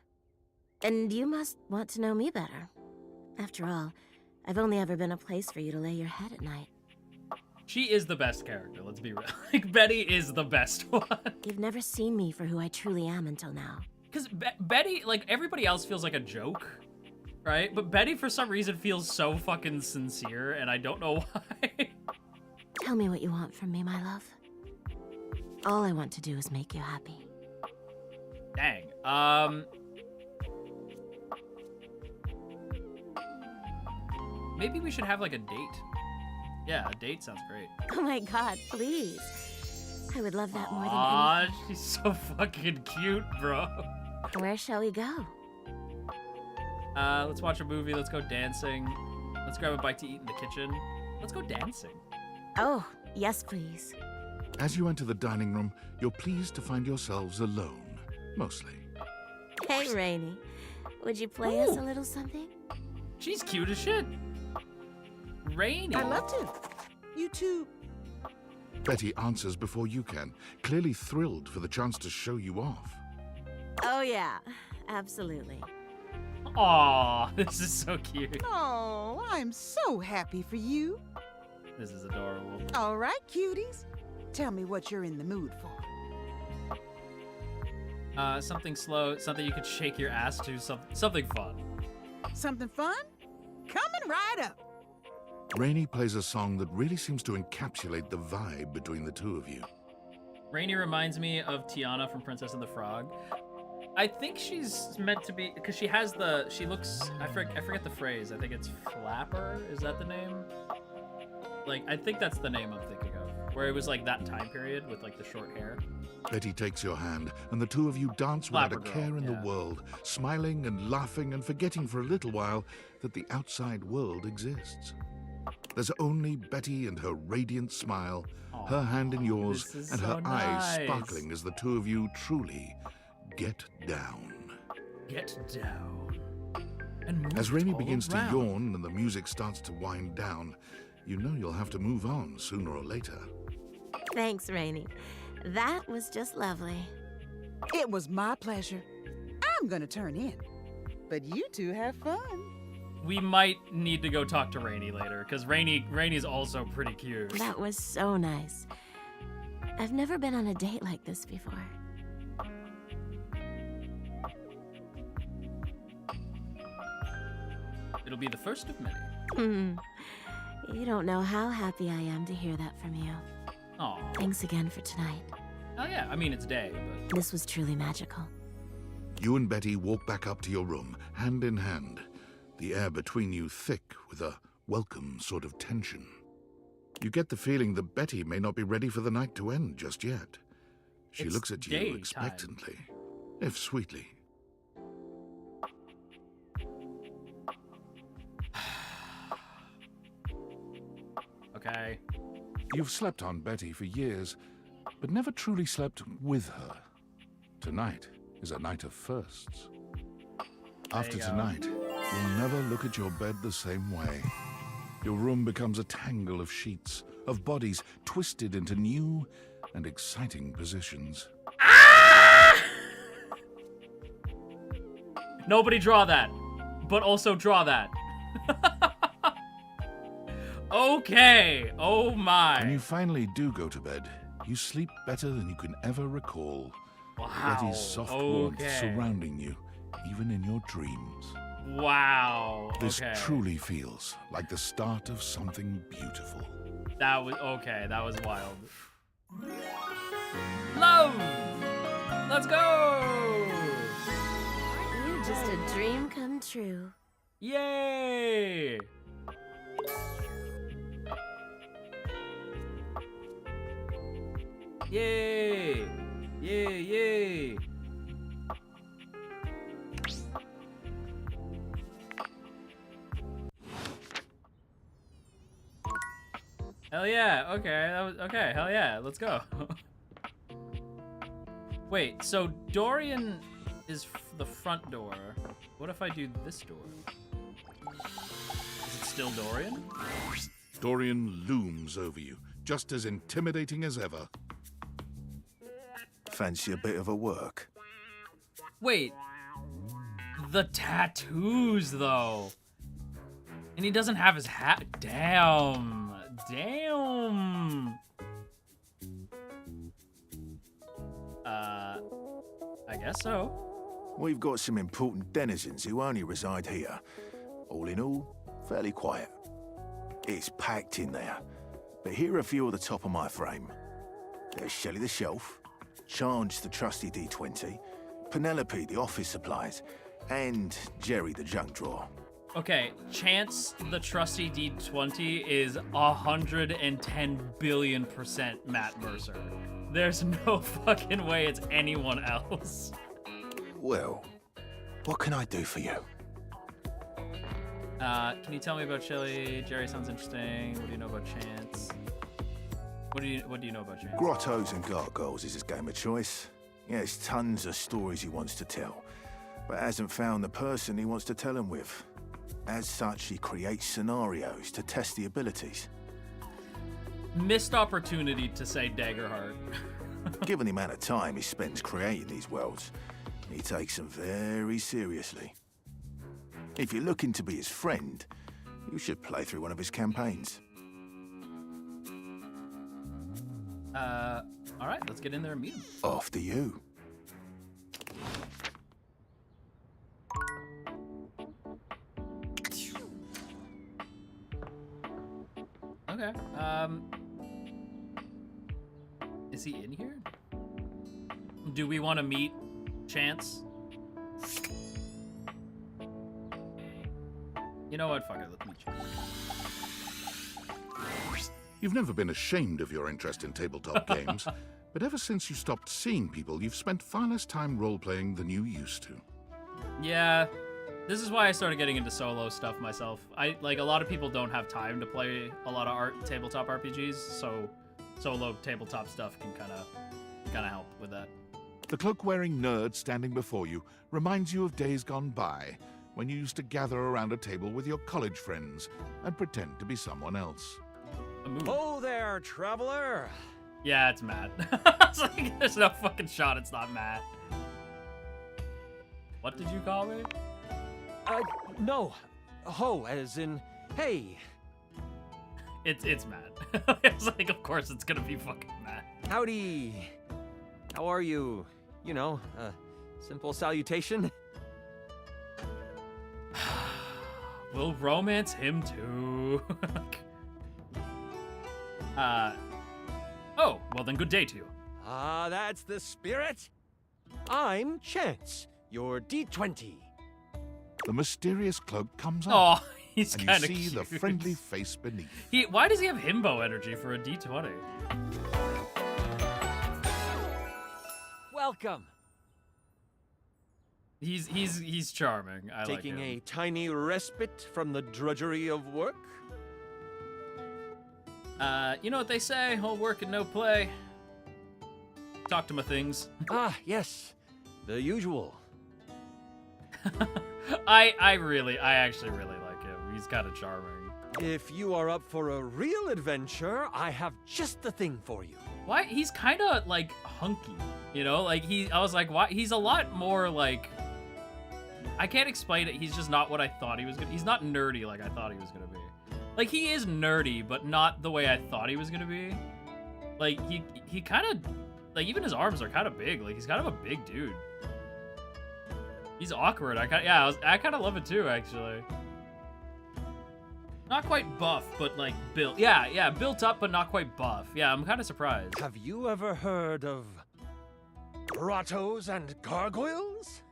And you must want to know me better. After all, I've only ever been a place for you to lay your head at night. She is the best character, let's be real. Like, Betty is the best one. You've never seen me for who I truly am until now. Because Betty, like, everybody else feels like a joke, right? But Betty, for some reason, feels so fucking sincere, and I don't know why. Tell me what you want from me, my love. All I want to do is make you happy. Dang. Maybe we should have, like, a date. Yeah, a date sounds great. Oh my god, please. I would love that more than anything. Aw, she's so fucking cute, bro. Where shall we go? Let's watch a movie, let's go dancing. Let's grab a bite to eat in the kitchen. Let's go dancing. Oh, yes please. As you enter the dining room, you're pleased to find yourselves alone, mostly. Hey, Rainy. Would you play us a little something? She's cute as shit. Rainy. I'd love to. You too. Betty answers before you can, clearly thrilled for the chance to show you off. Oh yeah, absolutely. Aw, this is so cute. Oh, I'm so happy for you. This is adorable. All right, cuties. Tell me what you're in the mood for. Something slow, something you could shake your ass to, something fun. Something fun? Coming right up. Rainy plays a song that really seems to encapsulate the vibe between the two of you. Rainy reminds me of Tiana from Princess and the Frog. I think she's meant to be, because she has the, she looks, I forget the phrase. I think it's flapper, is that the name? Like, I think that's the name I'm thinking of. Where it was like that time period with like the short hair. Betty takes your hand, and the two of you dance without a care in the world, smiling and laughing and forgetting for a little while that the outside world exists. There's only Betty and her radiant smile, her hand in yours, and her eyes sparkling as the two of you truly get down. Get down. And move as Rainy all begins around. to yawn and the music starts to wind down, you know you'll have to move on sooner or later. Thanks, Rainy. That was just lovely. It was my pleasure. I'm gonna turn in. But you two have fun. We might need to go talk to Rainy later, because Rainy's also pretty cute. That was so nice. I've never been on a date like this before. It'll be the first of many. You don't know how happy I am to hear that from you. Aw. Thanks again for tonight. Oh yeah, I mean it's day, but... This was truly magical. You and Betty walk back up to your room, hand in hand, the air between you thick with a welcome sort of tension. You get the feeling that Betty may not be ready for the night to end just yet. She looks at you expectantly, if sweetly. Okay. You've slept on Betty for years, but never truly slept with her. Tonight is a night of firsts. After tonight, you'll never look at your bed the same way. Your room becomes a tangle of sheets, of bodies twisted into new and exciting positions. Nobody draw that, but also draw that. Okay. Oh my. When you finally do go to bed, you sleep better than you can ever recall. Wow. Yeti's soft warmth surrounding you, even in your dreams. Wow. This truly feels like the start of something beautiful. That was okay. That was wild. Love. Let's go. You're just a dream come true. Yay. Yay. Yay, yay. Hell yeah. Okay, that was okay. Hell yeah. Let's go. Wait, so Dorian is the front door. What if I do this door? Is it still Dorian? Dorian looms over you, just as intimidating as ever. Fancy a bit of a work? Wait. The tattoos, though. And he doesn't have his hat. Damn. Damn. I guess so. We've got some important denizens who only reside here. All in all, fairly quiet. It's packed in there, but here are a few at the top of my frame. There's Shelley the Shelf, Charge the trusty D20, Penelope the office supplies, and Jerry the junk drawer. Okay, Chance the trusty D20 is 110 billion% Matt Mercer. There's no fucking way it's anyone else. Well, what can I do for you? Can you tell me about Shelley? Jerry sounds interesting. What do you know about Chance? What do you know about Chance? Grottos and gargoyles is his game of choice. He has tons of stories he wants to tell, but hasn't found the person he wants to tell them with. As such, he creates scenarios to test the abilities. Missed opportunity to say Daggerheart. Given the amount of time he spends creating these worlds, he takes them very seriously. If you're looking to be his friend, you should play through one of his campaigns. All right, let's get in there and meet him. After you. Okay. Is he in here? Do we want to meet Chance? You know what? Fuck it. Let's meet you. You've never been ashamed of your interest in tabletop games, but ever since you stopped seeing people, you've spent far less time role-playing than you used to. Yeah. This is why I started getting into solo stuff myself. Like a lot of people don't have time to play a lot of tabletop RPGs, so solo tabletop stuff can kind of help with that. The cloak-wearing nerd standing before you reminds you of days gone by, when you used to gather around a table with your college friends and pretend to be someone else. Oh there, traveler! Yeah, it's Matt. It's like, there's no fucking shot it's not Matt. What did you call me? No. Ho, as in, hey. It's Matt. It's like, of course it's gonna be fucking Matt. Howdy. How are you? You know, simple salutation. We'll romance him too. Oh, well then good day to you. Ah, that's the spirit. I'm Chance, your D20. The mysterious cloak comes off. Oh, he's and kind of you see cute. the friendly face beneath. Why does he have himbo energy for a D20? Welcome. He's charming. I Taking like him. a tiny respite from the drudgery of work? You know what they say, all work and no play. Talk to my things. Ah, yes. The usual. I actually really like him. He's kind of charming. If you are up for a real adventure, I have just the thing for you. Why? He's kind of like hunky, you know? Like I was like, why? He's a lot more like, I can't explain it. He's just not what I thought he was gonna. He's not nerdy like I thought he was gonna be. Like, he is nerdy, but not the way I thought he was gonna be. Like, he kind of, like, even his arms are kind of big. Like, he's kind of a big dude. He's awkward. I kind of love it too, actually. Not quite buff, but like built. Yeah, built up, but not quite buff. Yeah, I'm kind of surprised. Have you ever heard of grottos and gargoyles?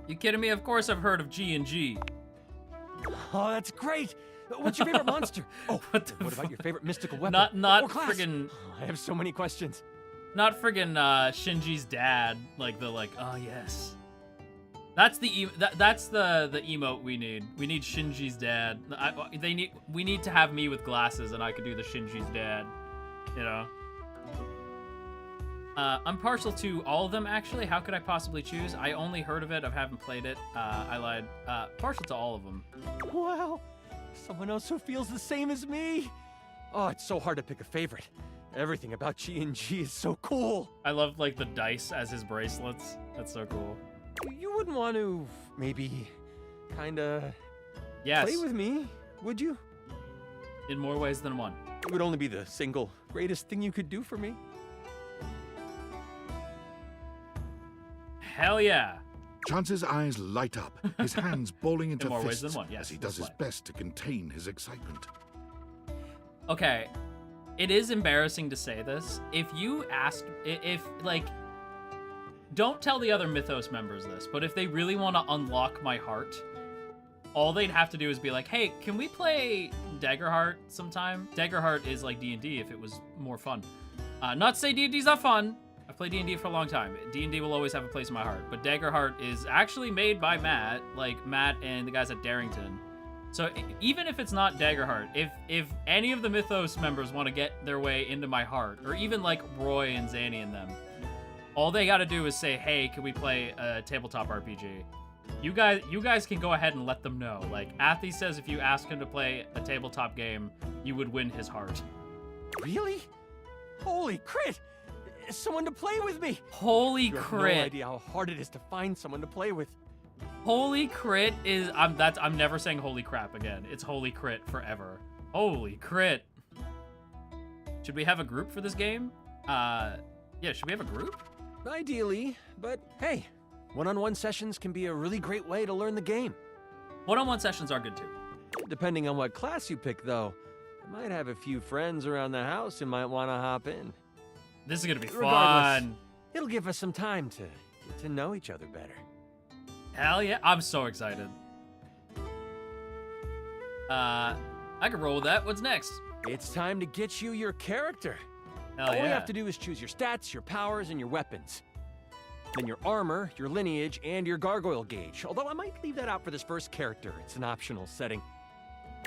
You kidding me? Of course I've heard of G&G. Oh, that's great. What's your favorite monster? Oh, what about your favorite mystical weapon? Not or class? friggin'. Oh, I have so many questions. Not friggin' Shinji's dad. Like oh yes. That's the that's the emote we need. We need Shinji's dad. We need to have me with glasses, and I could do the Shinji's dad. You know. I'm partial to all of them, actually. How could I possibly choose? I only heard of it. I haven't played it. I lied. Partial to all of them. Wow. Someone else who feels the same as me. Oh, it's so hard to pick a favorite. Everything about G&G is so cool. I love, like, the dice as his bracelets. That's so cool. You wouldn't want to, maybe, kinda... Yes. Play with me, would you? In more ways than one. It would only be the single greatest thing you could do for me. Hell yeah. Chance's eyes light up, his hands balling into In more ways fists than one, yes, as he does his play. best to contain his excitement. Okay, it is embarrassing to say this. If you asked, like, don't tell the other Mythos members this, but if they really want to unlock my heart, all they'd have to do is be like, hey, can we play Daggerheart sometime? Daggerheart is like D&D if it was more fun. Not to say D&D's not fun. I've played D&D for a long time. D&D will always have a place in my heart. But Daggerheart is actually made by Matt, like Matt and the guys at Darrington. So even if it's not Daggerheart, if any of the Mythos members want to get their way into my heart, or even like Roy and Zanny and them, all they got to do is say, hey, can we play a tabletop RPG? You guys can go ahead and let them know. Like, Athena says if you ask him to play a tabletop game, you would win his heart. Really? Holy crit! Someone to play with me! Holy you crit! Have no idea how hard it is to find someone to play with. Holy crit is I'm never saying holy crap again. It's holy crit forever. Holy crit. Should we have a group for this game? Yeah, should we have a group? Ideally, but hey, one-on-one sessions can be a really great way to learn the game. One-on-one sessions are good too. Depending on what class you pick, though, I might have a few friends around the house who might want to hop in. This is gonna be Regardless, fun. It'll give us some time to get to know each other better. Hell yeah, I'm so excited. I can roll with that. What's next? It's time to get you your character. Hell All yeah. you have to do is choose your stats, your powers, and your weapons. Then your armor, your lineage, and your gargoyle gauge. Although I might leave that out for this first character. It's an optional setting.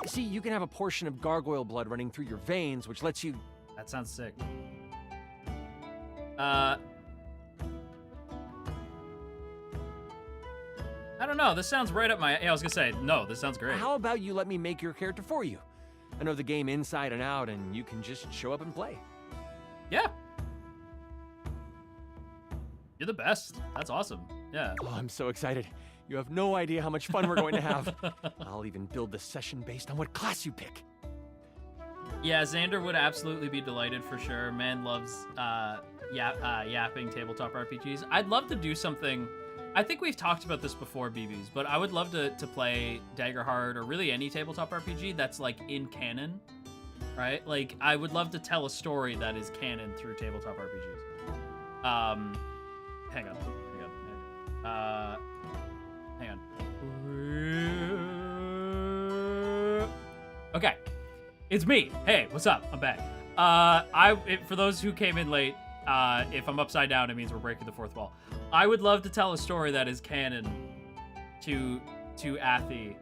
See, you can have a portion of gargoyle blood running through your veins, which lets you... That sounds sick. I don't know. This sounds right up my... Yeah, I was gonna say, no, this sounds great. How about you let me make your character for you? I know the game inside and out, and you can just show up and play. Yeah. You're the best. That's awesome. Yeah. Oh, I'm so excited. You have no idea how much fun we're going to have. I'll even build the session based on what class you pick. Yeah, Xander would absolutely be delighted for sure. Man loves yapping tabletop RPGs. I'd love to do something... I think we've talked about this before, BBs, but I would love to play Daggerheart or really any tabletop RPG that's like in canon, right? Like, I would love to tell a story that is canon through tabletop RPGs. Hang on. Okay, it's me. Hey, what's up? I'm back. For those who came in late, if I'm upside down, it means we're breaking the fourth wall. I would love to tell a story that is canon to Athena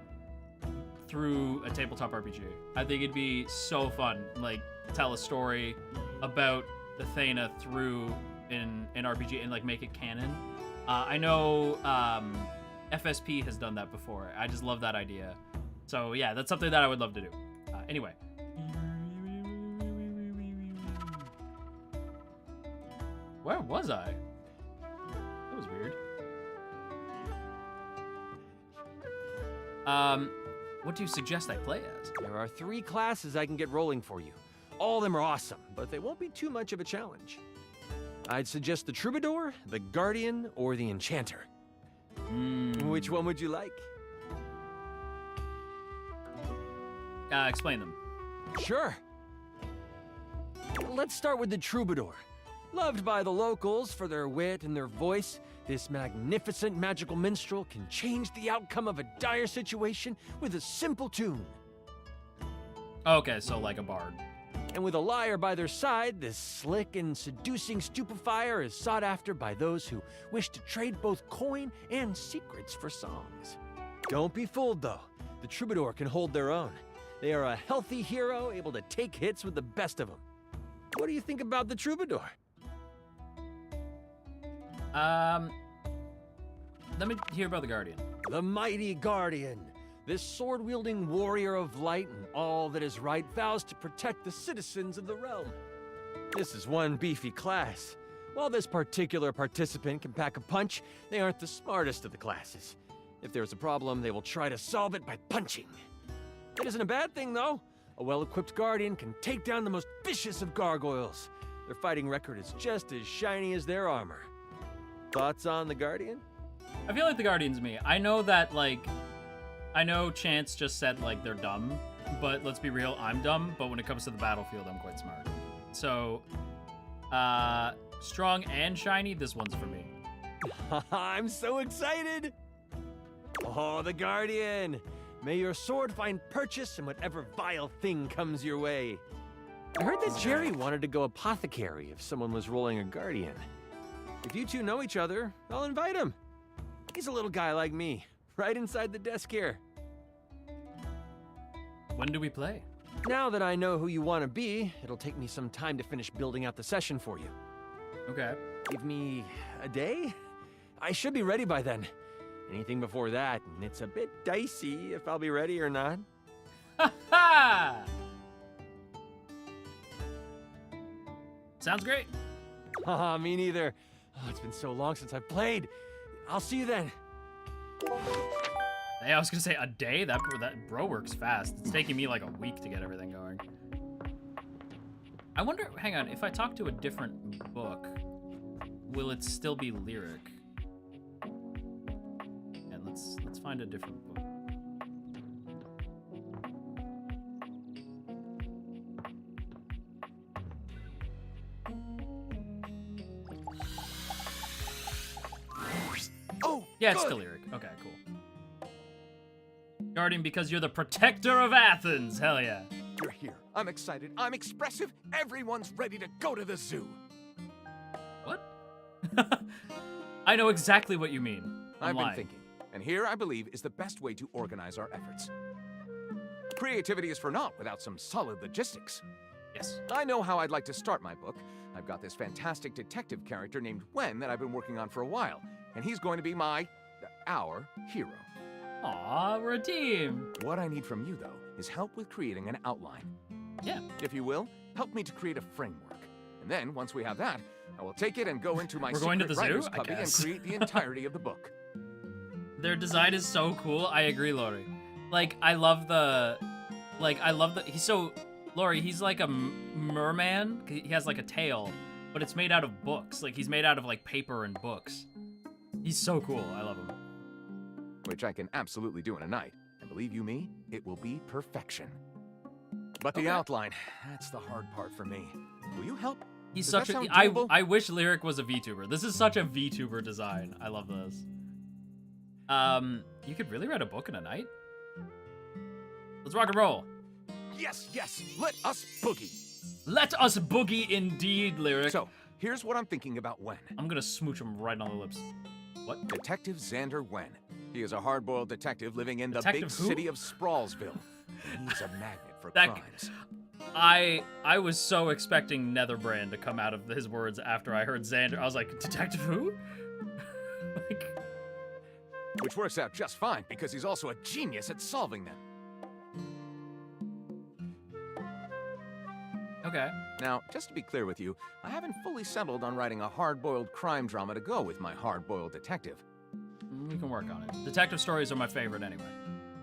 through a tabletop RPG. I think it'd be so fun, like, tell a story about Athena through an RPG and like make it canon. I know FSP has done that before. I just love that idea. So yeah, that's something that I would love to do. Anyway. Where was I? That was weird. What do you suggest I play as? There are 3 classes I can get rolling for you. All of them are awesome, but they won't be too much of a challenge. I'd suggest the Troubadour, the Guardian, or the Enchanter. Which one would you like? Explain them. Sure. Let's start with the Troubadour. Loved by the locals for their wit and their voice, this magnificent magical minstrel can change the outcome of a dire situation with a simple tune. Okay, so like a bard. And with a liar by their side, this slick and seducing stupefier is sought after by those who wish to trade both coin and secrets for songs. Don't be fooled, though. The Troubadour can hold their own. They are a healthy hero, able to take hits with the best of them. What do you think about the Troubadour? Let me hear about the Guardian. The mighty Guardian. This sword-wielding warrior of light and all that is right vows to protect the citizens of the realm. This is one beefy class. While this particular participant can pack a punch, they aren't the smartest of the classes. If there's a problem, they will try to solve it by punching. It isn't a bad thing, though. A well-equipped Guardian can take down the most vicious of gargoyles. Their fighting record is just as shiny as their armor. Thoughts on the Guardian? I feel like the Guardian's me. I know that, like, I know Chance just said, like, they're dumb, but let's be real, I'm dumb, but when it comes to the battlefield, I'm quite smart. So, strong and shiny, this one's for me. I'm so excited! Oh, the Guardian! May your sword find purchase in whatever vile thing comes your way. I heard that Jerry wanted to go apothecary if someone was rolling a Guardian. If you two know each other, I'll invite him. He's a little guy like me, right inside the desk here. When do we play? Now that I know who you want to be, it'll take me some time to finish building out the session for you. Okay. Give me a day? I should be ready by then. Anything before that, and it's a bit dicey if I'll be ready or not. Ha! Sounds great. Haha, me neither. Oh, it's been so long since I've played. I'll see you then. Hey, I was gonna say a day? That bro works fast. It's taking me like a week to get everything going. I wonder, hang on, if I talk to a different book, will it still be lyric? And let's find a different book. Oh, yeah, it's still lyric. Okay, cool. Guardian, because you're the protector of Athens. Hell yeah. You're here. I'm excited. I'm expressive. Everyone's ready to go to the zoo. What? I know exactly what you mean. I've been thinking, and here I believe is the best way to organize our efforts. Creativity is for naught without some solid logistics. Yes. I know how I'd like to start my book. I've got this fantastic detective character named Wen that I've been working on for a while, and he's going to be our hero. Aw, we're a team. What I need from you, though, is help with creating an outline. Yeah. If you will, help me to create a framework. And then, once we have that, I will take it and go into my We're going to the zoo, writer's I cubby and guess. create the entirety of the book. Their design is so cool. I agree, Lori. Like, I love the... Lori, he's like a merman. He has like a tail, but it's made out of books. Like, he's made out of like paper and books. He's so cool. I love him. Which I can absolutely do in a night. And believe you me, it will be perfection. But the outline, that's the hard part for me. Will you help? He's Does such that a... sound doable? I wish Lyric was a VTuber. This is such a VTuber design. I love this. You could really write a book in a night? Let's rock and roll. Yes, yes, let us boogie. Let us boogie indeed, Lyric. So, here's what I'm thinking about Wen. I'm gonna smooch him right on the lips. What? Detective Xander Wen. He is a hard-boiled detective living in the Detective big who? city of Sprawlsville. And he's a magnet for That- crimes. I was so expecting Netherbrand to come out of his words after I heard Xander. I was like, Detective who? Like... Which works out just fine, because he's also a genius at solving them. Okay. Now, just to be clear with you, I haven't fully settled on writing a hard-boiled crime drama to go with my hard-boiled detective. We can work on it. Detective stories are my favorite anyway.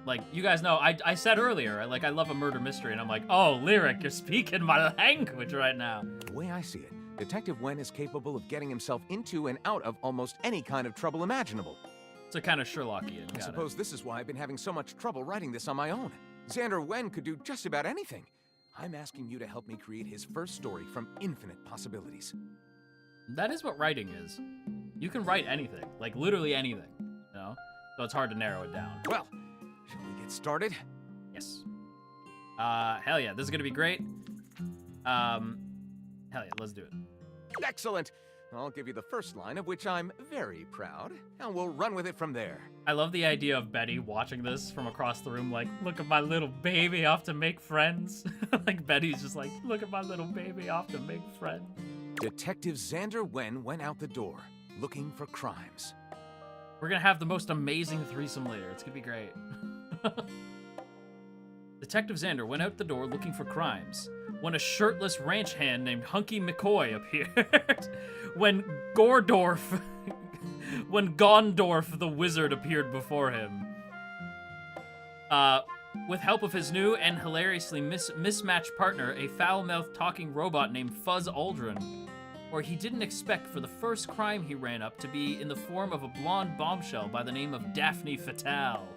Like, you guys know, I said earlier, like, I love a murder mystery, and I'm like, oh, Lyric, you're speaking my language right now. The way I see it, Detective Wen is capable of getting himself into and out of almost any kind of trouble imaginable. It's a kind of Sherlockian. I suppose this is why I've been having so much trouble writing this on my own. Xander Wen could do just about anything. I'm asking you to help me create his first story from infinite possibilities. That is what writing is. You can write anything, like literally anything, you know? So it's hard to narrow it down. Well, shall we get started? Yes. Hell yeah, this is gonna be great. Hell yeah, let's do it. Excellent. I'll give you the first line, of which I'm very proud, and we'll run with it from there. I love the idea of Betty watching this from across the room, like, look at my little baby off to make friends. Like, Betty's just like, look at my little baby off to make friends. Detective Xander Wen went out the door, looking for crimes. We're gonna have the most amazing threesome later. It's gonna be great. Detective Xander went out the door looking for crimes when a shirtless ranch hand named Hunky McCoy appeared. When Gondorf the wizard appeared before him. With help of his new and hilariously mismatched partner, a foul-mouthed talking robot named Fuzz Aldrin. Or he didn't expect for the first crime he ran up to be in the form of a blonde bombshell by the name of Daphne Fatale.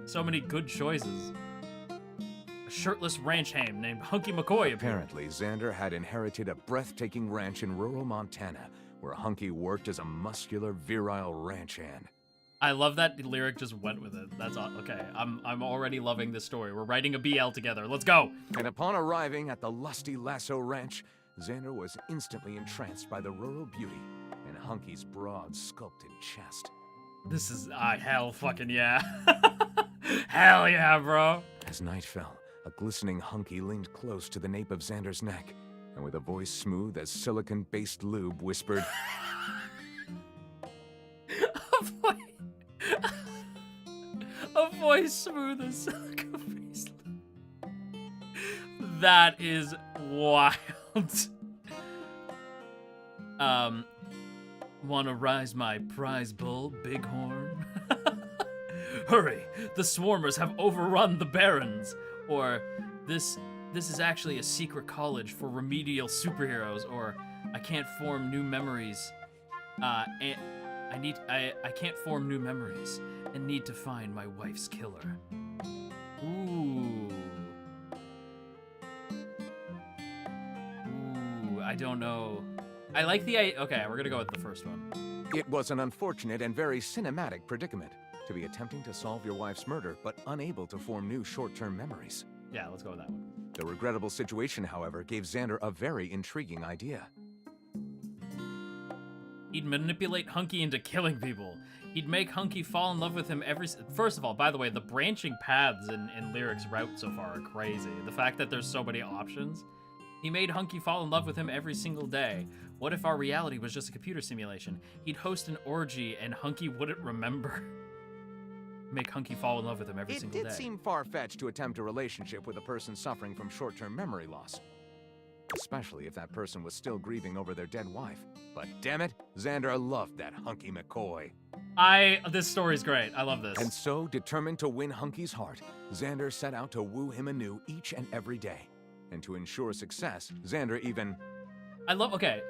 So many good choices. A shirtless ranch hand named Hunky McCoy appeared. Apparently, Xander had inherited a breathtaking ranch in rural Montana, where Hunky worked as a muscular, virile ranch hand. I love that Lyric just went with it. That's all. Okay, I'm already loving this story. We're writing a BL together. Let's go. And upon arriving at the lusty Lasso Ranch, Xander was instantly entranced by the rural beauty and Hunky's broad, sculpted chest. This is, hell fucking yeah. Hell yeah, bro. As night fell, a glistening Hunky leaned close to the nape of Xander's neck, and with a voice smooth as silicon-based lube whispered, A voice smooth as silicon-based lube. That is wild. Wanna rise my prize bull, Bighorn? Hurry, the swarmers have overrun the barrens. Or, this is actually a secret college for remedial superheroes. Or, I can't form new memories. I can't form new memories and need to find my wife's killer. Ooh, I don't know. I like the okay, we're gonna go with the first one. It was an unfortunate and very cinematic predicament, to be attempting to solve your wife's murder, but unable to form new short-term memories. Yeah, let's go with that one. The regrettable situation, however, gave Xander a very intriguing idea. He'd manipulate Hunky into killing people. He'd make Hunky fall in love with him every... First of all, by the way, the branching paths in Lyric's route so far are crazy. The fact that there's so many options. He made Hunky fall in love with him every single day. What if our reality was just a computer simulation? He'd host an orgy and Hunky wouldn't remember. Make Hunky fall in love with him every single day. It did seem far-fetched to attempt a relationship with a person suffering from short-term memory loss. Especially if that person was still grieving over their dead wife. But damn it, Xander loved that Hunky McCoy. This story's great. I love this. And so, determined to win Hunky's heart, Xander set out to woo him anew each and every day. And to ensure success, Xander even... Okay,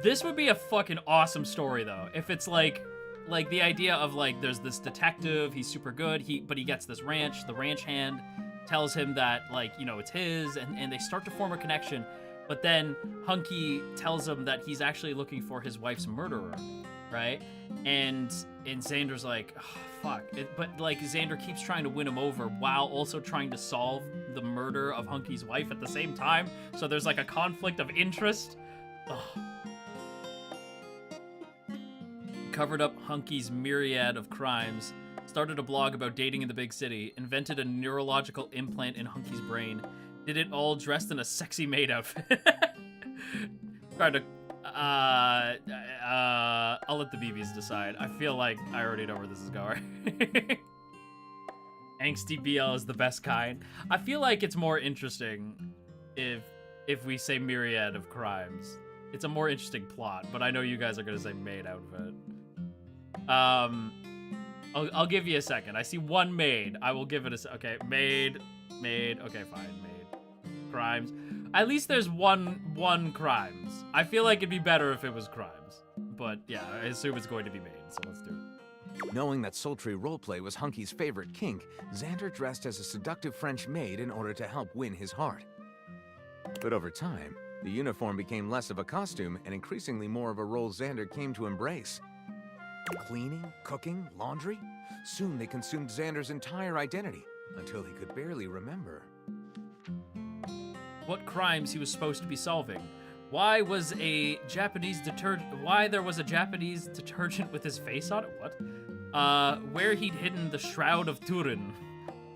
this would be a fucking awesome story, though. If it's like the idea of, like, there's this detective, he's super good, but he gets this ranch, the ranch hand tells him that, like, you know, it's his, and they start to form a connection, but then Hunky tells him that he's actually looking for his wife's murderer, right? And Xander's like, oh, fuck. But, like, Xander keeps trying to win him over while also trying to solve the murder of Hunky's wife at the same time, so there's, like, a conflict of interest. Ugh. Covered up Hunky's myriad of crimes, started a blog about dating in the big city, invented a neurological implant in Hunky's brain, did it all dressed in a sexy maid outfit. Tried to, I'll let the BBs decide. I feel like I already know where this is going. Angsty BL is the best kind. I feel like it's more interesting if we say myriad of crimes. It's a more interesting plot, but I know you guys are gonna say maid outfit. I'll give you a second. I see one maid. I will give it a okay. Maid. Okay, fine. Maid. Crimes. At least there's one crimes. I feel like it'd be better if it was crimes. But yeah, I assume it's going to be maid, so let's do it. Knowing that sultry roleplay was Hunky's favorite kink, Xander dressed as a seductive French maid in order to help win his heart. But over time, the uniform became less of a costume and increasingly more of a role Xander came to embrace. Cleaning, cooking, laundry? Soon they consumed Xander's entire identity, until he could barely remember. What crimes he was supposed to be solving? Why there was a Japanese detergent with his face on it? What? Where he'd hidden the Shroud of Turin?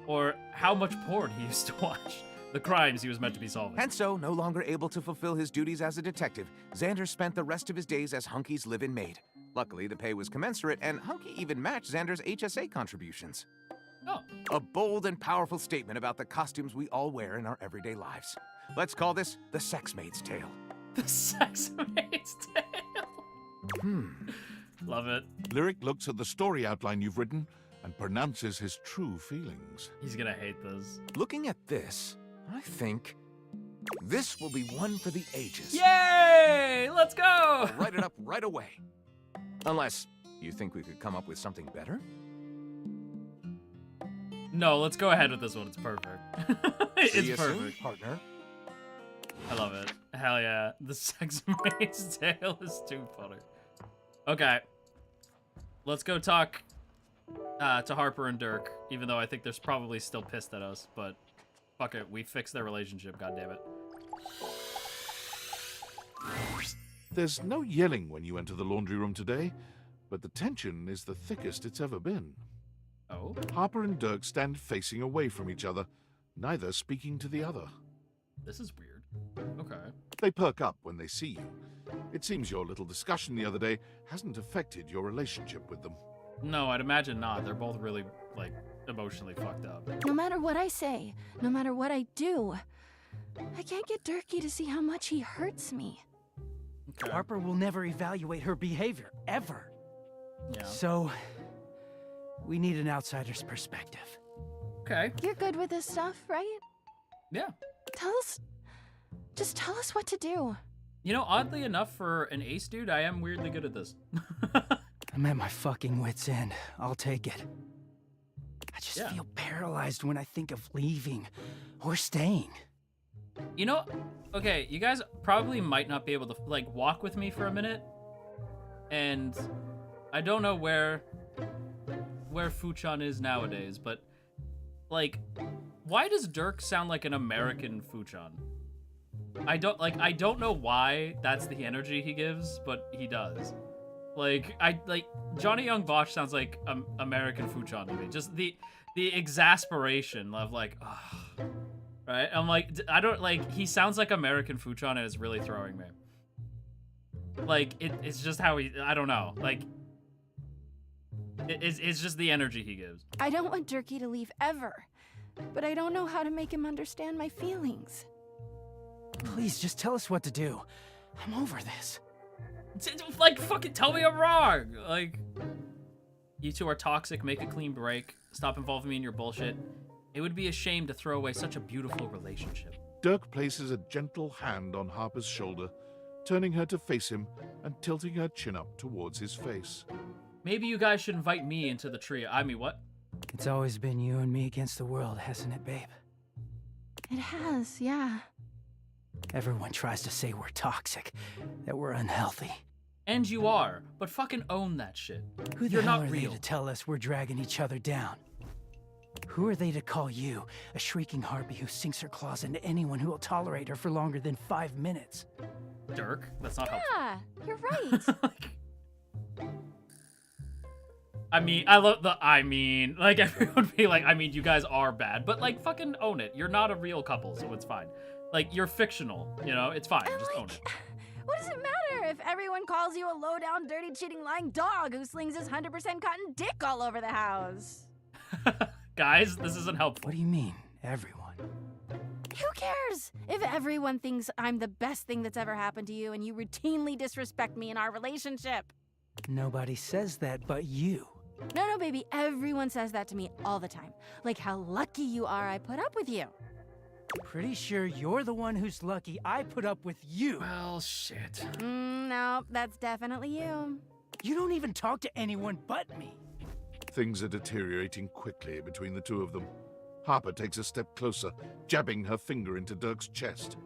Or how much porn he used to watch? The crimes he was meant to be solving. And so, no longer able to fulfill his duties as a detective, Xander spent the rest of his days as Hunky's live-in maid. Luckily, the pay was commensurate, and Hunky even matched Xander's HSA contributions. Oh. A bold and powerful statement about the costumes we all wear in our everyday lives. Let's call this the Sex Maid's Tale. The Sex Maid's Tale. Love it. Lyric looks at the story outline you've written and pronounces his true feelings. He's gonna hate this. Looking at this, I think this will be one for the ages. Yay! Let's go! I'll write it up right away. Unless you think we could come up with something better? No, let's go ahead with this one. It's perfect. See you It's soon, perfect. partner. I love it. Hell yeah. The Sex Maid's Tale is too funny. Okay. Let's go talk to Harper and Dirk, even though I think they're probably still pissed at us, but fuck it. We fixed their relationship, goddammit. There's no yelling when you enter the laundry room today, but the tension is the thickest it's ever been. Oh? Harper and Dirk stand facing away from each other, neither speaking to the other. This is weird. Okay. They perk up when they see you. It seems your little discussion the other day hasn't affected your relationship with them. No, I'd imagine not. They're both really, like, emotionally fucked up. No matter what I say, no matter what I do, I can't get Durkee to see how much he hurts me. Okay. Harper will never evaluate her behavior, ever. Yeah. So, we need an outsider's perspective. Okay. You're good with this stuff, right? Yeah. Just tell us what to do. You know, oddly enough, for an ace dude, I am weirdly good at this. I'm at my fucking wit's end. I'll take it. I just feel paralyzed when I think of leaving or staying. You know, okay, you guys probably might not be able to, like, walk with me for a minute. And I don't know where Fuchan is nowadays, but, like, why does Dirk sound like an American Fuchan? I don't know why that's the energy he gives, but he does. Like, Johnny Young Bosch sounds like American Fuchan to me. Just the exasperation of, like, ugh. Right? I'm like, he sounds like American Fuchan and it's really throwing me. Like, it's just how I don't know. Like, it's just the energy he gives. I don't want Durkee to leave ever, but I don't know how to make him understand my feelings. Please, just tell us what to do. I'm over this. Like, fucking tell me I'm wrong. Like, you two are toxic, make a clean break. Stop involving me in your bullshit. It would be a shame to throw away such a beautiful relationship. Dirk places a gentle hand on Harper's shoulder, turning her to face him and tilting her chin up towards his face. Maybe you guys should invite me into the trio. I mean, what? It's always been you and me against the world, hasn't it, babe? It has, yeah. Everyone tries to say we're toxic, that we're unhealthy. And you are, but fucking own that shit. Who the You're hell not are real. they to tell us we're dragging each other down? Who are they to call you, a shrieking harpy who sinks her claws into anyone who will tolerate her for longer than 5 minutes? Dirk, that's not helpful. Yeah, you're right. I mean, I love the like, everyone be like, I mean, you guys are bad, but, like, fucking own it. You're not a real couple, so it's fine. Like, you're fictional, you know? It's fine, just own it. What does it matter if everyone calls you a low-down, dirty, cheating, lying dog who slings his 100% cotton dick all over the house? Guys, this isn't helpful. What do you mean, everyone? Who cares if everyone thinks I'm the best thing that's ever happened to you and you routinely disrespect me in our relationship? Nobody says that but you. No, baby, everyone says that to me all the time. Like how lucky you are I put up with you. Pretty sure you're the one who's lucky I put up with you. Well, shit. No, that's definitely you. You don't even talk to anyone but me. Things are deteriorating quickly between the two of them. Harper takes a step closer, jabbing her finger into Dirk's chest.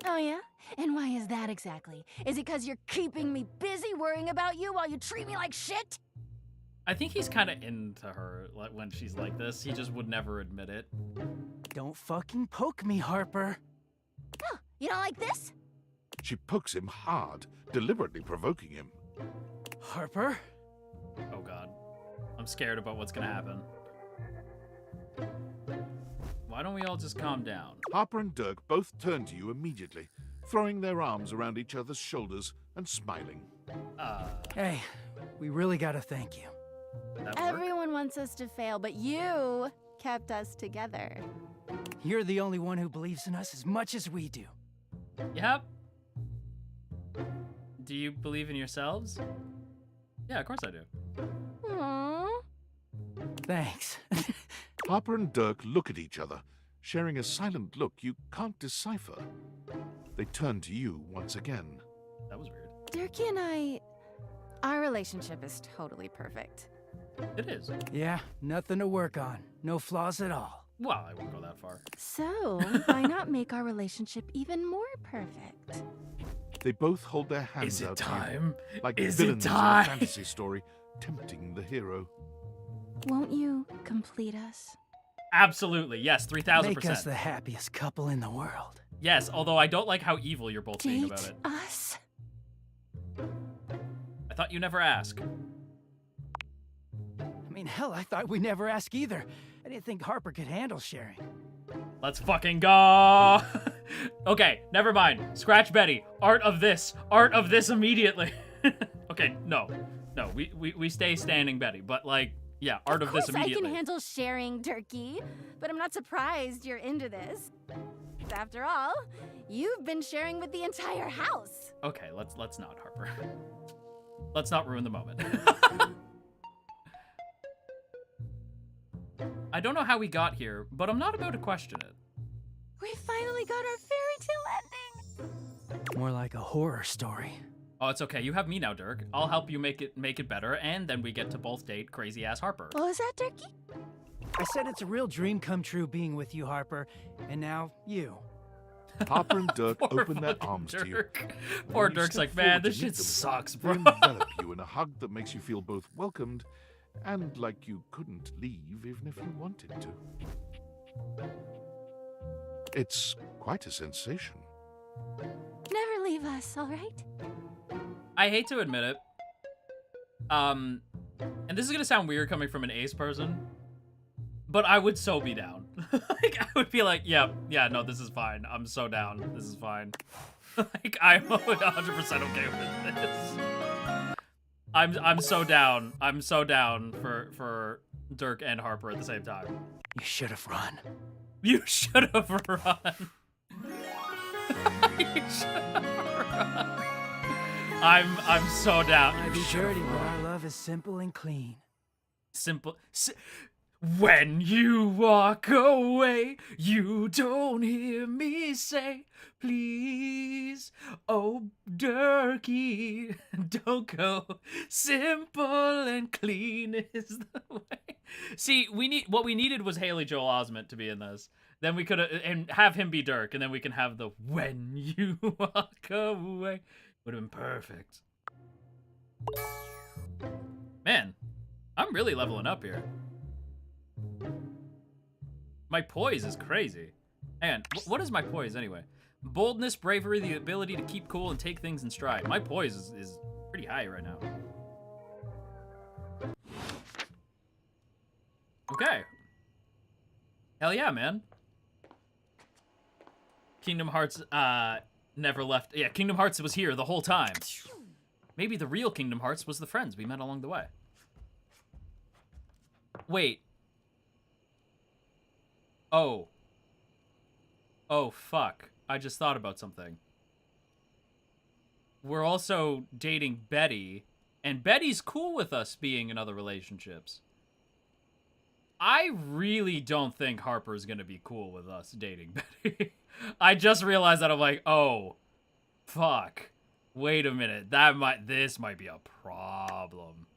Oh, yeah? And why is that exactly? Is it because you're keeping me busy worrying about you while you treat me like shit? I think he's kind of into her when she's like this. He just would never admit it. Don't fucking poke me, Harper. Oh, you don't like this? She pokes him hard, deliberately provoking him. Harper? Oh, God. I'm scared about what's gonna happen. Why don't we all just calm down? Harper and Dirk both turn to you immediately, throwing their arms around each other's shoulders and smiling. Hey, we really gotta thank you. Everyone wants us to fail, but you kept us together. You're the only one who believes in us as much as we do. Yep. Do you believe in yourselves? Yeah, of course I do. Aww. Thanks. Harper and Dirk look at each other, sharing a silent look you can't decipher. They turn to you once again. That was weird. Durkee and our relationship is totally perfect. It is. Yeah, nothing to work on. No flaws at all. Well, I won't go that far. So, why not make our relationship even more perfect? They both hold their hands Is it out time? to you, like Is it villains in a time? fantasy story, tempting the hero. Won't you complete us? Absolutely. Yes, 3,000%. Make us the happiest couple in the world. Yes, although I don't like how evil you're both being Date about it. us? I thought you never ask. I mean, hell, I thought we never ask either. I didn't think Harper could handle sharing. Let's fucking go. Okay, never mind. Scratch Betty. Art of this immediately. Okay, no, we stay standing Betty, but like, yeah, art of this immediately. I can handle sharing, Durkee, but I'm not surprised you're into this. After all, you've been sharing with the entire house. Okay, let's not, Harper. Let's not ruin the moment. I don't know how we got here, but I'm not about to question it. We finally got our fairy tale ending. More like a horror story. Oh, it's okay. You have me now, Dirk. I'll help you make it better, and then we get to both date crazy-ass Harper. What was that, Durkee? I said it's a real dream come true being with you, Harper, and now you. Harper and Dirk Poor open their fucking arms to you. Dirk. Poor You Dirk's step like, man, forward to this meet shit them. sucks, They bro. envelop you in a hug that makes you feel both welcomed and like you couldn't leave even if you wanted to. It's quite a sensation. Never leave us, all right? I hate to admit it. And this is gonna sound weird coming from an ace person, but I would so be down. Like, I would be like, yeah, no, this is fine. I'm so down. This is fine. Like, I'm 100% okay with this. I'm so down. I'm so down for Dirk and Harper at the same time. You should have run. You should have run. You should have run. I'm so down. Might be dirty, but our love is simple and clean. Simple. When you walk away, you don't hear me say, please, oh, Durkee, don't go. Simple and clean is the way. See, what we needed was Haley Joel Osment to be in this. Then we could and have him be Dirk, and then we can have the when you walk away. Would have been perfect. Man, I'm really leveling up here. My poise is crazy. And what is my poise anyway? Boldness, bravery, the ability to keep cool and take things in stride. My poise is pretty high right now. Okay. Hell yeah, man. Kingdom Hearts never left. Yeah, Kingdom Hearts was here the whole time. Maybe the real Kingdom Hearts was the friends we met along the way. Wait. Oh. Oh, fuck. I just thought about something. We're also dating Betty, And Betty's cool with us being in other relationships. I really don't think Harper's gonna be cool with us dating Betty. I just realized that I'm like, oh, fuck. Wait a minute. This might be a problem.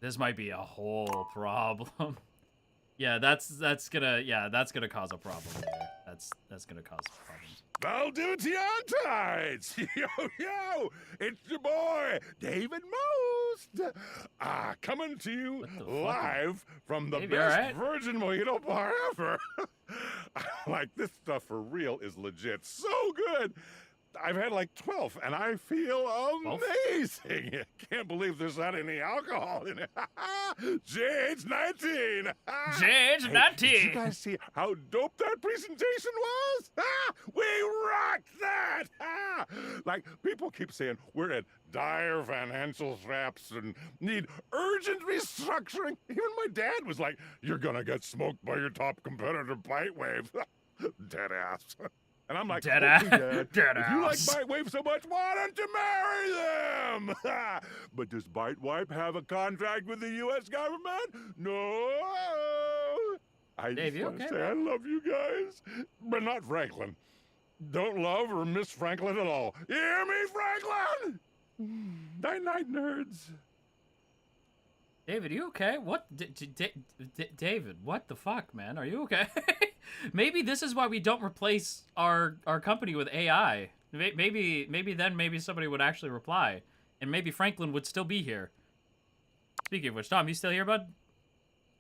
This might be a whole problem. Yeah, that's gonna cause a problem there. That's gonna cause problems. Valdutiantites! Yo, it's your boy, David Most! Coming to you live from the best virgin mojito bar ever. Like, this stuff for real is legit so good. I've had like 12, and I feel amazing. Can't believe there's not any alcohol in it. JH19. JH19. Did you guys see how dope that presentation was? We rocked that. Like, people keep saying we're at dire financial straps and need urgent restructuring. Even my dad was like, "You're gonna get smoked by your top competitor, Bitewave." Dead ass. And I'm like, Dead okay, ass. Dad, Dead if you like ass. Bitewave so much, why don't you marry them? But does Bitewave have a contract with the U.S. government? No. I Dave, just you want to okay, say I love you guys, but not Franklin. Don't love or miss Franklin at all. You hear me, Franklin? Night-night, nerds. David, you okay? What? David, what the fuck, man? Are you okay? Maybe this is why we don't replace our company with AI. Maybe somebody would actually reply, and maybe Franklin would still be here. Speaking of which, Tom, you still here, bud?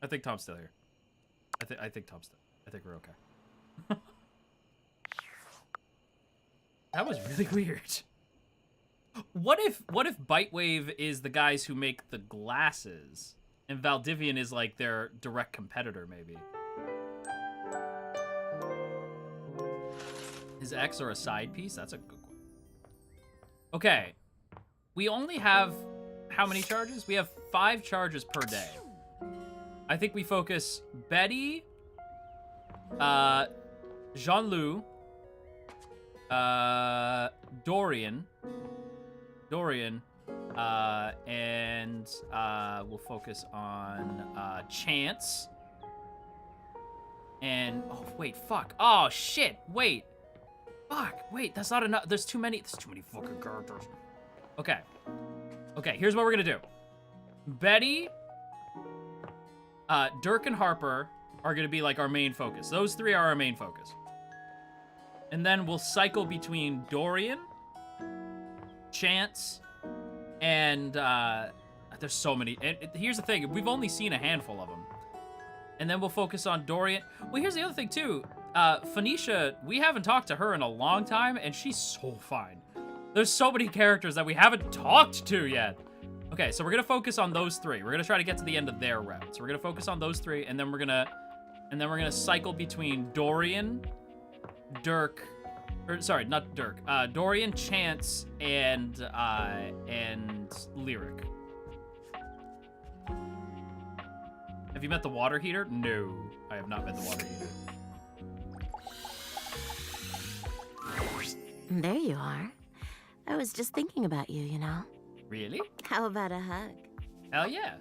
I think Tom's still here. I think Tom's still. I think we're okay. That was really weird. What if Bitewave is the guys who make the glasses, and Valdivian is like their direct competitor, maybe? Is X or a side piece? That's a good one. Okay. We only have how many charges? We have 5 charges per day. I think we focus Betty, Jean-Loup, Dorian, and we'll focus on Chance. And oh wait, fuck. Oh shit, wait. Fuck, wait, that's not enough. There's too many fucking characters. Okay. Okay, here's what we're gonna do. Betty, Dirk and Harper are gonna be like our main focus. Those 3 are our main focus. And then we'll cycle between Dorian, Chance, and there's so many. And here's the thing, we've only seen a handful of them. And then we'll focus on Dorian. Well, here's the other thing too. Phoenicia, we haven't talked to her in a long time, and she's so fine. There's so many characters that we haven't talked to yet. Okay, so we're gonna focus on those 3. We're gonna try to get to the end of their route. So we're gonna focus on those 3, and then we're gonna cycle between Dorian, Dirk, or sorry, not Dirk. Dorian, Chance, and Lyric. Have you met the water heater? No, I have not met the water heater. There you are. I was just thinking about you, you know. Really? How about a hug? Hell yeah.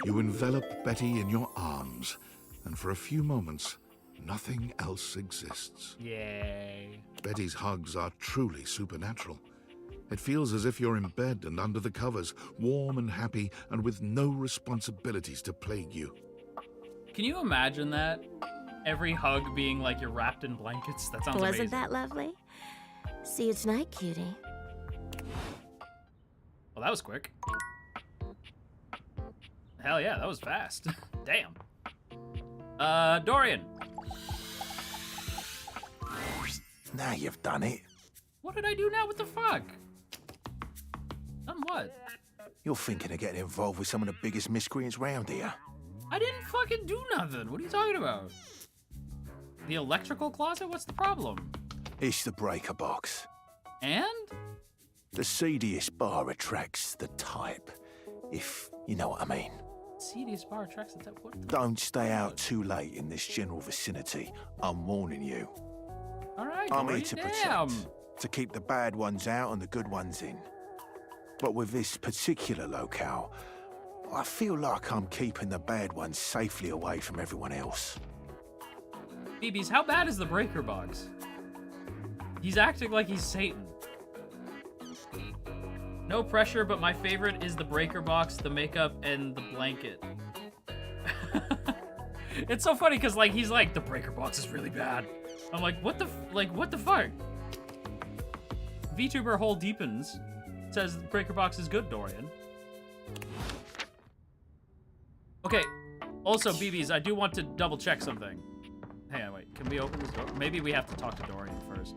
You envelop Betty in your arms, and for a few moments, nothing else exists. Yay. Betty's hugs are truly supernatural. It feels as if you're in bed and under the covers, warm and happy, and with no responsibilities to plague you. Can you imagine that? Every hug being like you're wrapped in blankets? That sounds amazing. Wasn't that lovely? See you tonight, cutie. Well, that was quick. Hell yeah, that was fast. Damn. Dorian. Now you've done it. What did I do now? What the fuck? Done what? You're thinking of getting involved with some of the biggest miscreants round here. I didn't fucking do nothing. What are you talking about? The electrical closet? What's the problem? It's the breaker box. And? The seediest bar attracts the type, if you know what I mean. Seediest bar attracts the type? What the Don't stay out too late in this general vicinity. I'm warning you. All right, I'm Dorian, here to damn. protect. to keep the bad ones out and the good ones in. But with this particular locale, I feel like I'm keeping the bad ones safely away from everyone else. BBs, how bad is the breaker box? He's acting like he's Satan. No pressure, but my favorite is the breaker box, the makeup, and the blanket. It's so funny because like he's like, the breaker box is really bad. I'm like, what the fuck? VTuber hole deepens. Says the breaker box is good, Dorian. Okay. Also, BBs, I do want to double check something. Hang on, wait. Can we open this door? Maybe we have to talk to Dorian first.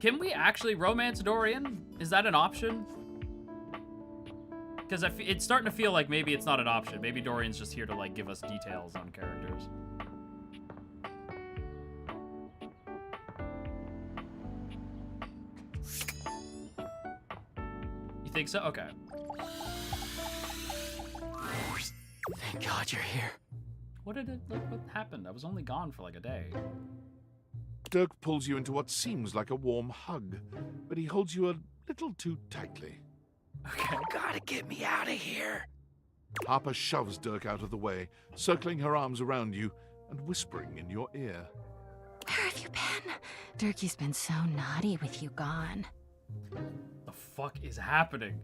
Can we actually romance Dorian? Is that an option? Because it's starting to feel like maybe it's not an option. Maybe Dorian's just here to like give us details on characters. You think so? Okay. Thank God you're here. What happened? I was only gone for like a day. Dirk pulls you into what seems like a warm hug, but he holds you a little too tightly. Okay. Gotta get me out of here. Harper shoves Dirk out of the way, circling her arms around you and whispering in your ear. Where have you been? Durkee's been so naughty with you gone. The fuck is happening?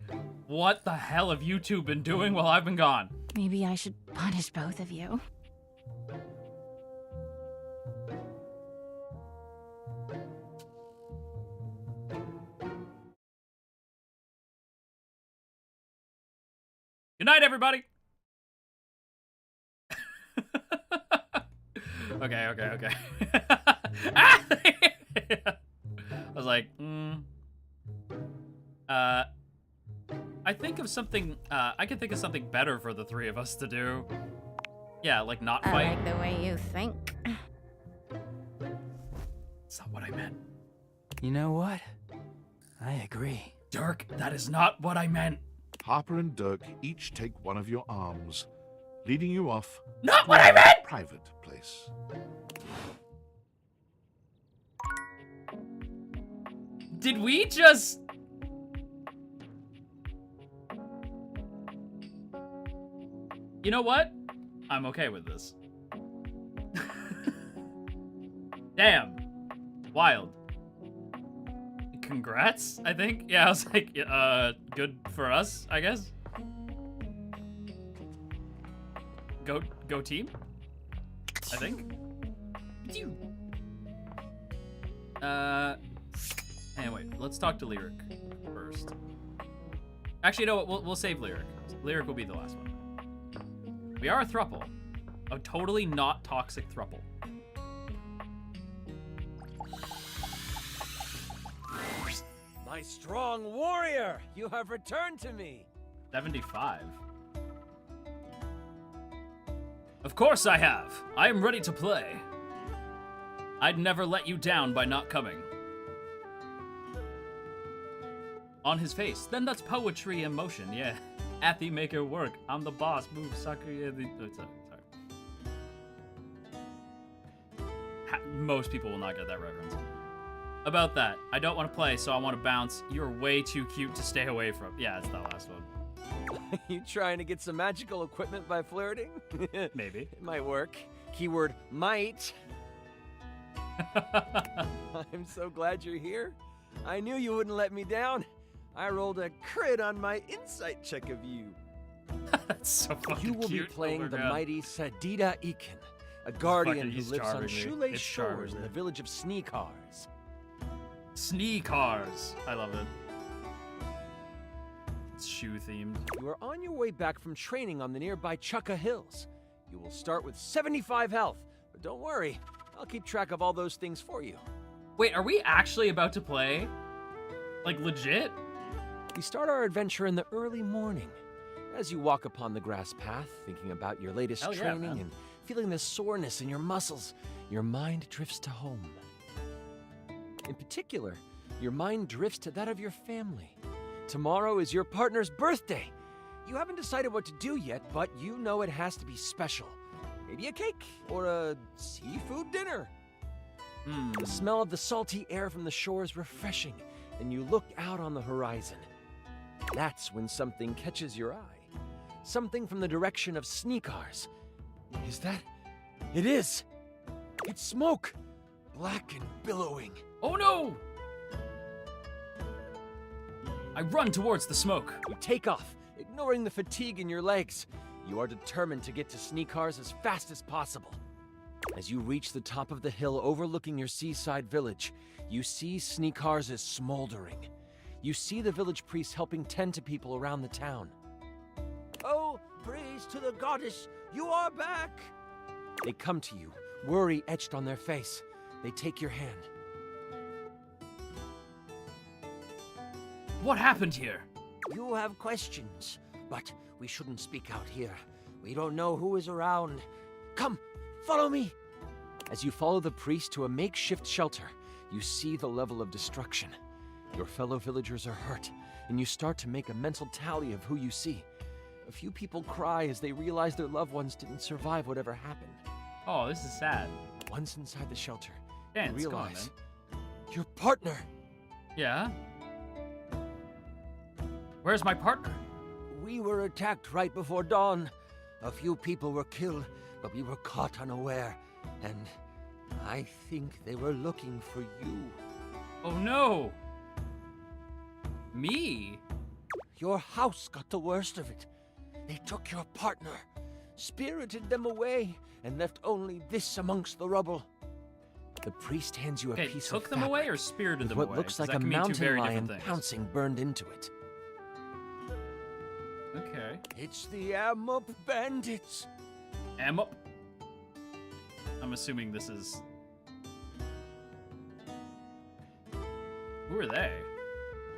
What the hell have you two been doing while I've been gone? Maybe I should punish both of you. Good night, everybody. Okay. I was like, I think of something, I can think of something better for the three of us to do. Yeah, like not fight. I like the way you think. That's not what I meant. You know what? I agree. Dirk, that is not what I meant. Harper and Dirk each take one of your arms, leading you off Not what I meant! a private place. Did we just... You know what? I'm okay with this. Damn. Wild. Congrats, I think. Yeah, I was like, good for us, I guess. Go team, I think. Anyway, let's talk to Lyric first. Actually, no, we'll save Lyric. Lyric will be the last one. We are a throuple. A totally not toxic throuple. My strong warrior, you have returned to me. 75. Of course I have. I am ready to play. I'd never let you down by not coming. On his face. Then that's poetry in motion, yeah. Athy, make it work. I'm the boss. Move, sucker. Yeah, sorry. Most people will not get that reference. About that, I don't want to play, so I want to bounce. You're way too cute to stay away from. Yeah, it's that last one. You trying to get some magical equipment by flirting? Maybe. It might work. Keyword might. I'm so glad you're here. I knew you wouldn't let me down. I rolled a crit on my insight check of you. That's so fucking cute. You will be playing the mighty Sadida Ikin, a guardian who lives on Shule shores in the village of Sneakars. Sneakars. I love it. It's shoe themed. You are on your way back from training on the nearby Chukka Hills. You will start with 75 health, but don't worry, I'll keep track of all those things for you. Wait, are we actually about to play? Like legit? We start our adventure in the early morning. As you walk upon the grass path, thinking about your latest training and feeling the soreness in your muscles, your mind drifts to home. In particular, your mind drifts to that of your family. Tomorrow is your partner's birthday. You haven't decided what to do yet, but you know it has to be special. Maybe a cake or a seafood dinner. The smell of the salty air from the shore is refreshing, and you look out on the horizon. That's when something catches your eye. Something from the direction of Sneakars. Is that? It is! It's smoke! Black and billowing. Oh no! I run towards the smoke. You take off, ignoring the fatigue in your legs. You are determined to get to Sneakars as fast as possible. As you reach the top of the hill overlooking your seaside village, you see Sneakars is smoldering. You see the village priests helping tend to people around the town. Oh, praise to the goddess, you are back! They come to you, worry etched on their face. They take your hand. What happened here? You have questions, but we shouldn't speak out here. We don't know who is around. Come, follow me! As you follow the priest to a makeshift shelter, you see the level of destruction. Your fellow villagers are hurt, and you start to make a mental tally of who you see. A few people cry as they realize their loved ones didn't survive whatever happened. Oh, this is sad. Once inside the shelter, Yeah, you it's gone, realize man. your partner. Yeah? Where's my partner? We were attacked right before dawn. A few people were killed, but we were caught unaware. And I think they were looking for you. Oh no! Me? Your house got the worst of it. They took your partner, spirited them away, and left only this amongst the rubble. The priest hands you a Okay, piece took of them fabric away or spirited with them what away? looks 'Cause like that a can mean two mountain very lion different things. pouncing burned into it. Okay. It's the Amup bandits. Emma. I'm assuming this is... Who are they?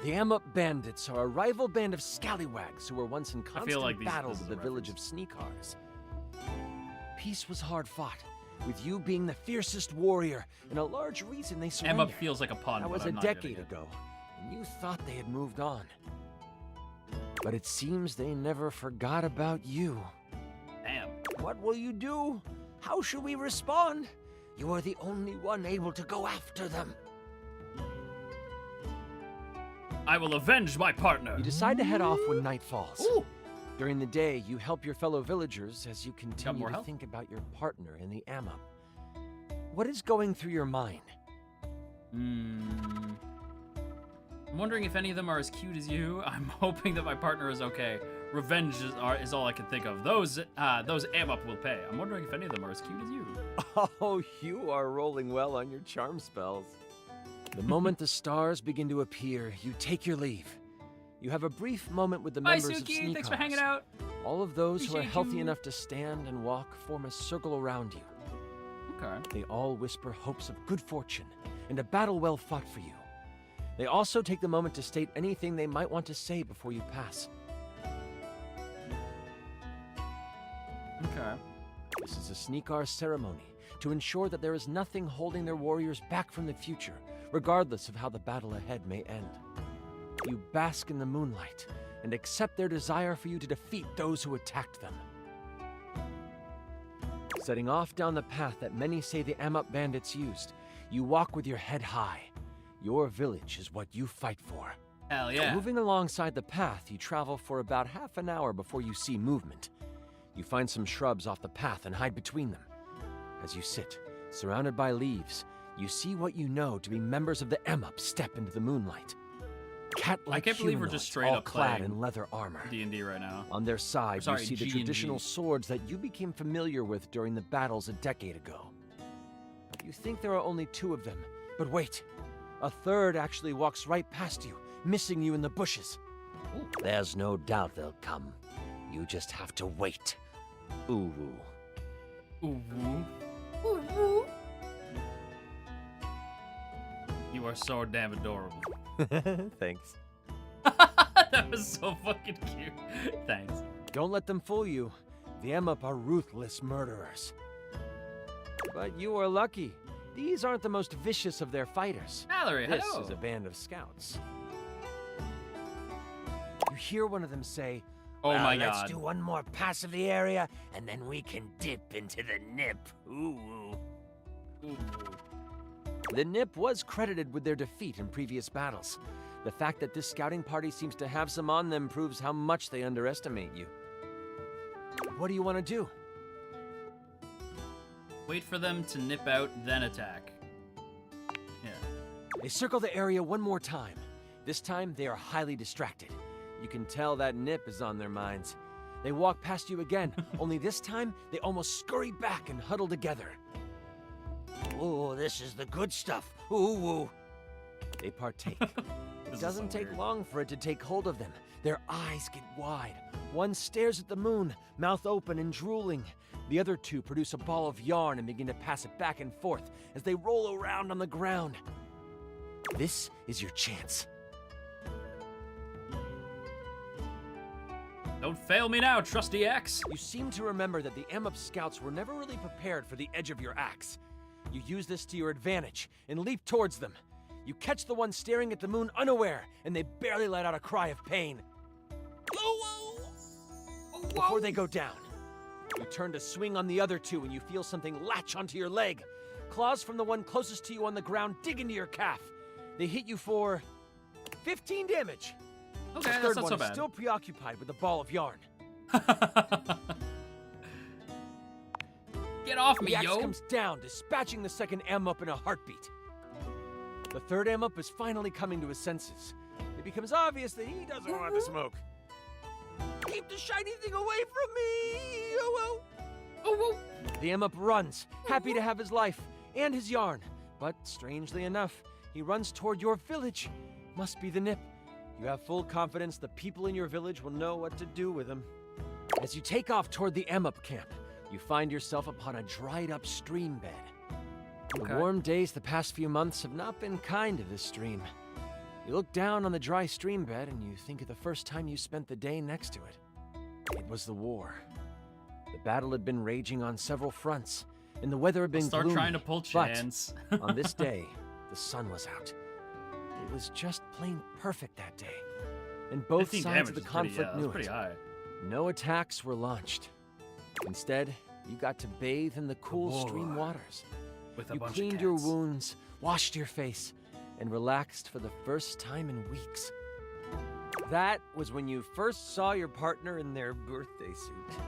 The Amup bandits are a rival band of scallywags who were once in constant like battle this with is the a village of Sneakars. Peace was hard fought, with you being the fiercest warrior and a large reason they Emma surrendered. feels like a pun, That but was I'm a not getting decade it. ago, and you thought they had moved on. But it seems they never forgot about you. Damn. What will you do? How should we respond? You are the only one able to go after them. I will avenge my partner. You decide to head off when night falls. Ooh. During the day, you help your fellow villagers as you continue more to help? think about your partner in the Amup. What is going through your mind? I'm wondering if any of them are as cute as you. I'm hoping that my partner is okay. Revenge is all I can think of. Those Amup will pay. I'm wondering if any of them are as cute as you. Oh, you are rolling well on your charm spells. The moment the stars begin to appear, you take your leave. You have a brief moment with the Bye, members of Suki. Thanks for Sneakars. hanging out. All of those who are Appreciate healthy you. enough to stand and walk form a circle around you. Okay. They all whisper hopes of good fortune and a battle well fought for you. They also take the moment to state anything they might want to say before you pass. Okay. This is a Sneakar ceremony to ensure that there is nothing holding their warriors back from the future, regardless of how the battle ahead may end. You bask in the moonlight and accept their desire for you to defeat those who attacked them. Setting off down the path that many say the Amup bandits used, you walk with your head high. Your village is what you fight for. Hell yeah. Moving alongside the path, you travel for about half an hour before you see movement. You find some shrubs off the path and hide between them. As you sit, surrounded by leaves, you see what you know to be members of the Amup step into the moonlight. Cat-like I can't believe we're humanoids, just straight all up clad playing in leather armor. D&D right now. On their side, Sorry, you see the G&G. traditional swords that you became familiar with during the battles a decade ago. You think there are only two of them, but wait. A third actually walks right past you, missing you in the bushes. There's no doubt they'll come. You just have to wait. Ooh. Ooh. You are so damn adorable. Thanks. That was so fucking cute. Thanks. Don't let them fool you. The Amup are ruthless murderers. But you are lucky. These aren't the most vicious of their fighters. Mallory, This hello. is a band of scouts. You hear one of them say, Oh Well, my let's god. do one more pass of the area, and then we can dip into the nip. Ooh. Ooh. The Nip was credited with their defeat in previous battles. The fact that this scouting party seems to have some on them proves how much they underestimate you. What do you want to do? Wait for them to nip out, then attack. Yeah. They circle the area one more time. This time, they are highly distracted. You can tell that Nip is on their minds. They walk past you again, only this time, they almost scurry back and huddle together. Ooh, this is the good stuff. Ooh. They partake. It doesn't take long for it to take hold of them. Their eyes get wide. One stares at the moon, mouth open and drooling. The other two produce a ball of yarn and begin to pass it back and forth as they roll around on the ground. This is your chance. Don't fail me now, trusty axe. You seem to remember that the Amup scouts were never really prepared for the edge of your axe. You use this to your advantage and leap towards them. You catch the one staring at the moon unaware, and they barely let out a cry of pain. Before they go down, you turn to swing on the other two and you feel something latch onto your leg. Claws from the one closest to you on the ground dig into your calf. They hit you for 15 damage. Okay, the third one is still preoccupied with a ball of yarn. Get off me, the axe yo! comes down, dispatching the second Amup in a heartbeat. The third Amup is finally coming to his senses. It becomes obvious that he doesn't want the smoke. Keep the shiny thing away from me! Oh. The Amup runs, happy to have his life and his yarn. But strangely enough, he runs toward your village. Must be the Nip. You have full confidence the people in your village will know what to do with him. As you take off toward the Amup camp, you find yourself upon a dried-up stream bed. Okay. The warm days the past few months have not been kind to this stream. You look down on the dry stream bed and you think of the first time you spent the day next to it. It was the war. The battle had been raging on several fronts, and the weather had been gloomy. Trying to pull chance. But on this day, the sun was out. It was just plain perfect that day, and both sides of the conflict knew it. No attacks were launched. Instead, you got to bathe in the cool stream waters. You cleaned your wounds, washed your face, and relaxed for the first time in weeks. That was when you first saw your partner in their birthday suit.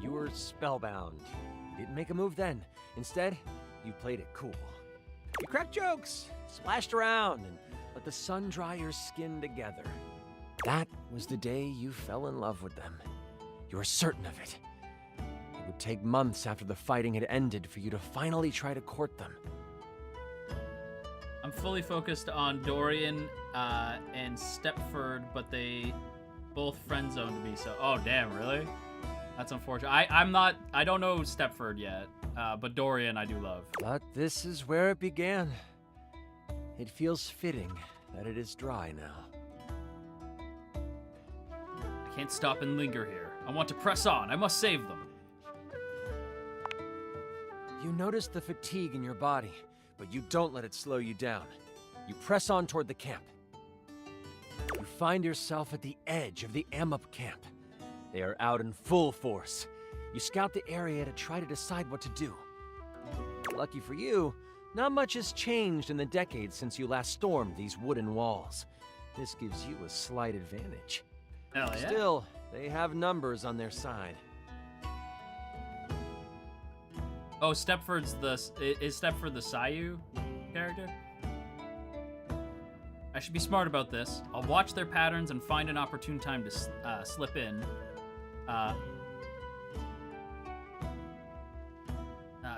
You were spellbound. You didn't make a move then. Instead, you played it cool. You cracked jokes, splashed around, and let the sun dry your skin together. That was the day you fell in love with them. You were certain of it. It would take months after the fighting had ended for you to finally try to court them. I'm fully focused on Dorian and Stepford, but they both friend-zoned me, so... Oh, damn, really? That's unfortunate. I don't know Stepford yet, but Dorian I do love. But this is where it began. It feels fitting that it is dry now. I can't stop and linger here. I want to press on. I must save them. You notice the fatigue in your body, but you don't let it slow you down. You press on toward the camp. You find yourself at the edge of the Amup camp. They are out in full force. You scout the area to try to decide what to do. Lucky for you, not much has changed in the decades since you last stormed these wooden walls. This gives you a slight advantage. Hell yeah. Still, they have numbers on their side. Oh, is Stepford the Sayu character? I should be smart about this. I'll watch their patterns and find an opportune time to slip in. I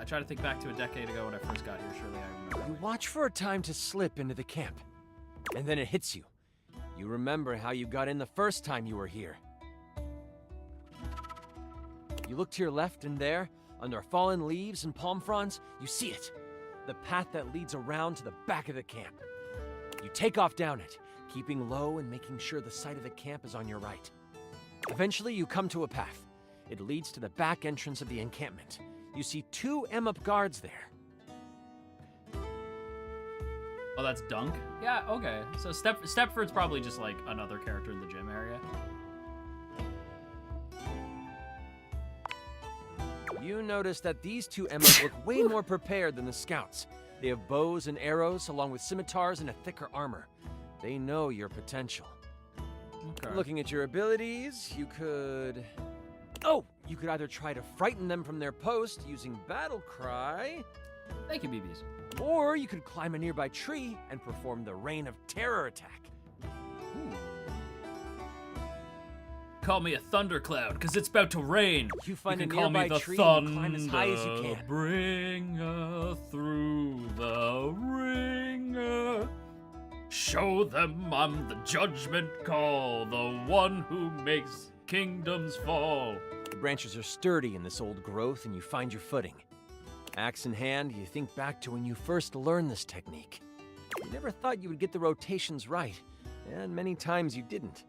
try to think back to a decade ago when I first got here. Surely I remember. You watch for a time to slip into the camp, and then it hits you. You remember how you got in the first time you were here. You look to your left, and there, under fallen leaves and palm fronds, you see it. The path that leads around to the back of the camp. You take off down it, keeping low and making sure the site of the camp is on your right. Eventually, you come to a path. It leads to the back entrance of the encampment. You see 2 Amup guards there. Oh, that's Dunk? Yeah, okay. So Stepford's probably just like another character in the gym area. You notice that these 2 Amup look way more prepared than the scouts. They have bows and arrows, along with scimitars and a thicker armor. They know your potential. Okay. Looking at your abilities, you could... Oh! You could either try to frighten them from their post using Battle Cry... Thank you, BBs. Or you could climb a nearby tree and perform the Reign of Terror attack. Ooh. Call me a thundercloud, because it's about to rain. You find can a call me nearby the tree thunder and climb as high as you can. Bringer through the ringer. Show them I'm the judgment call, the one who makes kingdoms fall. The branches are sturdy in this old growth, and you find your footing. Axe in hand, you think back to when you first learned this technique. You never thought you would get the rotations right, and many times you didn't.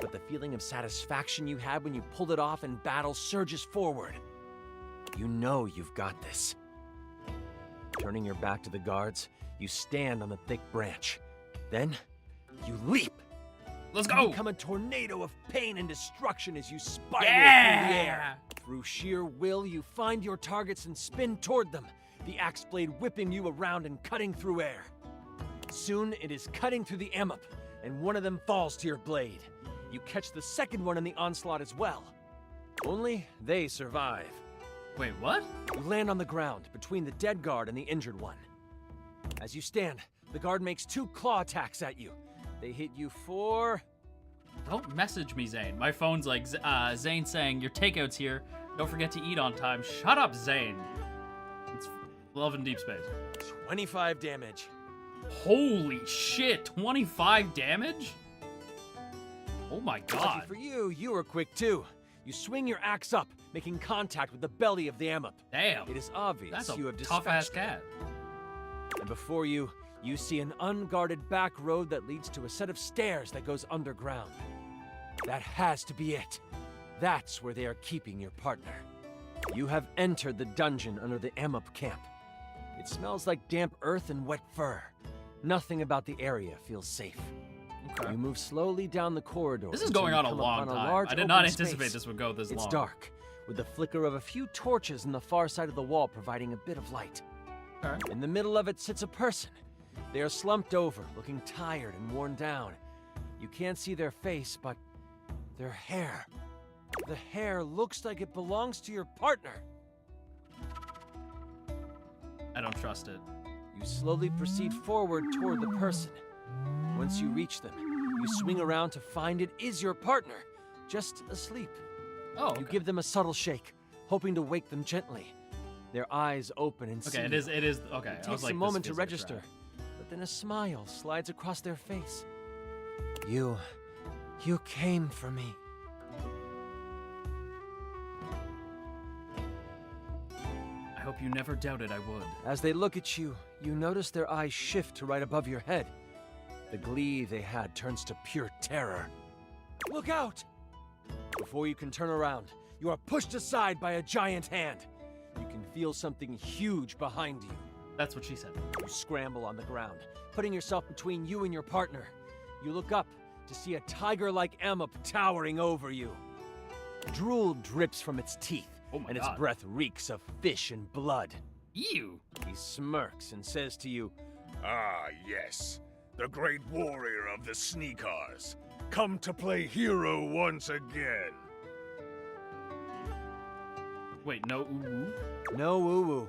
But the feeling of satisfaction you had when you pulled it off in battle surges forward. You know you've got this. Turning your back to the guards, you stand on the thick branch. Then, you leap. Let's You go! become a tornado of pain and destruction as you spiral Yeah! through the air. Through sheer will, you find your targets and spin toward them, the axe blade whipping you around and cutting through air. Soon, it is cutting through the amp, and one of them falls to your blade. You catch the second one in the onslaught as well. Only they survive. Wait, what? You land on the ground between the dead guard and the injured one. As you stand, the guard makes 2 claw attacks at you. They hit you for... Don't message me, Zane. My phone's like, Zane saying, your takeout's here. Don't forget to eat on time. Shut up, Zane. It's Love in Deep Space. 25 damage. Holy shit, 25 damage? Oh my god. Lucky for you, you were quick too. You swing your axe up, making contact with the belly of the amp. Damn. It is obvious That's a you have tough-ass dispatched cat. them. And before you, you see an unguarded back road that leads to a set of stairs that goes underground. That has to be it. That's where they are keeping your partner. You have entered the dungeon under the amp camp. It smells like damp earth and wet fur. Nothing about the area feels safe. Okay. You move slowly down the corridor. This is until going you on a come long upon time. large I did not open anticipate space. this would go this long. It's dark, with the flicker of a few torches in the far side of the wall providing a bit of light. Okay. In the middle of it sits a person. They are slumped over, looking tired and worn down. You can't see their face, but their hair. The hair looks like it belongs to your partner. I don't trust it. You slowly proceed forward toward the person. Once you reach them, you swing around to find it is your partner, just asleep. Oh, okay. You give them a subtle shake, hoping to wake them gently. Their eyes open and see Okay, you. it is, okay. It I was takes like, a this moment to feels like a register, trap. but then a smile slides across their face. You came for me. I hope you never doubted I would. As they look at you, you notice their eyes shift to right above your head. The glee they had turns to pure terror. Look out! Before you can turn around, you are pushed aside by a giant hand. You can feel something huge behind you. That's what she said. You scramble on the ground, putting yourself between you and your partner. You look up to see a tiger-like amp towering over you. Drool drips from its teeth, Oh my and its God. breath reeks of fish and blood. Ew. He smirks and says to you, Ah, yes. The great warrior of the Sneakers. Come to play hero once again. Wait, no ooh-woo? "No woo-woo.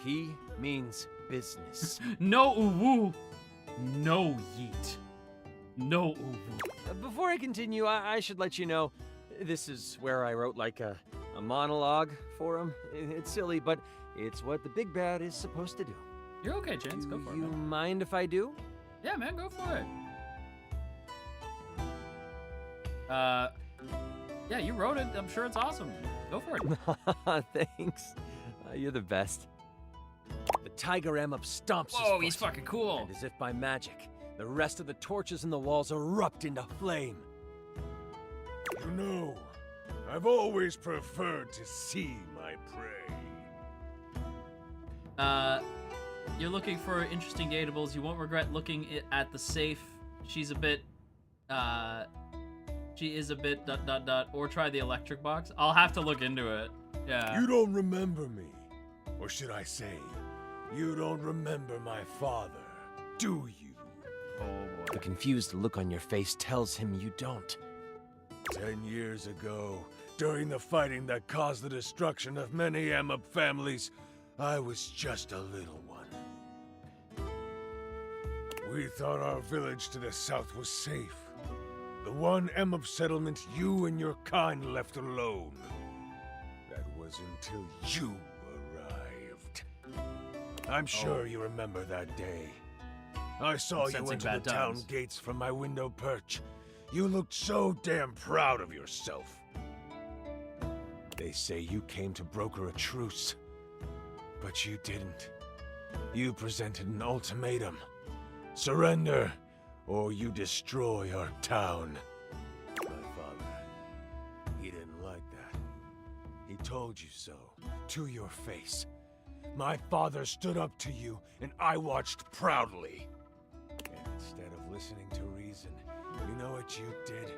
He means business." No ooh-woo. No yeet. No ooh-woo. Before I continue, I should let you know, this is where I wrote like a monologue for him. It's silly, but it's what the big bad is supposed to do. You're okay, Chance. Go Do for it, you man. mind if I do? Yeah, man, go for it. Yeah, you wrote it. I'm sure it's awesome. Go for it. Thanks. You're the best. The tiger amp stomps his Whoa, foot, he's fucking cool. and as if by magic, the rest of the torches in the walls erupt into flame. You know, I've always preferred to see my prey. You're looking for interesting gatables. You won't regret looking at the safe. She's a bit, she is a bit ... Or try the electric box. I'll have to look into it. Yeah. You don't remember me. Or should I say, You don't remember my father, do you? Oh boy. The confused look on your face tells him you don't. 10 years ago, during the fighting that caused the destruction of many Amub families, I was just a little one. We thought our village to the south was safe. The one Amub settlement you and your kind left alone. That was until you arrived. I'm sure you remember that day. I saw you enter the town gates from my window perch. You looked so damn proud of yourself. They say you came to broker a truce, but you didn't. You presented an ultimatum. Surrender, or you destroy our town. My father, he didn't like that. He told you so, to your face. My father stood up to you, and I watched proudly. And instead of listening to reason, you know what you did?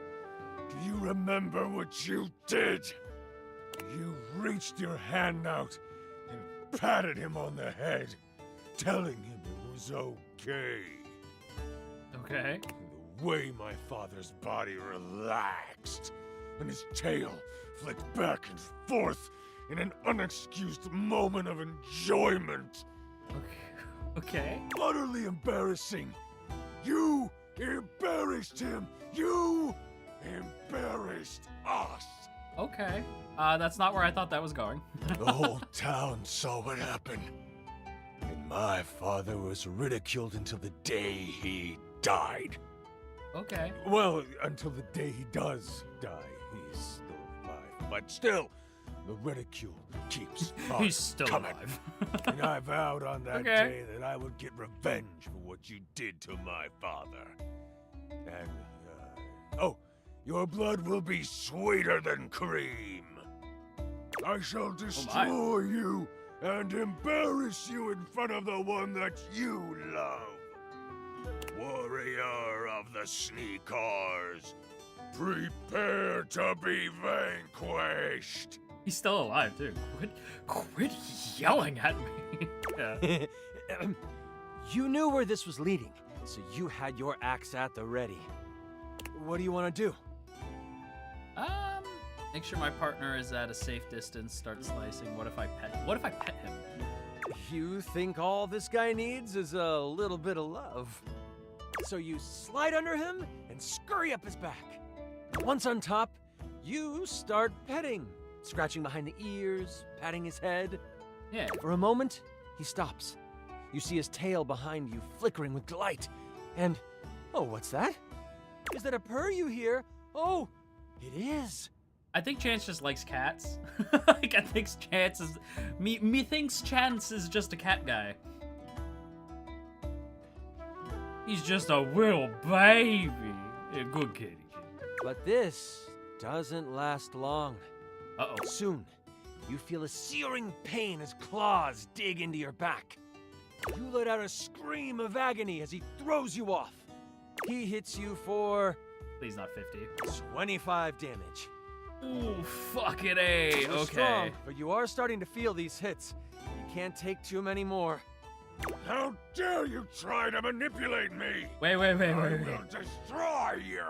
Do you remember what you did? You reached your hand out and patted him on the head, telling him it was okay. Okay. The way my father's body relaxed, and his tail flicked back and forth in an unexcused moment of enjoyment. Okay. Utterly embarrassing. You embarrassed him. You embarrassed us. Okay. That's not where I thought that was going. The whole town saw what happened. And my father was ridiculed until the day he died. Okay. Well, until the day he does die. He's still alive. But still, the ridicule keeps on He's still coming. alive. And I vowed on that day that I would get revenge for what you did to my father. And, oh, your blood will be sweeter than cream. I shall destroy you and embarrass you in front of the one that you love. Warrior of the Sneakers, prepare to be vanquished. He's still alive, too. Quit yelling at me. Yeah. You knew where this was leading, so you had your axe at the ready. What do you want to do? Make sure my partner is at a safe distance, start slicing. What if I pet him? You think all this guy needs is a little bit of love. So you slide under him and scurry up his back. Once on top, you start petting, scratching behind the ears, patting his head. Yeah. For a moment, he stops. You see his tail behind you, flickering with delight. And, oh, what's that? Is that a purr you hear? Oh, it is. I think Chance just likes cats. Like, I think Chance is... Me thinks Chance is just a cat guy. He's just a little baby. A good kitty. But this doesn't last long. Uh-oh. Soon, you feel a searing pain as claws dig into your back. You let out a scream of agony as he throws you off. He hits you for... Please not 50. 25 damage. Ooh, fucking A. You're Okay. strong, but you are starting to feel these hits. You can't take too many more. How dare you try to manipulate me? Wait. I will destroy you.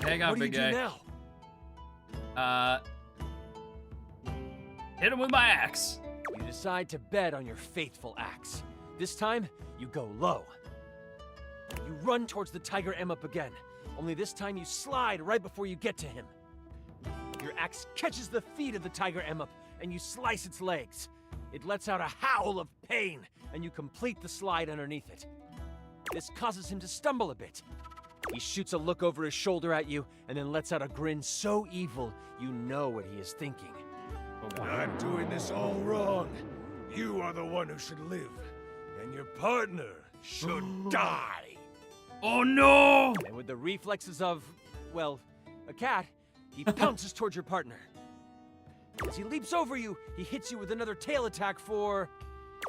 Hang on, What do you big guy. do now? Hit him with my axe. You decide to bet on your faithful axe. This time, you go low. You run towards the tiger M up again, only this time you slide right before you get to him. Your axe catches the feet of the tiger M up, and you slice its legs. It lets out a howl of pain, and you complete the slide underneath it. This causes him to stumble a bit. He shoots a look over his shoulder at you, and then lets out a grin so evil, you know what he is thinking. I'm doing this all wrong. You are the one who should live, and your partner should die. Oh no! And with the reflexes of, well, a cat, he pounces towards your partner. As he leaps over you, he hits you with another tail attack for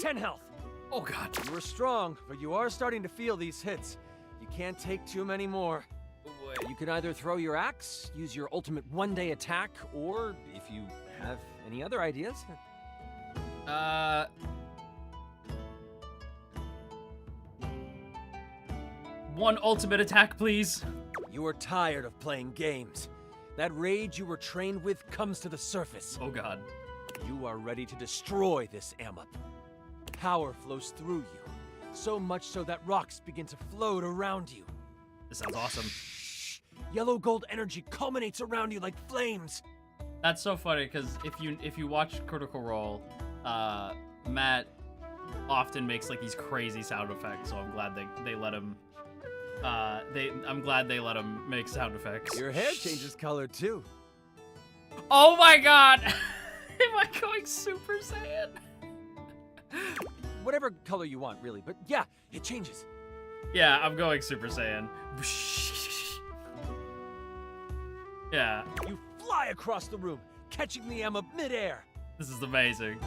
10 health. Oh god. You are strong, but you are starting to feel these hits. You can't take too many more. You can either throw your axe, use your ultimate one-day attack, or if you have any other ideas. One ultimate attack, please. You are tired of playing games. That rage you were trained with comes to the surface. Oh god. You are ready to destroy this Amup. Power flows through you, so much so that rocks begin to float around you. This sounds awesome. Yellow gold energy culminates around you like flames. That's so funny because if you watch Critical Role, Matt often makes like these crazy sound effects. So I'm glad they let him. I'm glad they let him make sound effects. Your hair changes color too. Oh my god! Am I going Super Saiyan? Whatever color you want, really. But yeah, it changes. Yeah, I'm going Super Saiyan. Yeah. You fly across the room, catching the Amup midair. This is amazing.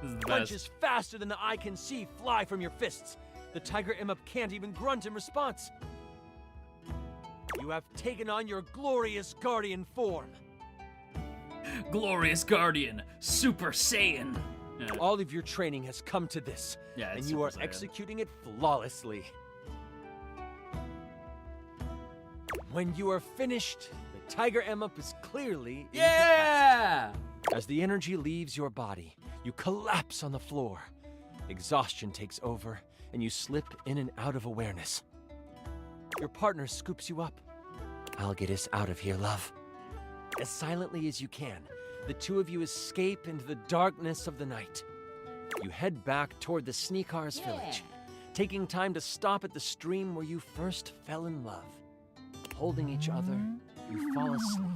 This is the Punches best. faster than the eye can see fly from your fists. The tiger Amup can't even grunt in response. You have taken on your glorious guardian form. Glorious Guardian, Super Saiyan. Yeah. All of your training has come to this, Yeah, and it's you are Super Saiyan. executing it flawlessly. When you are finished, the tiger Amup is clearly in the Yeah! past. As the energy leaves your body, you collapse on the floor. Exhaustion takes over, and you slip in and out of awareness. Your partner scoops you up. I'll get us out of here, love. As silently as you can, the two of you escape into the darkness of the night. You head back toward the Sneakars village, taking time to stop at the stream where you first fell in love. Holding each other, you fall asleep.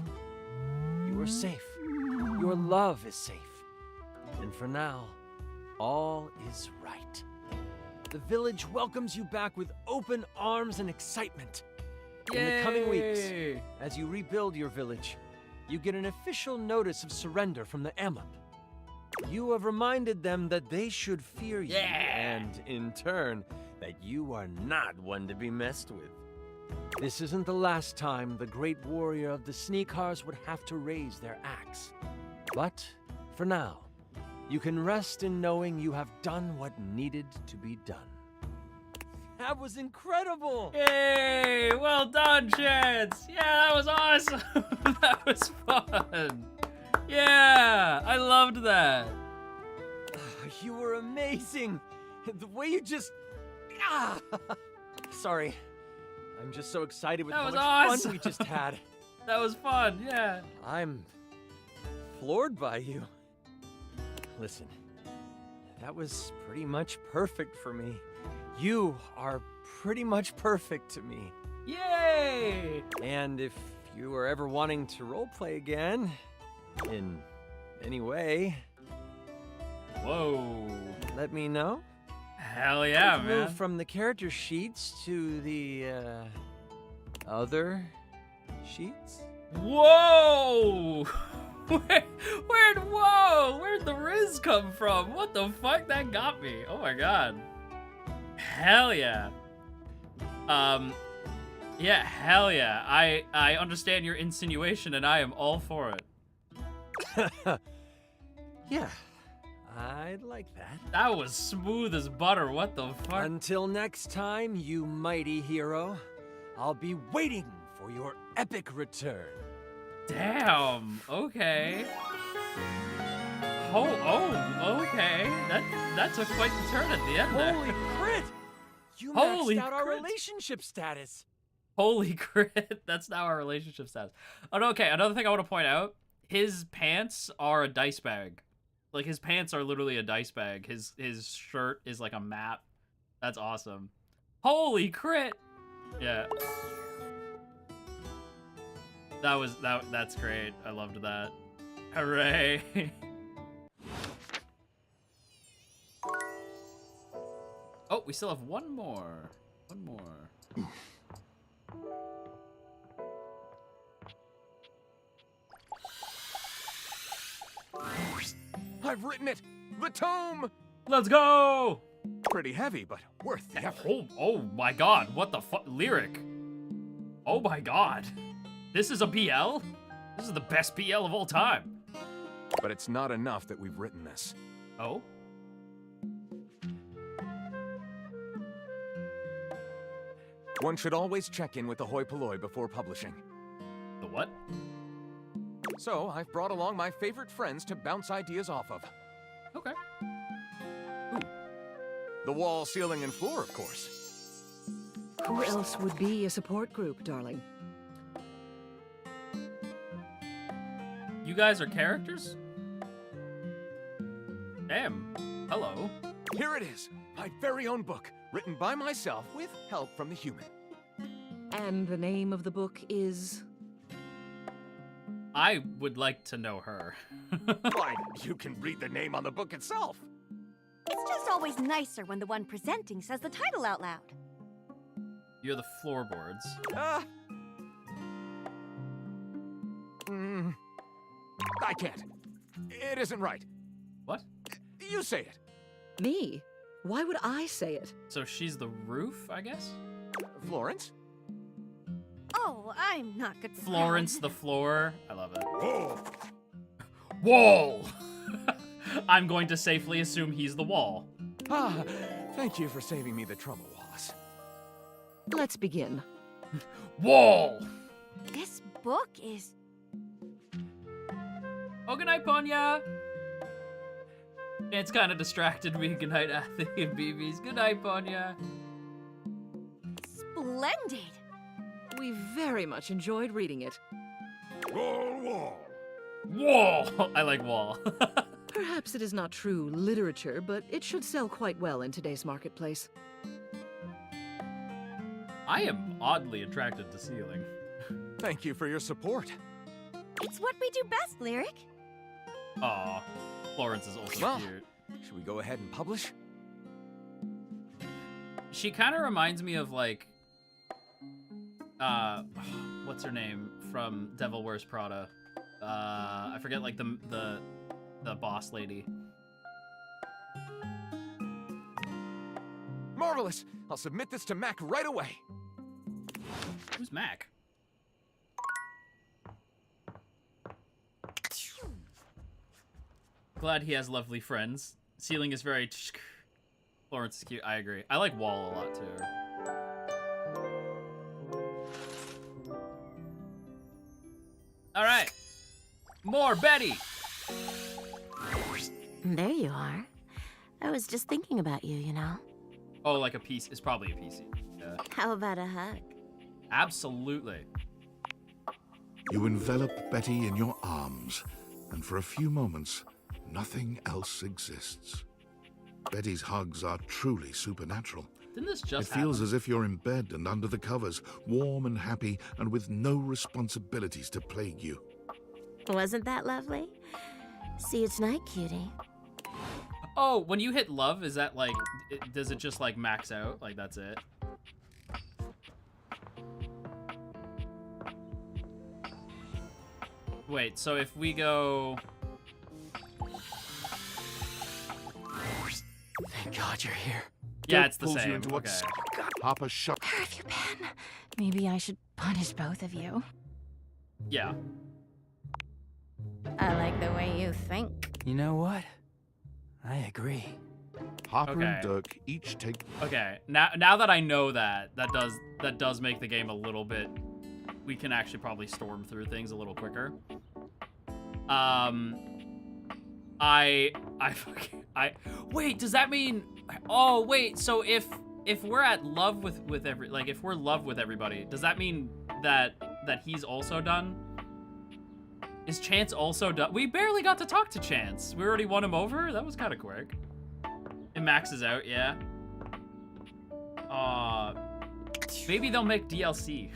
You are safe. Your love is safe. And for now, all is right. The village welcomes you back with open arms and excitement. In the coming weeks, as you rebuild your village, you get an official notice of surrender from the Amup. You have reminded them that they should fear you, and in turn, that you are not one to be messed with. This isn't the last time the great warrior of the Sneakars would have to raise their axe. But, for now, you can rest in knowing you have done what needed to be done. That was incredible! Yay! Well done, Chance! Yeah, that was awesome! That was fun! Yeah! I loved that! You were amazing! The way you just... Ah! Sorry. I'm just so excited with how much fun we just had. That was fun, yeah. I'm floored by you. Listen, that was pretty much perfect for me. You are pretty much perfect to me. Yay! And if you were ever wanting to roleplay again, in any way, whoa, let me know. Hell yeah, man. Move from the character sheets to the other sheets. Whoa! Where'd the Riz come from? What the fuck? That got me. Oh my god. Hell yeah. Yeah, hell yeah. I understand your insinuation and I am all for it. Yeah, I'd like that. That was smooth as butter. What the fuck? Until next time, you mighty hero, I'll be waiting for your epic return. Damn. Okay. Oh, okay. That took quite the turn at the end there. Holy crit! You maxed out our relationship status. Holy crit! That's now our relationship status. Oh, okay. Another thing I want to point out: his pants are a dice bag. Like his pants are literally a dice bag. His shirt is like a map. That's awesome. Holy crit! Yeah. That's great. I loved that. Hooray! Oh, we still have one more. One more. I've written it! The tome! Let's go! Pretty heavy, but worth the effort. Oh my god, what the fuck? Lyric. Oh my god. This is a BL? This is the best BL of all time. But it's not enough that we've written this. Oh? One should always check in with the hoi polloi before publishing. The what? So, I've brought along my favorite friends to bounce ideas off of. Okay. Ooh. The wall, ceiling, and floor, of course. Who else would be a support group, darling? You guys are characters? Damn. Hello. Here it is, my very own book, written by myself with help from the human. And the name of the book is? I would like to know her. Why, you can read the name on the book itself. It's just always nicer when the one presenting says the title out loud. You're the floorboards. I can't. It isn't right. What? You say it. Me? Why would I say it? So she's the roof, I guess? Florence? Oh, I'm not good for Florence the floor. I love it. Whoa! Wall! I'm going to safely assume he's the wall. Ah, thank you for saving me the trouble, Wallace. Let's begin. Wall! This book is... Oh, good night, Ponya! It's kind of distracted me. Good night, Athena and BBs. Good night, Ponya. splendid. We very much enjoyed reading it. Wall. Wall! I like wall. Perhaps it is not true literature, but it should sell quite well in today's marketplace. I am oddly attracted to ceiling. Thank you for your support. It's what we do best, Lyric. Aw, Florence is also Well, cute. Should we go ahead and publish? She kind of reminds me of like, what's her name from Devil Wears Prada? I forget like the boss lady. Marvelous! I'll submit this to Mac right away. Who's Mac? Glad he has lovely friends. Ceiling is very... Florence is cute. I agree. I like Wall a lot, too. All right. More Betty. There you are. I was just thinking about you, you know. Oh, like a PC. It's probably a PC. Yeah. How about a hug? Absolutely. You envelop Betty in your arms, and for a few moments, nothing else exists. Betty's hugs are truly supernatural. Didn't this just It feels happen? as if you're in bed and under the covers, warm and happy, and with no responsibilities to plague you. Wasn't that lovely? See you tonight, cutie. Oh, when you hit love, is that like, does it just like max out? Like that's it? Wait, so if we go... Thank God you're here. Yeah, it's the Pulls you same. into Okay. what's Papa shut. Where have you been? Maybe I should punish both of you. Yeah. I like the way you think. You know what? I agree. Harper Okay. and Dirk each take. Okay. Now that I know that does make the game a little bit. We can actually probably storm through things a little quicker. Wait, does that mean? Oh wait, so if we're at love with if we're love with everybody, does that mean that he's also done? Is Chance also done? We barely got to talk to Chance. We already won him over? That was kind of quick. And Max is out, yeah. Maybe they'll make DLC.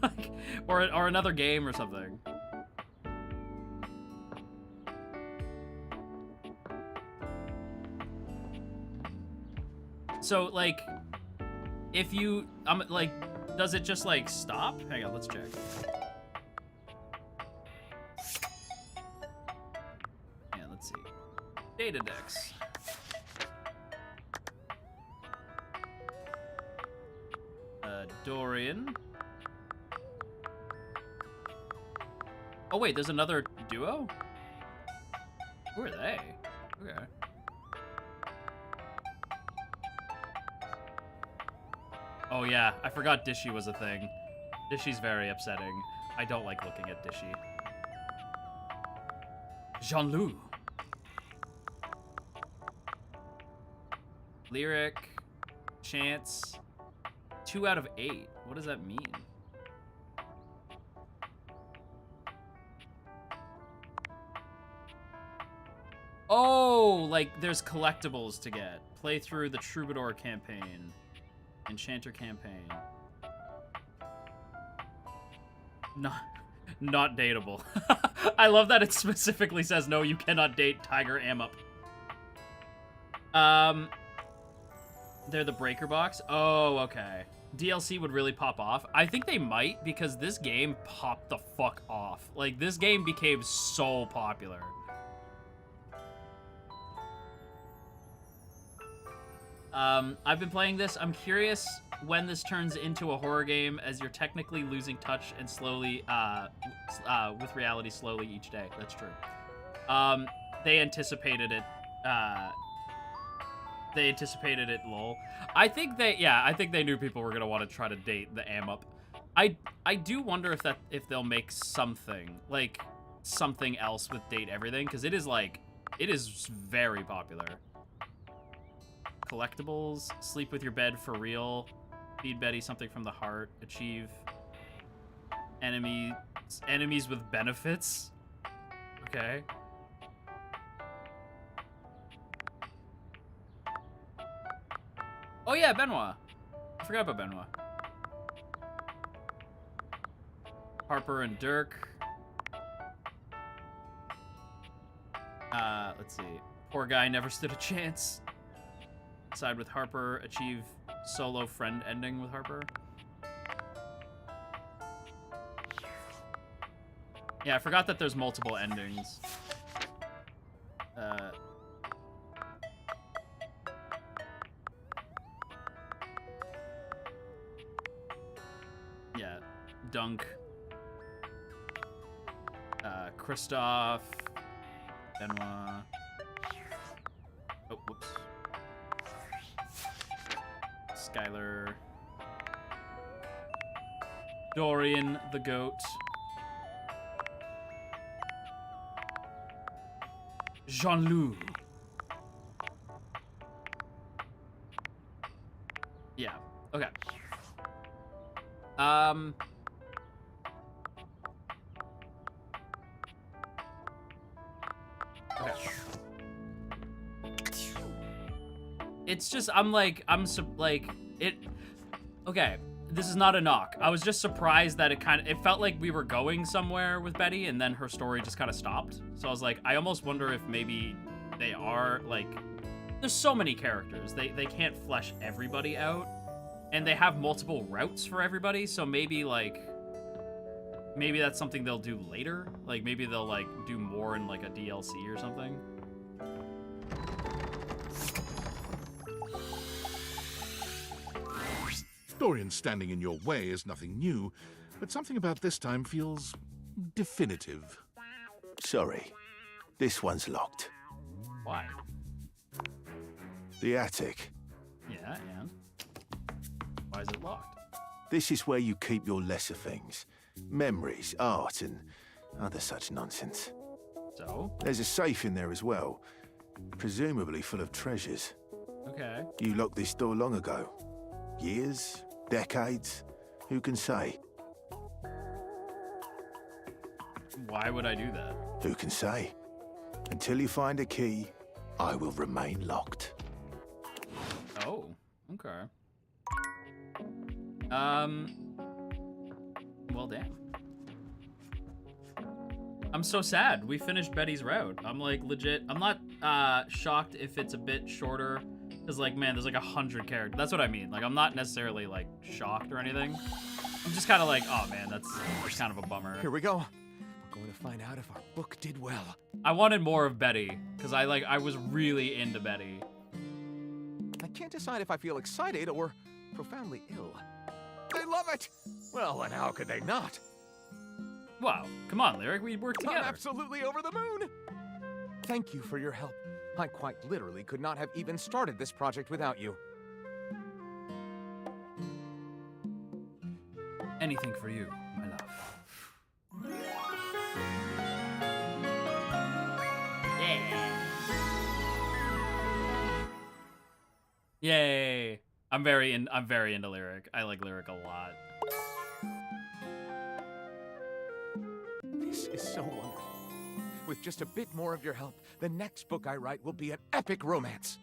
Like, or another game or something. So, like, if you, like, does it just, like, stop? Hang on, let's check. Yeah, let's see. Data decks. Dorian. Oh, wait, there's another duo? Who are they? Okay. Oh yeah, I forgot Dishy was a thing. Dishy's very upsetting. I don't like looking at Dishy. Jean-Loup. Lyric. Chance. 2 out of 8. What does that mean? Oh, like there's collectibles to get. Play through the Troubadour campaign. Enchanter campaign. Not dateable. I love that it specifically says no, you cannot date Tiger Amup. They're the breaker box. Oh, okay. DLC would really pop off. I think they might because this game popped the fuck off. Like this game became so popular. I've been playing this. I'm curious when this turns into a horror game, as you're technically losing touch and slowly, with reality slowly each day. That's true. They anticipated it. They anticipated it, lol. I think they knew people were gonna want to try to date the Amup. I do wonder if they'll make something else with date everything, because it is very popular. Collectibles, sleep with your bed for real, feed Betty something from the heart, achieve enemies with benefits. Okay. Oh yeah, Benoit. I forgot about Benoit. Harper and Dirk. Let's see. Poor guy never stood a chance. Side with Harper, achieve solo friend ending with Harper. Yeah, I forgot that there's multiple endings. Yeah, Dunk. Kristoff. Benoit. Oh, whoops. Skylar. Dorian the goat. Jean-Loup. Yeah. Okay. Okay. It's just, okay, this is not a knock. I was just surprised that it felt like we were going somewhere with Betty, and then her story just kind of stopped. So I was like, I almost wonder if maybe they are, there's so many characters. They can't flesh everybody out, and they have multiple routes for everybody, so maybe, maybe that's something they'll do later. Maybe they'll, do more in, a DLC or something. Dorian standing in your way is nothing new, but something about this time feels definitive. Sorry, this one's locked. Why? The attic. Yeah, and? Why is it locked? This is where you keep your lesser things. Memories, art, and other such nonsense. So? There's a safe in there as well, presumably full of treasures. Okay. You locked this door long ago. Years? Decades? Who can say? Why would I do that? Who can say? Until you find a key, I will remain locked. Oh, okay. Well, damn. I'm so sad. We finished Betty's route. I'm legit. I'm not shocked if it's a bit shorter. Because, man, there's 100 characters. That's what I mean. I'm not necessarily, shocked or anything. I'm just kind of oh, man, that's kind of a bummer. Here we go. We're going to find out if our book did well. I wanted more of Betty, because I was really into Betty. I can't decide if I feel excited or profoundly ill. They love it! Well, and how could they not? Wow, come on, Lyric, we work together. I'm absolutely over the moon! Thank you for your help. I quite literally could not have even started this project without you. Anything for you, my love. Yeah. Yay. I'm very into Lyric. I like Lyric a lot. This is so wonderful. With just a bit more of your help, the next book I write will be an epic romance.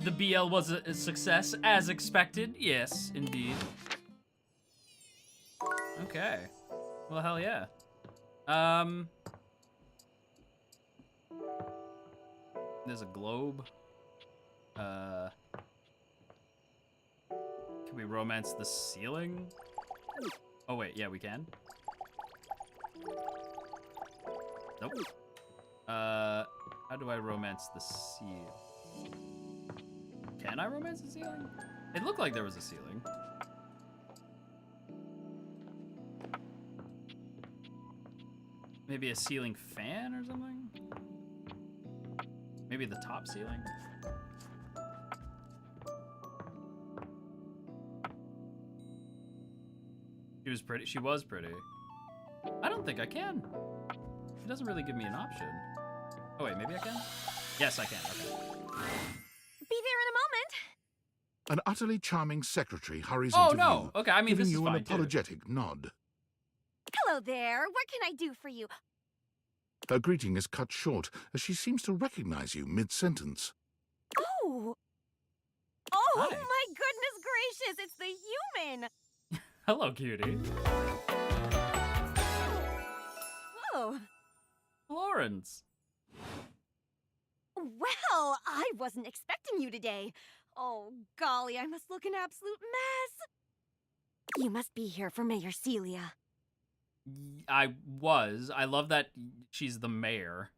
The BL was a success, as expected. Yes, indeed. Okay. Well, hell yeah. There's a globe. Can we romance the ceiling? Oh wait, yeah, we can. Nope. How do I romance the ceiling? Can I romance the ceiling? It looked like there was a ceiling. Maybe a ceiling fan or something? Maybe the top ceiling? She was pretty. She was pretty. I don't think I can. It doesn't really give me an option. Oh wait, maybe I can? Yes, I can. Okay. Be there in a moment. An utterly charming secretary hurries Oh, into no. view, Okay, I mean, giving this is you an fine, too. apologetic nod. Hello there. What can I do for you? Her greeting is cut short as she seems to recognize you mid-sentence. Oh. Oh, Hi. my goodness gracious. It's the human. Hello, cutie. Whoa. Florence. Well, I wasn't expecting you today. Oh, golly, I must look an absolute mess. You must be here for Mayor Celia. I was. I love that she's the mayor.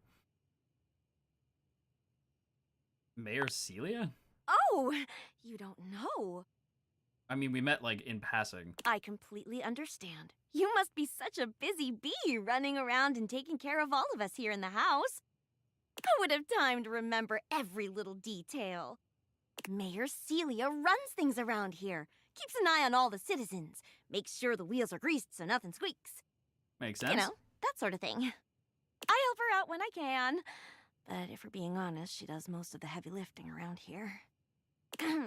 Mayor Celia? Oh, you don't know. I mean, we met, like, in passing. I completely understand. You must be such a busy bee running around and taking care of all of us here in the house. I would have time to remember every little detail. Mayor Celia runs things around here, keeps an eye on all the citizens, makes sure the wheels are greased so nothing squeaks. Makes sense. You know, that sort of thing. I help her out when I can. But if we're being honest, she does most of the heavy lifting around here.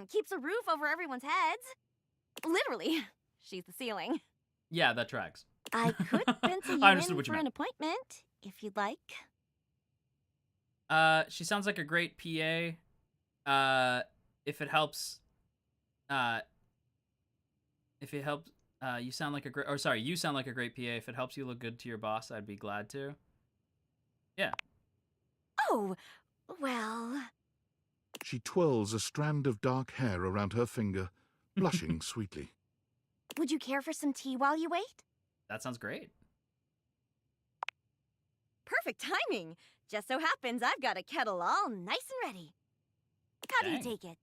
Keeps a roof over everyone's heads. Literally, she's the ceiling. Yeah, that tracks. I could pencil you I understood in what you for an meant. appointment, if you'd like. She sounds like a great PA. If it helps, you sound like a great, you sound like a great PA. If it helps you look good to your boss, I'd be glad to. Yeah. Oh, well... She twirls a strand of dark hair around her finger, blushing sweetly. Would you care for some tea while you wait? That sounds great. Perfect timing. Just so happens I've got a kettle all nice and ready. How do you take it?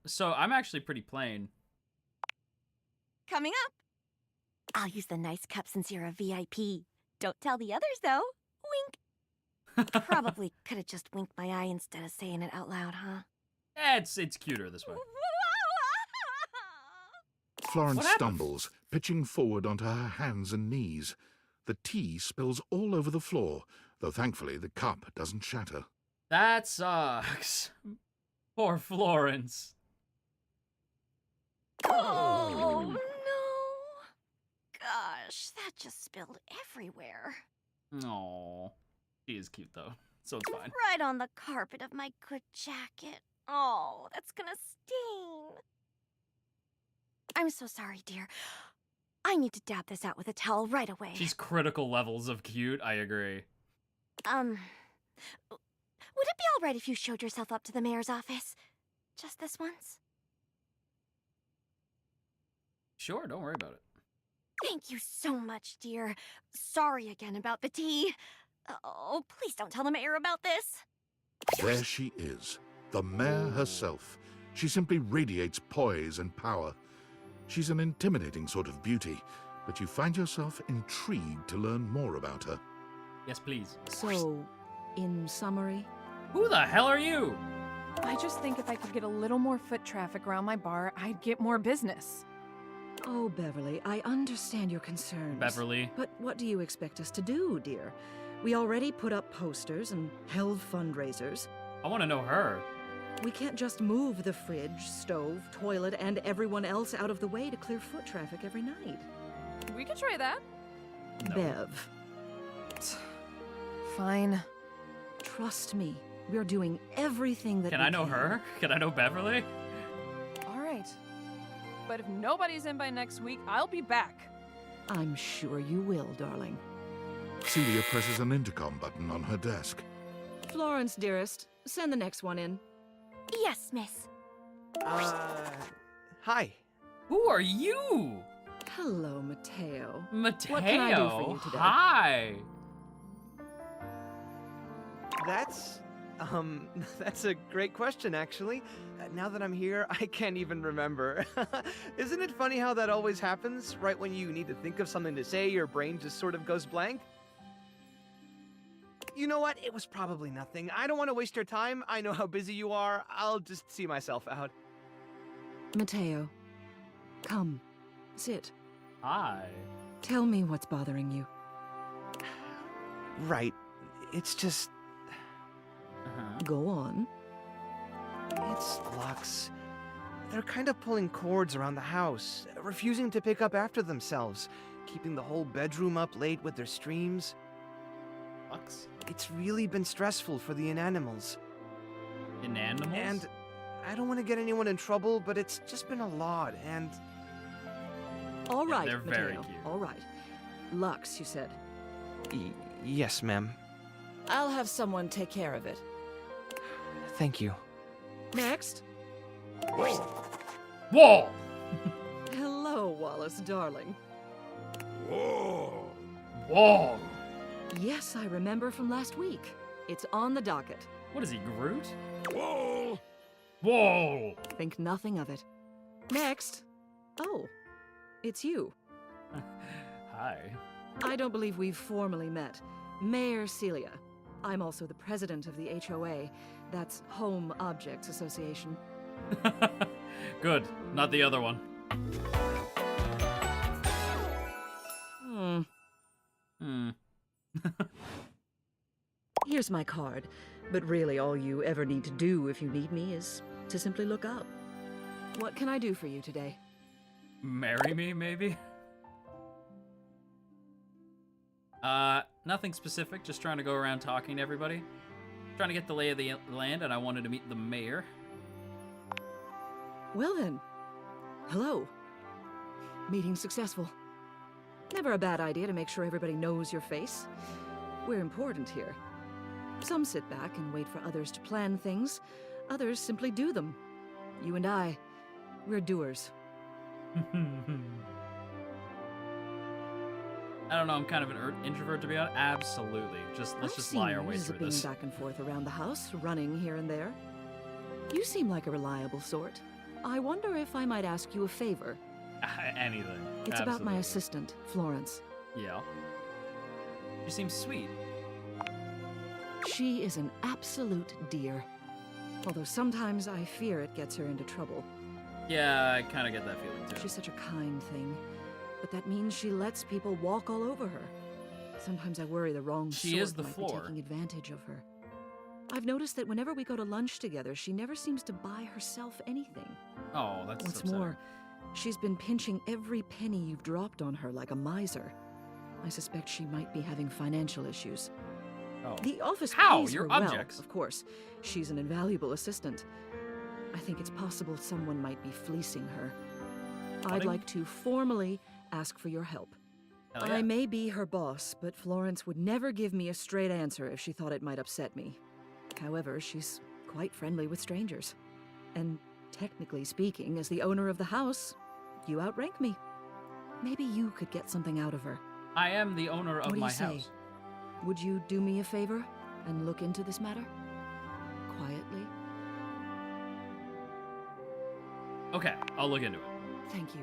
So I'm actually pretty plain. Coming up. I'll use the nice cup since you're a VIP. Don't tell the others, though. Wink. Probably could have just winked my eye instead of saying it out loud, huh? It's cuter this way. Florence stumbles, pitching forward onto her hands and knees. The tea spills all over the floor, though thankfully the cup doesn't shatter. That sucks. Poor Florence. Oh, no. Gosh, that just spilled everywhere. Aww. She is cute, though, so it's fine. Right on the carpet of my good jacket. Oh, that's gonna stain. I'm so sorry, dear. I need to dab this out with a towel right away. She's critical levels of cute, I agree. Would it be all right if you showed yourself up to the mayor's office? Just this once? Sure, don't worry about it. Thank you so much, dear. Sorry again about the tea. Oh, please don't tell the mayor about this. There she is, the mayor herself. She simply radiates poise and power. She's an intimidating sort of beauty, but you find yourself intrigued to learn more about her. Yes, please. So, in summary? Who the hell are you? I just think if I could get a little more foot traffic around my bar, I'd get more business. Oh, Beverly, I understand your concerns. Beverly. But what do you expect us to do, dear? We already put up posters and held fundraisers. I want to know her. We can't just move the fridge, stove, toilet, and everyone else out of the way to clear foot traffic every night. We could try that. No. Bev. Fine. Trust me, we're doing everything that Can we I know can. her? Can I know Beverly? All right. But if nobody's in by next week, I'll be back. I'm sure you will, darling. Celia presses an intercom button on her desk. Florence, dearest, send the next one in. Yes, miss. Hi. Who are you? Hello, Mateo. Mateo. What can I do for you today? Hi. That's that's a great question, actually. Now that I'm here, I can't even remember. Isn't it funny how that always happens? Right when you need to think of something to say, your brain just sort of goes blank? You know what? It was probably nothing. I don't want to waste your time. I know how busy you are. I'll just see myself out. Mateo, come, sit. Hi. Tell me what's bothering you. Right. It's just... Go on. It's Lux. They're kind of pulling cords around the house, refusing to pick up after themselves, keeping the whole bedroom up late with their streams. Lux? It's really been stressful for the inanimals. Inanimals? And I don't want to get anyone in trouble, but it's just been a lot, and... All right, they're Mateo. very cute. All right. Lux, you said. Yes, ma'am. I'll have someone take care of it. Thank you. Next. Whoa! Hello, Wallace, darling. Whoa! Whoa! Yes, I remember from last week. It's on the docket. What is he, Groot? Whoa! Whoa! Think nothing of it. Next. Oh, it's you. Hi. I don't believe we've formally met. Mayor Celia. I'm also the president of the HOA. That's Home Objects Association. Good. Not the other one. Here's my card. But really all you ever need to do if you need me is to simply look up. What can I do for you today? Marry me, maybe? Nothing specific, just trying to go around talking to everybody. Trying to get the lay of the land, and I wanted to meet the mayor. Well then, hello. Meeting successful. Never a bad idea to make sure everybody knows your face. We're important here. Some sit back and wait for others to plan things. Others simply do them. You and I, we're doers. I don't know, I'm kind of an introvert, to be honest. Absolutely. Let's just lie our way through this. Back and forth around the house, running here and there. You seem like a reliable sort. I wonder if I might ask you a favor. Anything. It's about my assistant, Florence. Yeah. She seems sweet. She is an absolute dear. Although sometimes I fear it gets her into trouble. Yeah, I kind of get that feeling too. She's such a kind thing. But that means she lets people walk all over her. Sometimes I worry the wrong She sort is the might floor. be taking advantage of her. I've noticed that whenever we go to lunch together, she never seems to buy herself anything. Oh, that's What's upsetting. more, she's been pinching every penny you've dropped on her like a miser. I suspect she might be having financial issues. Oh. The office How? pays Your her objects? well, of course. She's an invaluable assistant. I think it's possible someone might be fleecing her. I'd Cutting? like to formally ask for your help. Hell yeah. I may be her boss, but Florence would never give me a straight answer if she thought it might upset me. However, she's quite friendly with strangers. And technically speaking, as the owner of the house, you outrank me. Maybe you could get something out of her. I am the owner of What do my you say? house. Would you do me a favor and look into this matter? Quietly? Okay, I'll look into it. Thank you.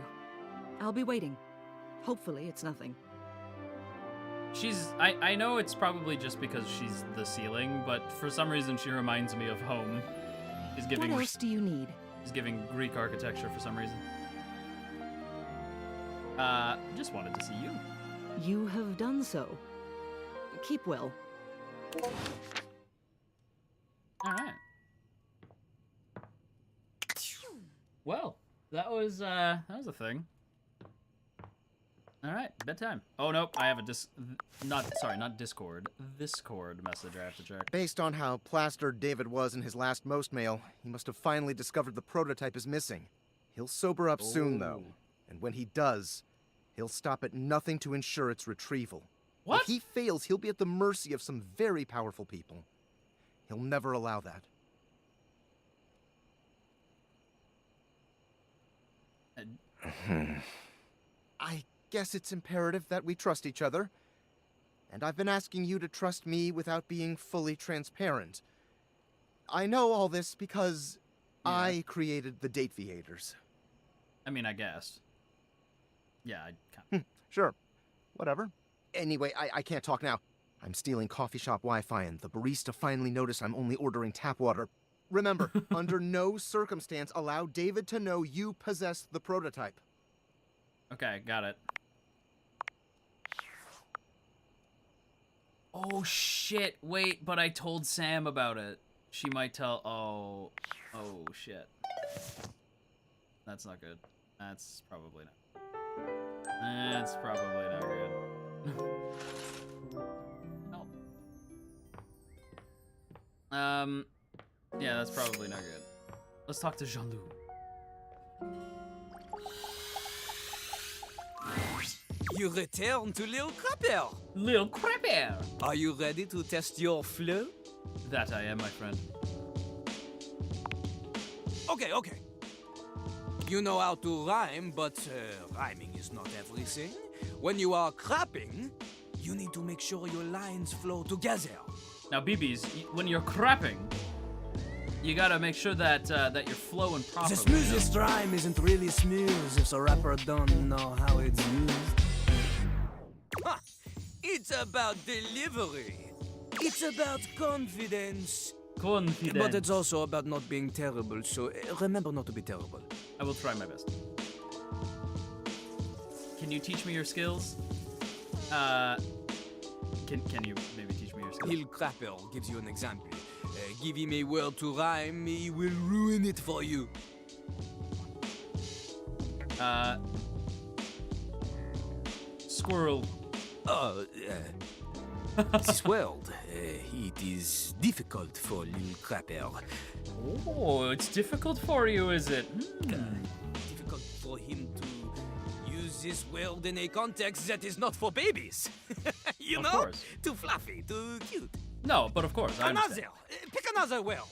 I'll be waiting. Hopefully it's nothing. I know it's probably just because she's the ceiling, but for some reason she reminds me of home. She's giving, What else do you need? She's giving Greek architecture for some reason. Just wanted to see you. You have done so. Keep well. Alright. Well, that was a thing. Alright, bedtime. Oh, nope, I have a not Discord. Discord message I have to check. Based on how plastered David was in his last most mail, he must have finally discovered the prototype is missing. He'll sober up soon, though. And when he does, he'll stop at nothing to ensure its retrieval. What? If he fails, he'll be at the mercy of some very powerful people. He'll never allow that. I guess it's imperative that we trust each other. And I've been asking you to trust me without being fully transparent. I know all this because I created the Date Viators. I mean, I guess. Yeah, I can't. Sure. Whatever. Anyway, I can't talk now. I'm stealing coffee shop Wi-Fi, and the barista finally noticed I'm only ordering tap water. Remember, under no circumstance allow David to know you possess the prototype. Okay, got it. Oh, shit. Wait, but I told Sam about it. She might tell... Oh, shit. That's not good. That's probably not... That's probably not good. Oh. Yeah, that's probably not good. Let's talk to Jean-Loup. You return to Lil Crapper. Lil Crapper! Are you ready to test your flow? That I am, my friend. Okay. You know how to rhyme, but rhyming is not everything. When you are crapping, you need to make sure your lines flow together. Now, BBs, when you're crapping, you gotta make sure that that you're flowing properly. The smoothest rhyme isn't really smooth if the rapper don't know how it's used. Ha! It's about delivery. It's about confidence. Confidence. But it's also about not being terrible, so remember not to be terrible. I will try my best. Can you teach me your skills? Can you maybe teach me your skills? Lil Crapper gives you an example. Give him a word to rhyme, he will ruin it for you. Squirrel. This world, it is difficult for Lil Crapper. Oh, it's difficult for you, is it? Difficult for him to use this world in a context that is not for babies. You Of know? course. Too fluffy, too cute. No, but of course, I understand. Pick another world.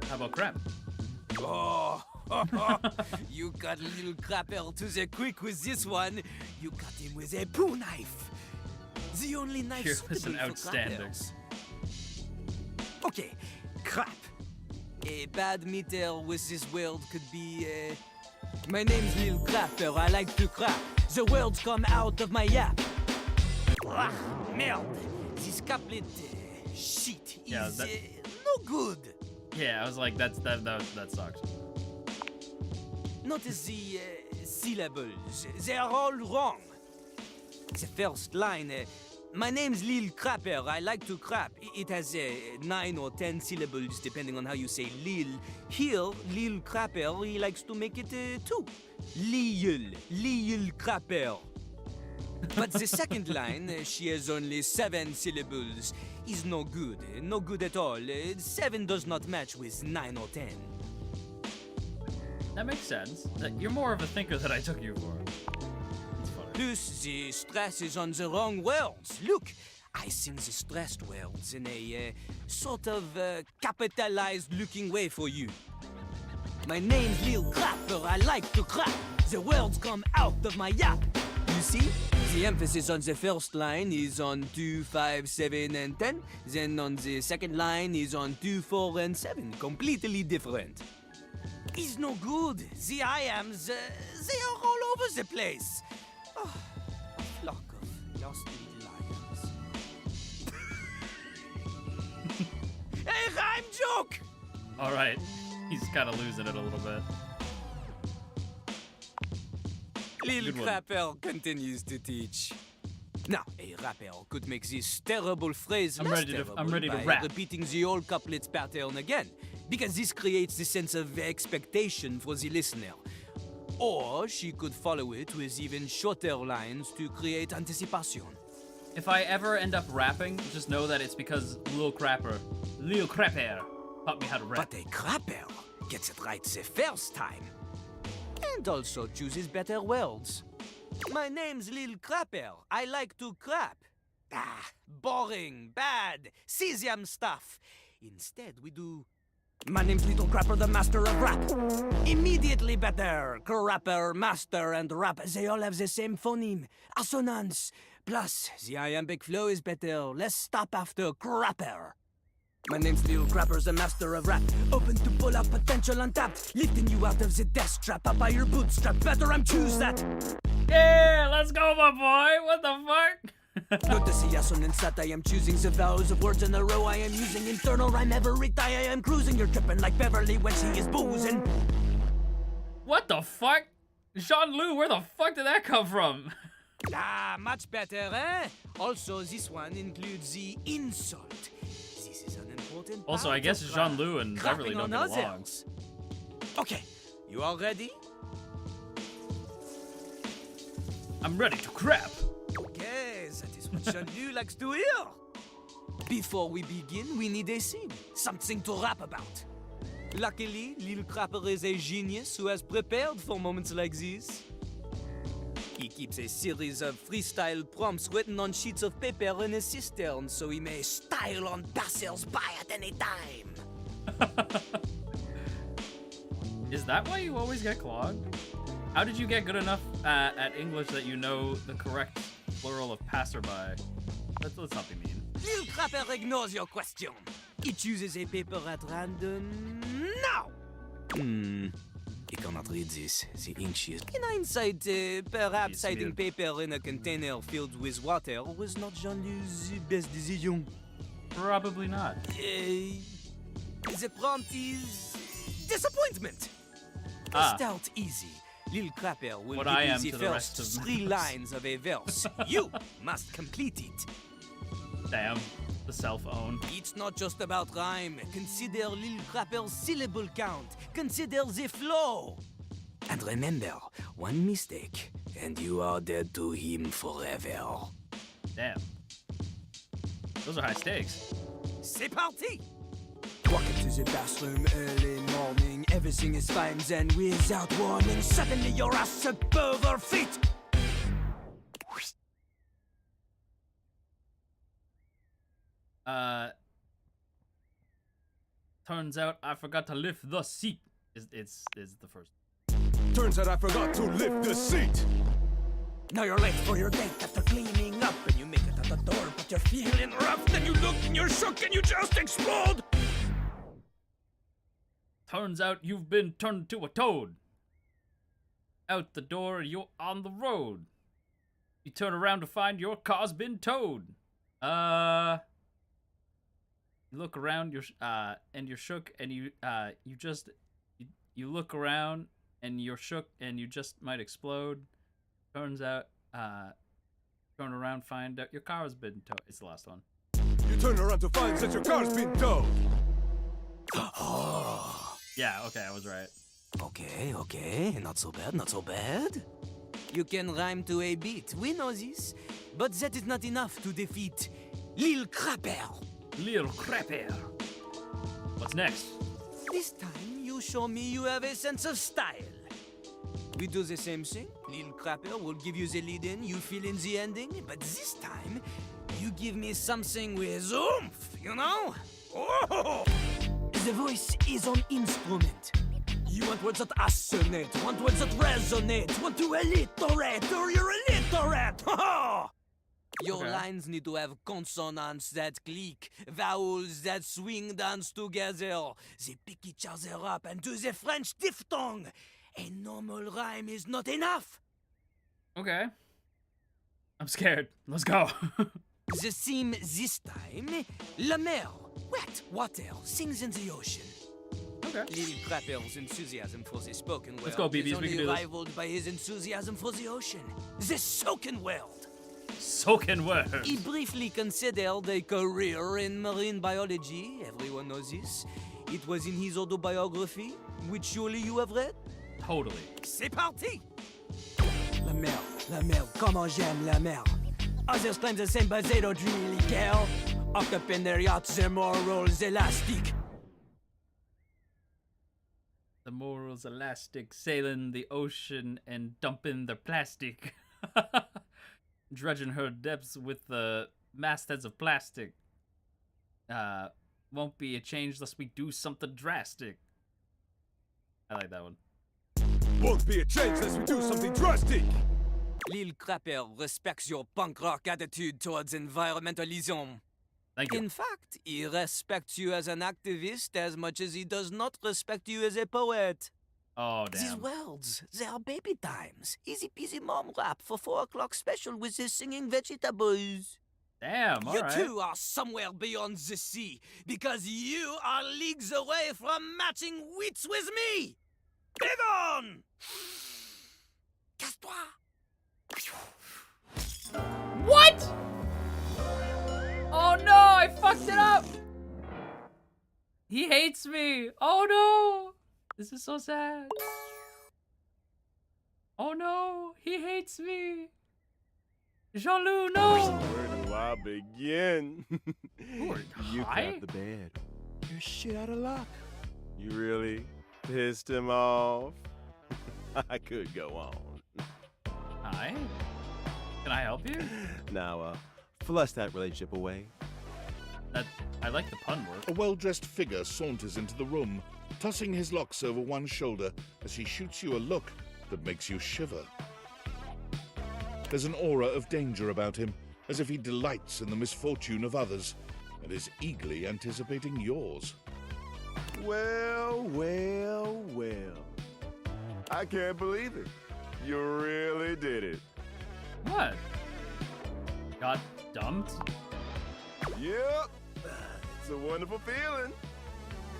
How about crap? Oh, you got Lil Crapper to the quick with this one. You got him with a poo knife. The only knife Here suitable was an for outstander. crappers. Okay, crap. A bad meter with this world could be, my name's Lil Crapper, I like to crap. The words come out of my yap. Ah, merde. This couplet shit is no good. Yeah, I was like, that sucks. Notice the syllables. They are all wrong. The first line, my name's Lil Crapper, I like to crap. It has 9 or 10 syllables depending on how you say Lil. Here, Lil Crapper, he likes to make it 2. Lil Crapper. But the second line, she has only 7 syllables, is no good. No good at all. 7 does not match with 9 or 10. That makes sense. You're more of a thinker than I took you for. It's funny. Plus, the stress is on the wrong words. Look, I sing the stressed words in a sort of capitalized looking way for you. My name's Lil Crapper, I like to crap. The words come out of my yap. You see? The emphasis on the first line is on 2, 5, 7, and 10. Then on the second line is on 2, 4, and 7. Completely different. It's no good. The I-ams, they are all over the place. Oh, a flock of lost little lions. A rhyme joke! All right, he's kind of losing it a little bit. Lil Crapper continues to teach. Now, a rapper could make this terrible phrase I'm ready to by rap. repeating the old couplet pattern again, because this creates the sense of expectation for the listener. Or she could follow it with even shorter lines to create anticipation. If I ever end up rapping, just know that it's because Lil Crapper taught me how to rap. But a crapper gets it right the first time. And also chooses better words. My name's Lil Crapper. I like to crap. Ah, boring, bad, cesium stuff. Instead, we do... My name's Little Crapper, the master of rap. Immediately better. Crapper, master, and rap, they all have the same phoneme. Assonance. Plus, the iambic flow is better. Less stop after crapper. My name's Lil Crapper, the master of rap. Open to pull out potential untapped. Lifting you out of the death trap. Up by your bootstrap. Better I'm choose that. Yeah, let's go, my boy. What the fuck? Notice the assonance that I am choosing. The vowels of words in a row I am using. Internal rhyme every time I am cruising. You're tripping like Beverly when she is boozing. What the fuck? Jean-Loup, where the fuck did that come from? Ah, much better, eh? Also, this one includes the insult. This is an important Also, part I guess of Jean-Loup and clapping Beverly don't on get along. others. Okay, you all ready? I'm ready to crap. Okay, that is what Jean-Loup likes to hear. Before we begin, we need a scene. Something to rap about. Luckily, Lil Crapper is a genius who has prepared for moments like these. He keeps a series of freestyle prompts written on sheets of paper in his cistern so he may style on passers-by at any time. Is that why you always get clogged? How did you get good enough at English that you know the correct plural of passerby? Let's not be mean. Lil Crapper ignores your question. He chooses a paper at random now. He cannot read this. The ink sheet. In hindsight, perhaps hiding paper in a container filled with water was not Jean-Lou's best decision. Probably not. The prompt is disappointment. Start easy. Lil Crapper will What give I you am the to the first rest of 3 lines of a verse. You must complete it. Damn, the self-own. It's not just about rhyme. Consider Lil Crapper's syllable count. Consider the flow. And remember, one mistake, and you are dead to him forever. Damn. Those are high stakes. C'est parti! Walk into the bathroom early morning. Everything is fine, then without warning, suddenly your ass above her feet. Turns out I forgot to lift the seat. Is the first. Turns out I forgot to lift the seat. Now you're late for your date after cleaning up, and you make it at the door, but you're feeling rough. Then you look and you're shook and you just explode. Turns out you've been turned to a toad. Out the door, you're on the road. You turn around to find your car's been towed. You look around, and you're shook, and you look around, and you're shook, and you just might explode. Turns out, turn around, find out your car's been towed. It's the last one. You turn around to find that your car's been towed. Yeah, okay, I was right. Okay, not so bad, not so bad. You can rhyme to a beat, we know this, but that is not enough to defeat Lil Crapper. Lil Crapper. What's next? This time, you show me you have a sense of style. We do the same thing. Lil Crapper will give you the lead in, you fill in the ending, but this time, you give me something with oomph, you know? Oh! The voice is an instrument. You want words that assonate, want words that resonate, want to alliterate, or you're illiterate! Your lines need to have consonants that click, vowels that swing dance together. They pick each other up and do the French diphthong. A normal rhyme is not enough. Okay. I'm scared. Let's go. The theme this time, La Mer, wet water, sings in the ocean. Okay. Little Crapper's enthusiasm for the spoken word Let's go, BBs. is We can only do this. rivaled by his enthusiasm for the ocean, the soaking world. Soaking word. He briefly considered a career in marine biology. Everyone knows this. It was in his autobiography, which surely you have read. Totally. C'est parti! La mer, comment j'aime la mer. Others claim the same, but they don't really care. Up in their yachts, their morals elastic. The morals elastic, sailing the ocean and dumping their plastic. Dredging her depths with the mastheads of plastic. Won't be a change unless we do something drastic. I like that one. Won't be a change unless we do something drastic. Lil Crapper respects your punk rock attitude towards environmentalism. Thank you. In fact, he respects you as an activist as much as he does not respect you as a poet. Oh, damn. These worlds, they are baby times. Easy peasy mom rap for 4 o'clock special with the singing vegetables. Damn, all You right. two are somewhere beyond the sea because you are leagues away from matching wits with me. Big on! Casse-toi! What? Oh no, I fucked it up. He hates me. Oh no. This is so sad. Oh no, he hates me. Jean-Loup, no. Where do I begin? You Hi? crapped the bed. You're shit out of luck. You really pissed him off? I could go on. Hi? Can I help you? Now, flush that relationship away. I like the pun word. A well-dressed figure saunters into the room, tossing his locks over one shoulder as he shoots you a look that makes you shiver. There's an aura of danger about him, as if he delights in the misfortune of others and is eagerly anticipating yours. Well, well, well. I can't believe it. You really did it. What? Got dumped? Yep. It's a wonderful feeling.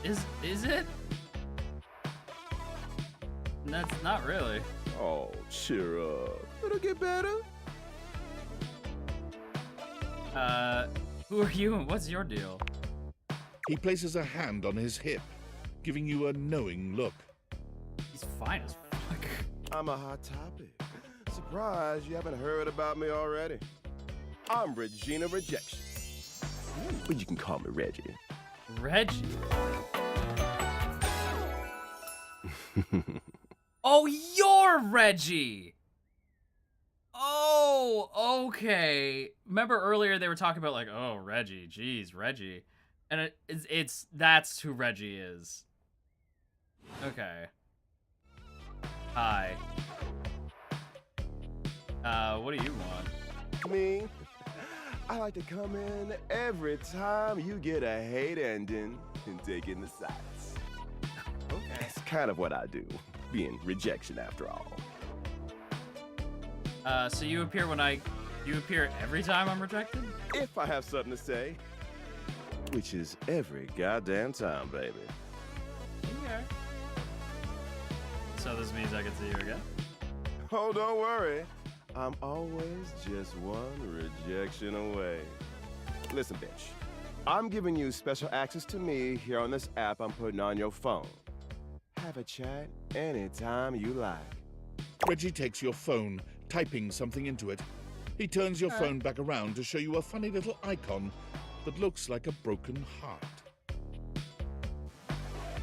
Is it? That's not really. Oh, cheer up. It'll get better. Who are you and what's your deal? He places a hand on his hip, giving you a knowing look. He's fine as fuck. I'm a hot topic. Surprised you haven't heard about me already. I'm Regina Rejection. But you can call me Reggie. Reggie? Oh, you're Reggie! Oh, okay. Remember earlier they were talking about like, oh, Reggie, geez, Reggie. And that's who Reggie is. Okay. Hi. What do you want? Me? I like to come in every time you get a hate ending and take in the sights. Okay. That's kind of what I do, being rejection after all. So you appear you appear every time I'm rejected? If I have something to say, which is every goddamn time, baby. Okay. So this means I can see you again? Oh, don't worry. I'm always just one rejection away. Listen, bitch. I'm giving you special access to me here on this app I'm putting on your phone. Have a chat anytime you like. Reggie takes your phone, typing something into it. He turns your phone back around to show you a funny little icon that looks like a broken heart.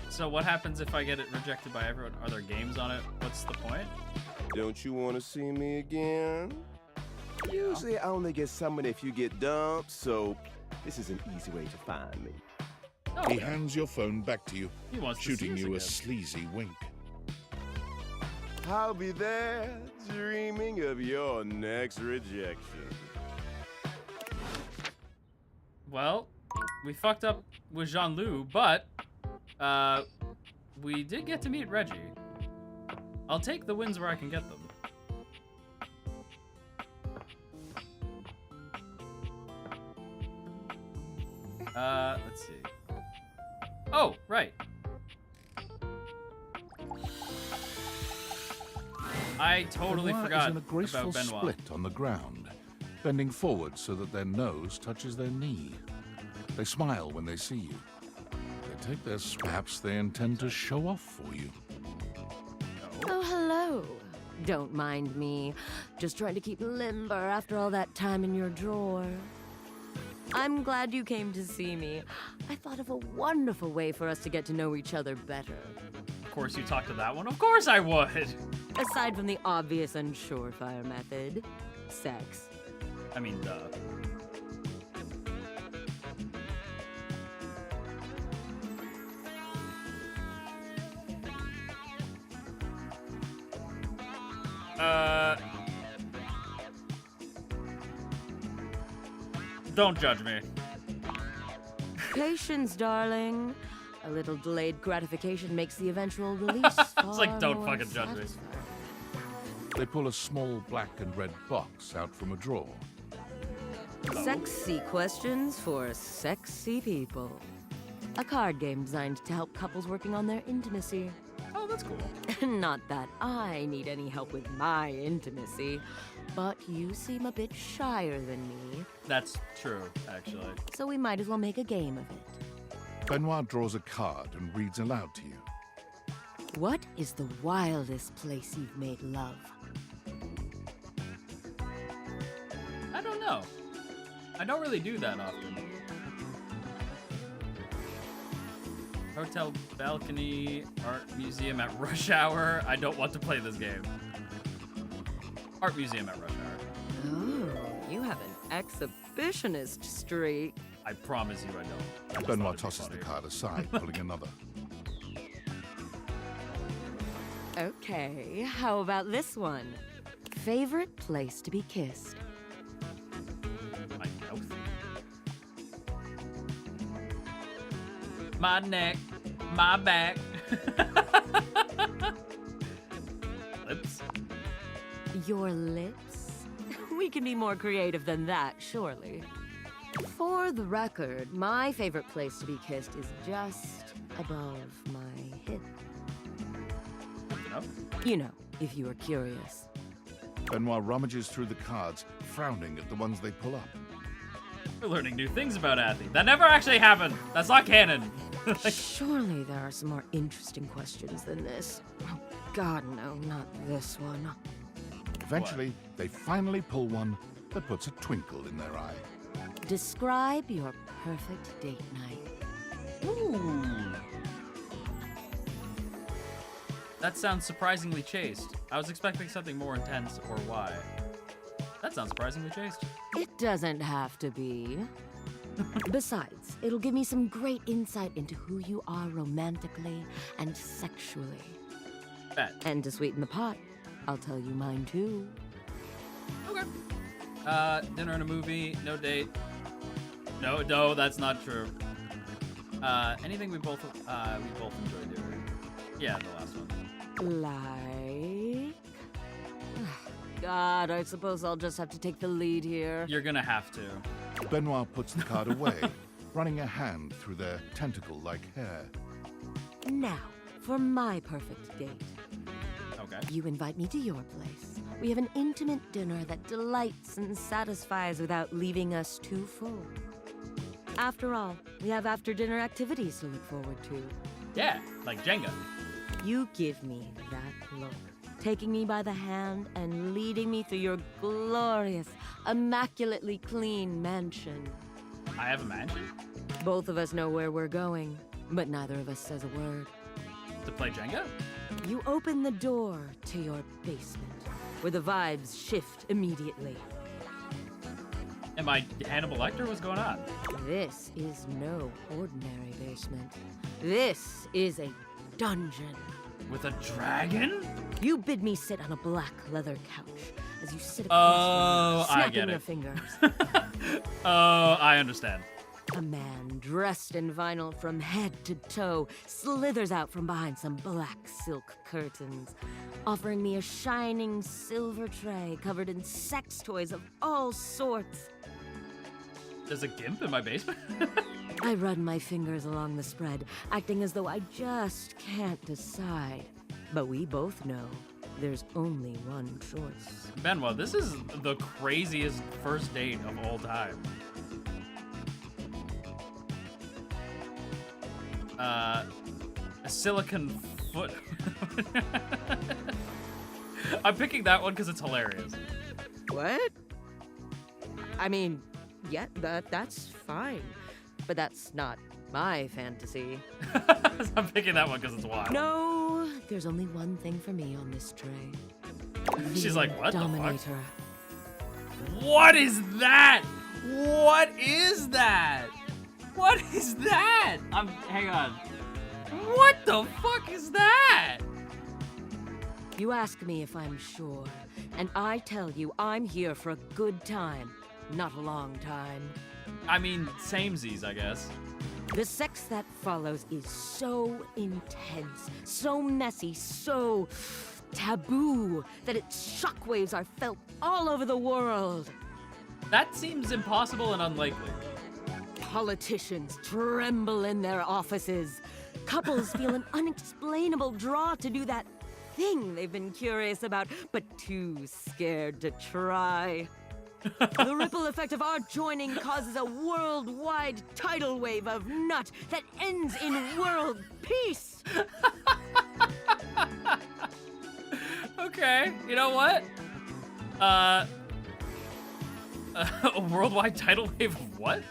So what happens if I get it rejected by everyone? Are there games on it? What's the point? Don't you want to see me again? Usually I only get summoned if you get dumped, so this is an easy way to find me. He hands your phone back to you, He wants to shooting see us you a again. sleazy wink. I'll be there dreaming of your next rejection. Well, we fucked up with Jean-Loup, but we did get to meet Reggie. I'll take the wins where I can get them. Let's see. Oh, right. I totally Benoit forgot is in a graceful about Benoit. split on the ground, bending forward so that their nose touches their knee. They smile when they see you. They take their perhaps they intend to show off for you. Oh, hello. Don't mind me. Just trying to keep limber after all that time in your drawer. I'm glad you came to see me. I thought of a wonderful way for us to get to know each other better. Of course you talked to that one. Of course I would. Aside from the obvious and surefire method, sex. I mean, duh. Don't judge me. Patience, darling. A little delayed gratification makes the eventual release It's like, don't more fucking judge me. They pull a small black and red box out from a drawer. Sexy questions for sexy people. A card game designed to help couples working on their intimacy. Oh, that's cool. Not that I need any help with my intimacy, but you seem a bit shyer than me. That's true, actually. So we might as well make a game of it. Benoit draws a card and reads aloud to you. What is the wildest place you've made love? I don't know. I don't really do that often. Hotel balcony, art museum at rush hour. I don't want to play this game. Art museum at rush hour. Oh, you have an exhibitionist streak. I promise you I don't. Benoit tosses the card aside, pulling another. Okay, how about this one? Favorite place to be kissed? My mouth. My neck. My back. Lips. Your lips? We can be more creative than that, surely. For the record, my favorite place to be kissed is just above my hip. You know, if you were curious. Benoit rummages through the cards, frowning at the ones they pull up. We're learning new things about Athena. That never actually happened. That's not canon. Surely there are some more interesting questions than this. Oh, God, no, not this one. Eventually, they finally pull one that puts a twinkle in their eye. Describe your perfect date night. Ooh. That sounds surprisingly chaste. I was expecting something more intense, or why? That sounds surprisingly chaste. It doesn't have to be. Besides, it'll give me some great insight into who you are romantically and sexually. Bet. And to sweeten the pot, I'll tell you mine too. Okay. Dinner and a movie, no date. No, that's not true. Anything we both enjoy doing. Yeah, the last one. Like? God, I suppose I'll just have to take the lead here. You're gonna have to. Benoit puts the card away, running a hand through their tentacle-like hair. Now, for my perfect date. Okay. You invite me to your place. We have an intimate dinner that delights and satisfies without leaving us too full. After all, we have after-dinner activities to look forward to. Yeah, like Jenga. You give me that look, taking me by the hand and leading me through your glorious, immaculately clean mansion. I have a mansion? Both of us know where we're going, but neither of us says a word. To play Jenga? You open the door to your basement, where the vibes shift immediately. Am I Hannibal Lecter? What's going on? This is no ordinary basement. This is a dungeon. With a dragon? You bid me sit on a black leather couch as you sit across from me, snapping your fingers. Oh, I understand. A man dressed in vinyl from head to toe slithers out from behind some black silk curtains, offering me a shining silver tray covered in sex toys of all sorts. There's a gimp in my basement? I run my fingers along the spread, acting as though I just can't decide. But we both know There's only one choice. Benoit, this is the craziest first date of all time. A silicon foot. I'm picking that one because it's hilarious. What? I mean, yeah, that's fine. But that's not my fantasy. I'm picking that one because it's wild. No, there's only one thing for me on this tray. She's like, what Dominator. the fuck? What is that? What is that? What is that? Hang on. What the fuck is that? You ask me if I'm sure, and I tell you I'm here for a good time, not a long time. I mean, samesies, I guess. The sex that follows is so intense, so messy, so taboo that its shockwaves are felt all over the world. That seems impossible and unlikely. Politicians tremble in their offices. Couples feel an unexplainable draw to do that thing they've been curious about, but too scared to try. The ripple effect of our joining causes a worldwide tidal wave of nut that ends in world peace. Okay, you know what? A worldwide tidal wave of what?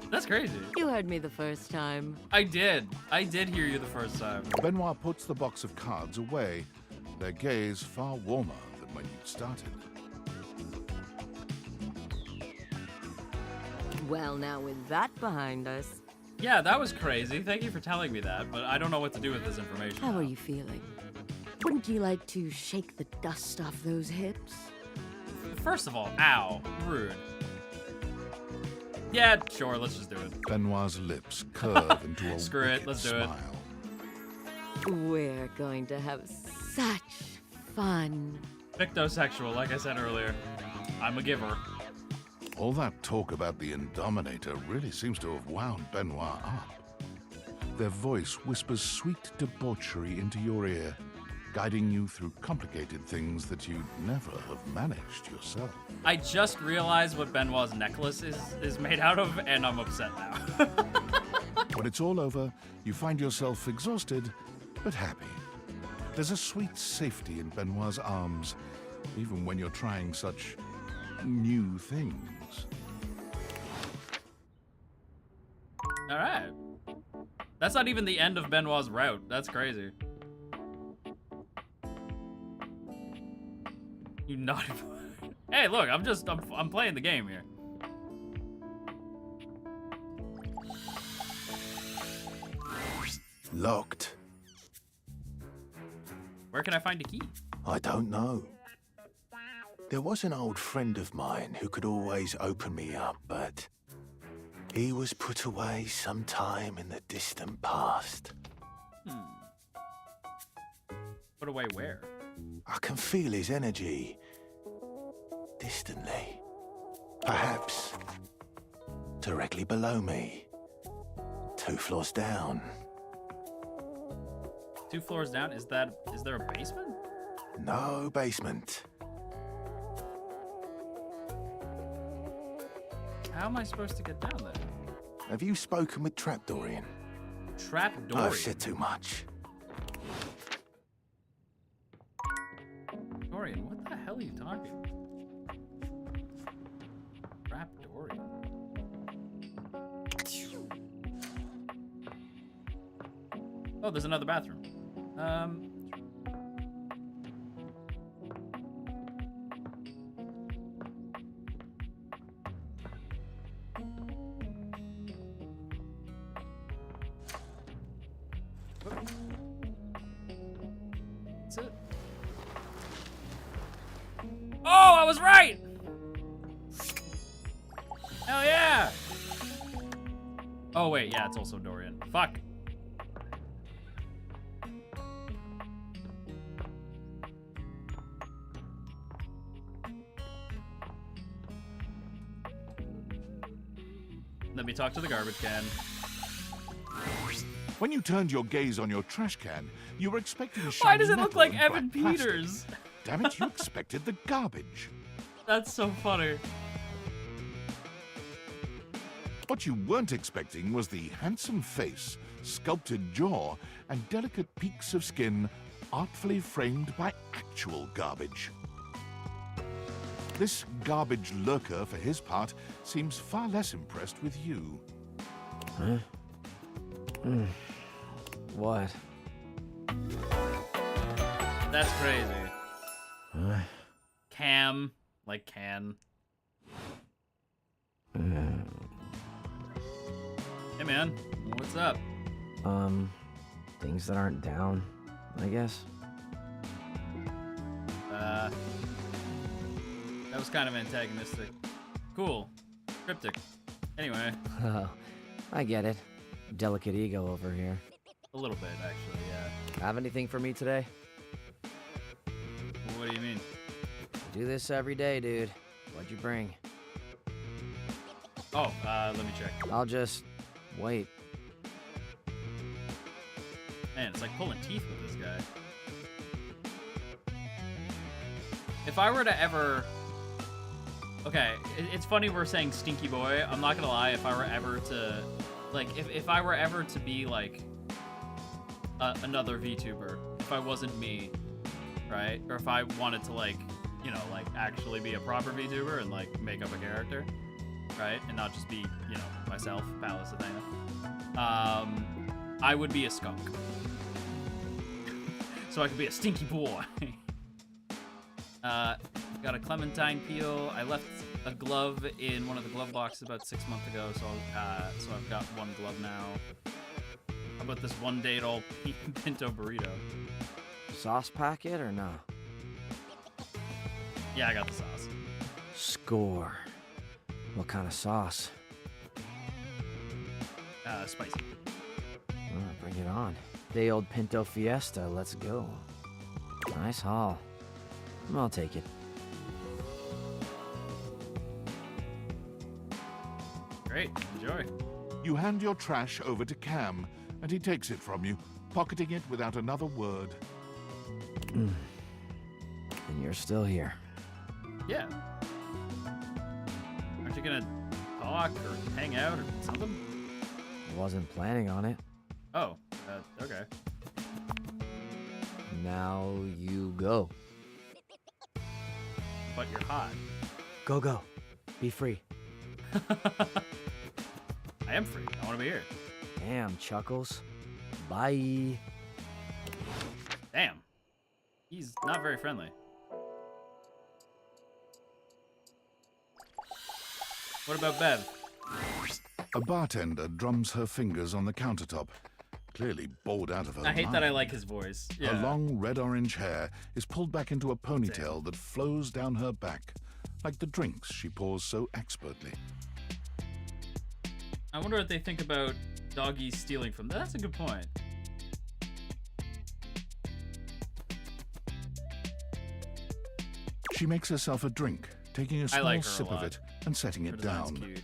That's crazy. You heard me the first time. I did hear you the first time. Benoit puts the box of cards away, their gaze far warmer than when you'd started. Well, now with that behind us. Yeah, that was crazy. Thank you for telling me that, but I don't know what to do with this information. How are you feeling? Wouldn't you like to shake the dust off those hips? First of all, ow, rude. Yeah, sure, let's just do it. Benoit's lips curve into a Screw it, let's do smile. We're going to have such fun. Fictosexual, like I said earlier. I'm a giver. All that talk about the Indominator really seems to have wound Benoit up. Their voice whispers sweet debauchery into your ear, guiding you through complicated things that you'd never have managed yourself. I just realized what Benoit's necklace is made out of, and I'm upset now. When it's all over, you find yourself exhausted, but happy. There's a sweet safety in Benoit's arms, even when you're trying such new things. All right. That's not even the end of Benoit's route. That's crazy. You naughty boy. Hey, look, I'm playing the game here. Locked. Where can I find a key? I don't know. There was an old friend of mine who could always open me up, but he was put away sometime in the distant past. Put away where? I can feel his energy distantly. Perhaps directly below me. 2 floors down. 2 floors down? Is there a basement? No basement. How am I supposed to get down there? Have you spoken with Trapdorian? Trapdorian? I've said too much. Dorian, what the hell are you talking? Trapdorian. Oh, there's another bathroom. That's it. Oh, I was right! Hell yeah! Oh wait, yeah, it's also Dorian. Fuck. Let me talk to the garbage can. When you turned your gaze on your trash can, you were expecting shiny Why does it look metal like and Evan black plastic. Peters? Damn it, you expected the garbage. That's so funny. What you weren't expecting was the handsome face, sculpted jaw, and delicate peaks of skin artfully framed by actual garbage. This garbage lurker, for his part, seems far less impressed with you. Huh? What? That's crazy. Huh? Cam, like can. Hey man, what's up? Things that aren't down, I guess. That was kind of antagonistic. Cool. Cryptic. Anyway. Oh, I get it. Delicate ego over here. A little bit, actually, yeah. Have anything for me today? What do you mean? Do this every day, dude. What'd you bring? Oh, let me check. I'll just wait. Man, it's like pulling teeth with this guy. If I were to ever... Okay, it's funny we're saying stinky boy. I'm not gonna lie, if I were ever to... Like, if I were ever to be, like, another VTuber, if I wasn't me, right? Or if I wanted to, like, you know, like, actually be a proper VTuber and, like, make up a character, right? And not just be, you know, myself, Pallas, Athena. I would be a skunk. So I could be a stinky boy. Got a clementine peel. I left a glove in one of the glove boxes about 6 months ago, so I've got one glove now. How about this one date old pinto burrito? Sauce packet or no? Yeah, I got the sauce. Score. What kind of sauce? Spicy. Bring it on. Day old pinto fiesta. Let's go. Nice haul. I'll take it. Great, enjoy. You hand your trash over to Cam, and he takes it from you, pocketing it without another word. And you're still here. Yeah. Aren't you gonna talk or hang out or something? Wasn't planning on it. Oh, okay. Now you go. But you're hot. Go, go. Be free. I am free. I want to be here. Damn, Chuckles. Bye. Damn. He's not very friendly. What about Bev? A bartender drums her fingers on the countertop, clearly bored out of her I hate mind. that I like his voice. Yeah. Her long red-orange hair is pulled back into a ponytail that flows down her back, like the drinks she pours so expertly. I wonder what they think about doggies stealing from them. That's a good point. She makes herself a drink, taking a I small like her a sip of lot. it and setting Her it design's down. cute.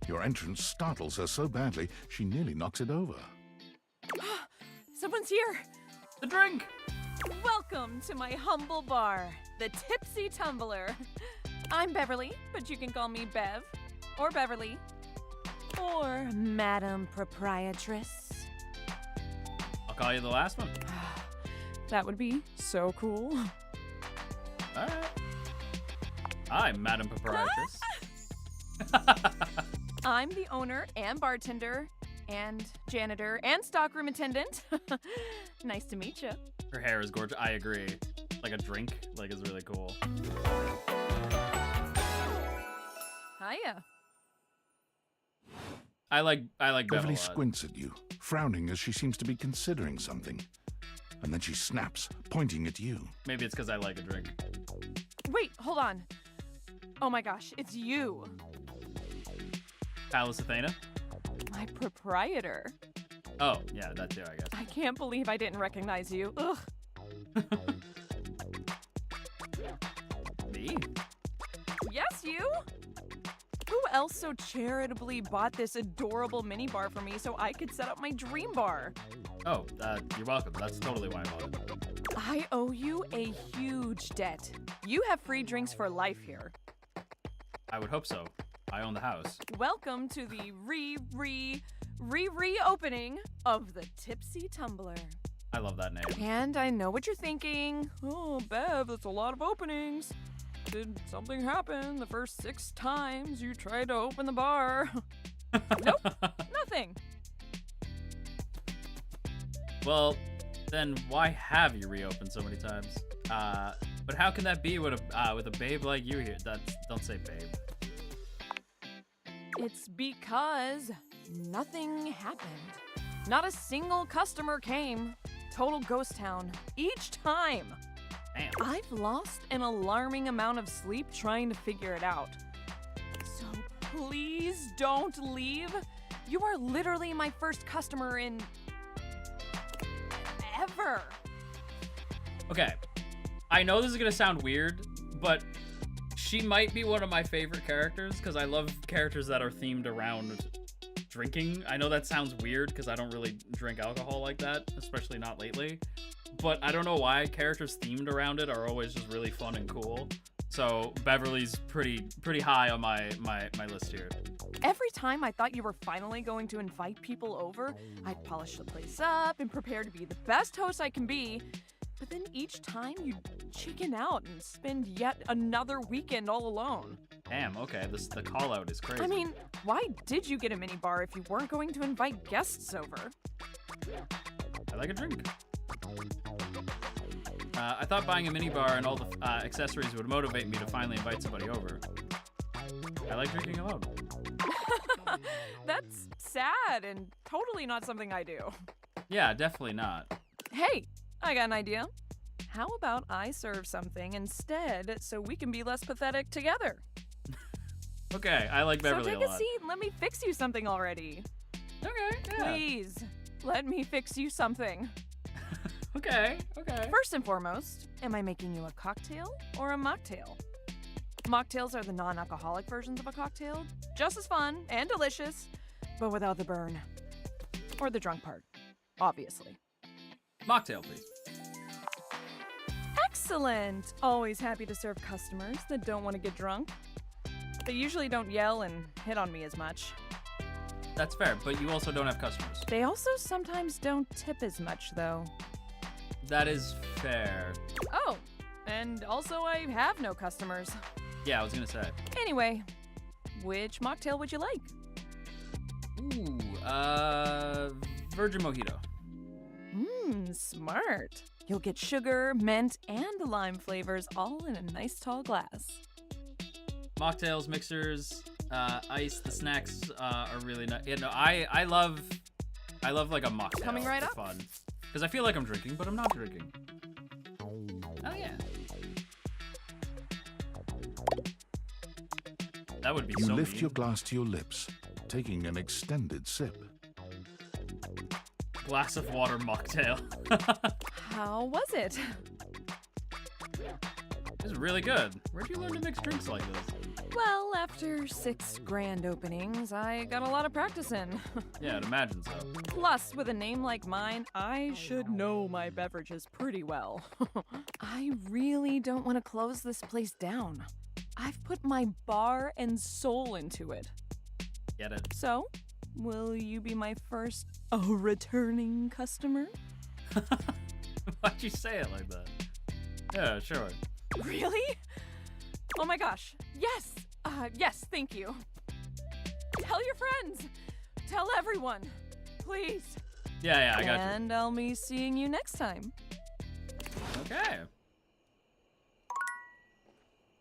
Your entrance startles her so badly, she nearly knocks it over. Someone's here. The drink. Welcome to my humble bar, the Tipsy Tumbler. I'm Beverly, but you can call me Bev, or Beverly, or Madam Proprietress. I'll call you the last one. That would be so cool. All right. Hi, Madam Proprietress. I'm the owner and bartender and janitor and stockroom attendant. Nice to meet you. Her hair is gorgeous. I agree. Like a drink, like is really cool. Hiya. I like Bev a Beverly lot. squints at you, frowning as she seems to be considering something. And then she snaps, pointing at you. Maybe it's because I like a drink. Wait, hold on. Oh my gosh, it's you. Pallas Athena? My proprietor. Oh, yeah, that too, I guess. I can't believe I didn't recognize you. Ugh. Me? Yes, you? Who Who else so charitably bought this adorable mini bar for me so I could set up my dream bar? Oh, you're welcome. That's totally why I bought it. I owe you a huge debt. You have free drinks for life here. I would hope so. I own the house. Welcome to the reopening of the Tipsy Tumbler. I love that name. And I know what you're thinking. Oh, Bev, that's a lot of openings. Did something happen the first 6 times you tried to open the bar? Nope, nothing. Well, then why have you reopened so many times? But how can that be with a babe like you here? Don't say babe. It's because nothing happened. Not a single customer came. Total ghost town. Each time. Damn. I've lost an alarming amount of sleep trying to figure it out. So please don't leave. You are literally my first customer in... ever. Okay. I know this is gonna sound weird, but she might be one of my favorite characters because I love characters that are themed around drinking. I know that sounds weird because I don't really drink alcohol like that, especially not lately. But I don't know why characters themed around it are always just really fun and cool. So Beverly's pretty high on my list here. Every time I thought you were finally going to invite people over, I'd polish the place up and prepare to be the best host I can be. But then each time you'd chicken out and spend yet another weekend all alone. Damn, okay, the call out is crazy. I mean, why did you get a mini bar if you weren't going to invite guests over? I like a drink. I thought buying a mini bar and all the accessories would motivate me to finally invite somebody over. I like drinking alone. That's sad and totally not something I do. Yeah, definitely not. Hey, I got an idea. How about I serve something instead so we can be less pathetic together? Okay, I like Beverly so a take lot. a seat and let me fix you something already. Okay, yeah. Please, let me fix you something. Okay. First and foremost, am I making you a cocktail or a mocktail? Mocktails are the non-alcoholic versions of a cocktail, just as fun and delicious, but without the burn. Or the drunk part, obviously. Mocktail, please. Excellent! Always happy to serve customers that don't want to get drunk. They usually don't yell and hit on me as much. That's fair, but you also don't have customers. They also sometimes don't tip as much, though. That is fair. Oh, and also I have no customers. Yeah, I was gonna say. Anyway, which mocktail would you like? Ooh, Virgin Mojito. Smart. You'll get sugar, mint, and lime flavors all in a nice tall glass. Mocktails, mixers, ice, the snacks are really nice. Yeah, no, I love like a mocktail. Coming right for up. Fun. Because I feel like I'm drinking, but I'm not drinking. Oh yeah. That would be You so lift mean. your glass to your lips, taking an extended sip. Glass of water mocktail. How was it? This is really good. Where'd you learn to mix drinks like this? Well, after 6 grand openings, I got a lot of practice in. Yeah, I'd imagine so. Plus, with a name like mine, I should know my beverages pretty well. I really don't want to close this place down. I've put my bar and soul into it. Get it? So, will you be my first returning customer? Why'd you say it like that? Yeah, sure. Really? Oh my gosh. Yes. Yes, thank you. Tell your friends. Tell everyone. Please. Yeah, I got you. And I'll be seeing you next time. Okay.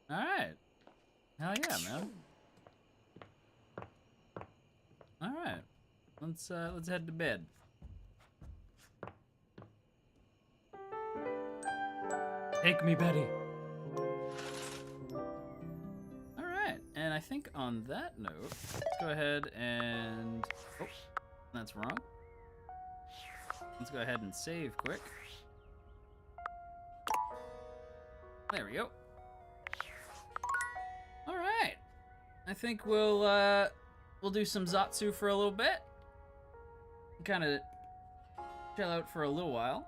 All right. Hell yeah, man. All right. Let's head to bed. Take me, Betty. All right. And I think on that note, let's go ahead and... Oh, that's wrong. Let's go ahead and save quick. There we go. All right. I think we'll do some Zatsu for a little bit. Kind of chill out for a little while.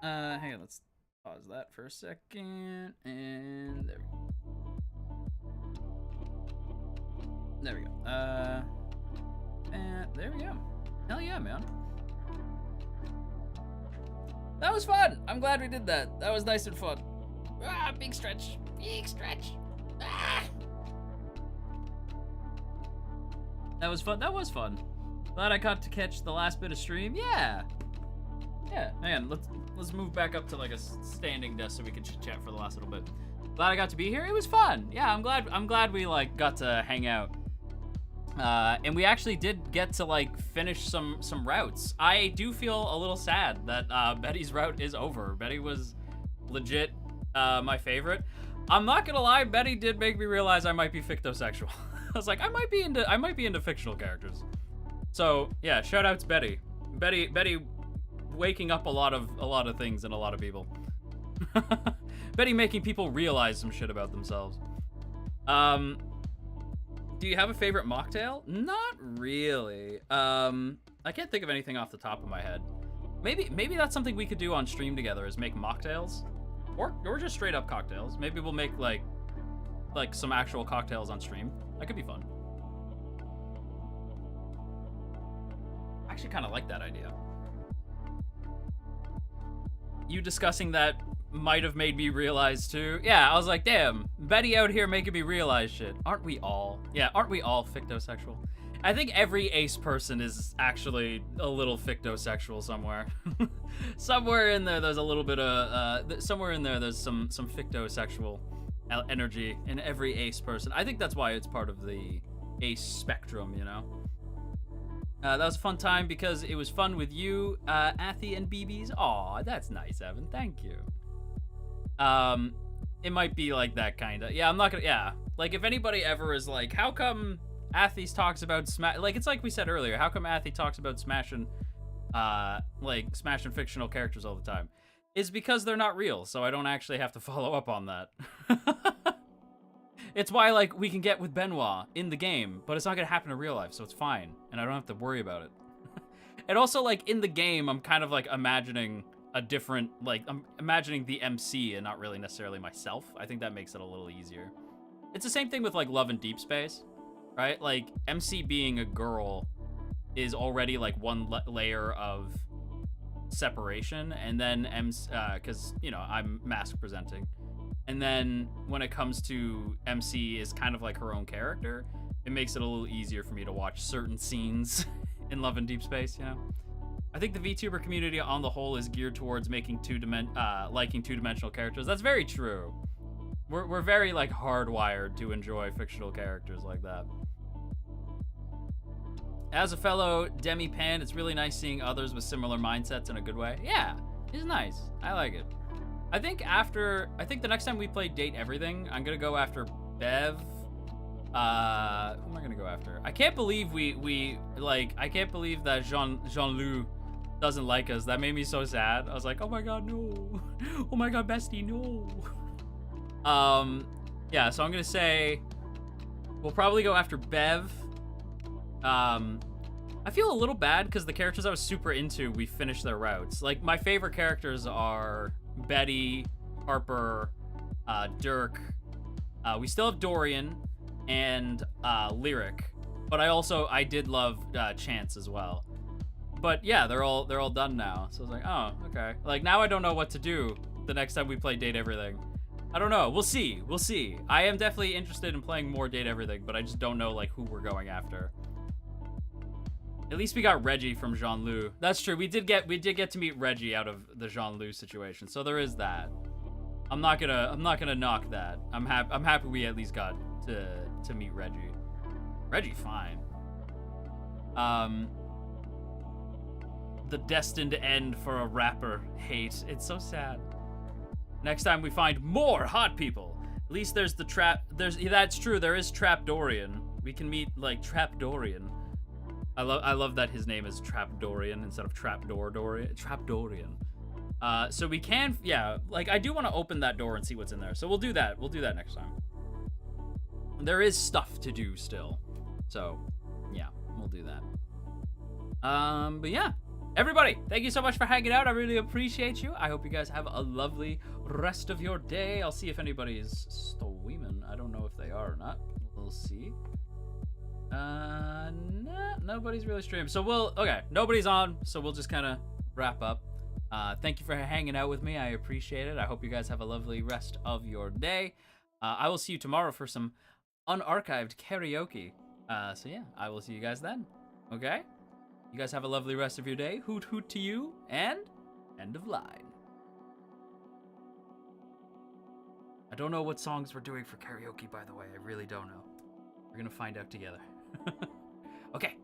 Hang on, let's pause that for a second, and there we go. There we go. And there we go. Hell yeah, man. That was fun. I'm glad we did that. That was nice and fun. Ah, big stretch. Big stretch. Ah. That was fun. That was fun. Glad I got to catch the last bit of stream. Yeah. Yeah, man, let's move back up to like a standing desk so we can chit chat for the last little bit. Glad I got to be here. It was fun. Yeah, I'm glad we like got to hang out. And we actually did get to like finish some routes. I do feel a little sad that Betty's route is over. Betty was legit my favorite. I'm not gonna lie, Betty did make me realize I might be fictosexual. I was like, I might be into fictional characters. So yeah, shout out to Betty. Betty waking up a lot of things in a lot of people. Betty making people realize some shit about themselves. Do you have a favorite mocktail? Not really. I can't think of anything off the top of my head. Maybe that's something we could do on stream together, is make mocktails, or just straight up cocktails. Maybe we'll make like some actual cocktails on stream. That could be fun. I actually kind of like that idea. You discussing that might have made me realize too. Yeah, I was like, damn, Betty out here making me realize shit. Aren't we all? Yeah, aren't we all fictosexual? I think every ace person is actually a little fictosexual somewhere. Somewhere in there, there's a little bit of, somewhere in there, there's some fictosexual energy in every ace person. I think that's why it's part of the ace spectrum, you know? That was a fun time because it was fun with you, Athie and BBs. Aw, that's nice, Evan. Thank you. It might be like that kind of. Yeah, I'm not gonna. Yeah, like if anybody ever is like, how come Athie talks about like it's like we said earlier. How come Athie talks about smashing fictional characters all the time? It's because they're not real, so I don't actually have to follow up on that. It's why, like, we can get with Benoit in the game, but it's not gonna happen in real life, so it's fine, and I don't have to worry about it. And also, like, in the game, I'm kind of, like, imagining a different, like, I'm imagining the MC and not really necessarily myself. I think that makes it a little easier. It's the same thing with, like, Love in Deep Space, right? Like, MC being a girl is already, like, one layer of separation, and then because, you know, I'm mask presenting. And then when it comes to MC is kind of like her own character, it makes it a little easier for me to watch certain scenes in Love in Deep Space, you know? I think the VTuber community on the whole is geared towards making liking two-dimensional characters. That's very true. We're very, like, hardwired to enjoy fictional characters like that. As a fellow demi-pan, it's really nice seeing others with similar mindsets in a good way. Yeah, it's nice. I like it. I think the next time we play Date Everything, I'm gonna go after Bev. Who am I gonna go after? I can't believe I can't believe that Jean-Loup doesn't like us. That made me so sad. I was like, oh my god, no. Oh my god, bestie, no. Yeah, so I'm gonna say we'll probably go after Bev. I feel a little bad because the characters I was super into, we finished their routes. Like, my favorite characters are Betty, Harper, Dirk. We still have Dorian and Lyric, but I did love Chance as well. But yeah, they're all done now. So I was like, oh, okay. Like, now I don't know what to do the next time we play Date Everything. I don't know. We'll see. We'll see. I am definitely interested in playing more Date Everything, but I just don't know like who we're going after. At least we got Reggie from Jean-Loup. That's true. We did get to meet Reggie out of the Jean-Loup situation. So there is that. I'm not gonna knock that. I'm happy we at least got to meet Reggie. Reggie fine. The destined end for a rapper. Hate. It's so sad. Next time we find more hot people. At least there's the trap. That's true. There is Trap Dorian. We can meet like Trap Dorian. I love that his name is Trap Dorian instead of Trapdoor Dorian. Trap Dorian. So we can, yeah, like I do want to open that door and see what's in there. So we'll do that. We'll do that next time. there is stuff to do still. So, yeah, we'll do that. But yeah, everybody, thank you so much for hanging out. I really appreciate you. I hope you guys have a lovely rest of your day. I'll see if anybody is streaming. I don't know if they are or not. We'll see. No, nobody's really streaming. So nobody's on, so we'll just kind of wrap up. Thank you for hanging out with me. I appreciate it. I hope you guys have a lovely rest of your day. I will see you tomorrow for some unarchived karaoke. So yeah, I will see you guys then. Okay? You guys have a lovely rest of your day. Hoot hoot to you, and end of line. I don't know what songs we're doing for karaoke, by the way. I really don't know. We're gonna find out together. Okay.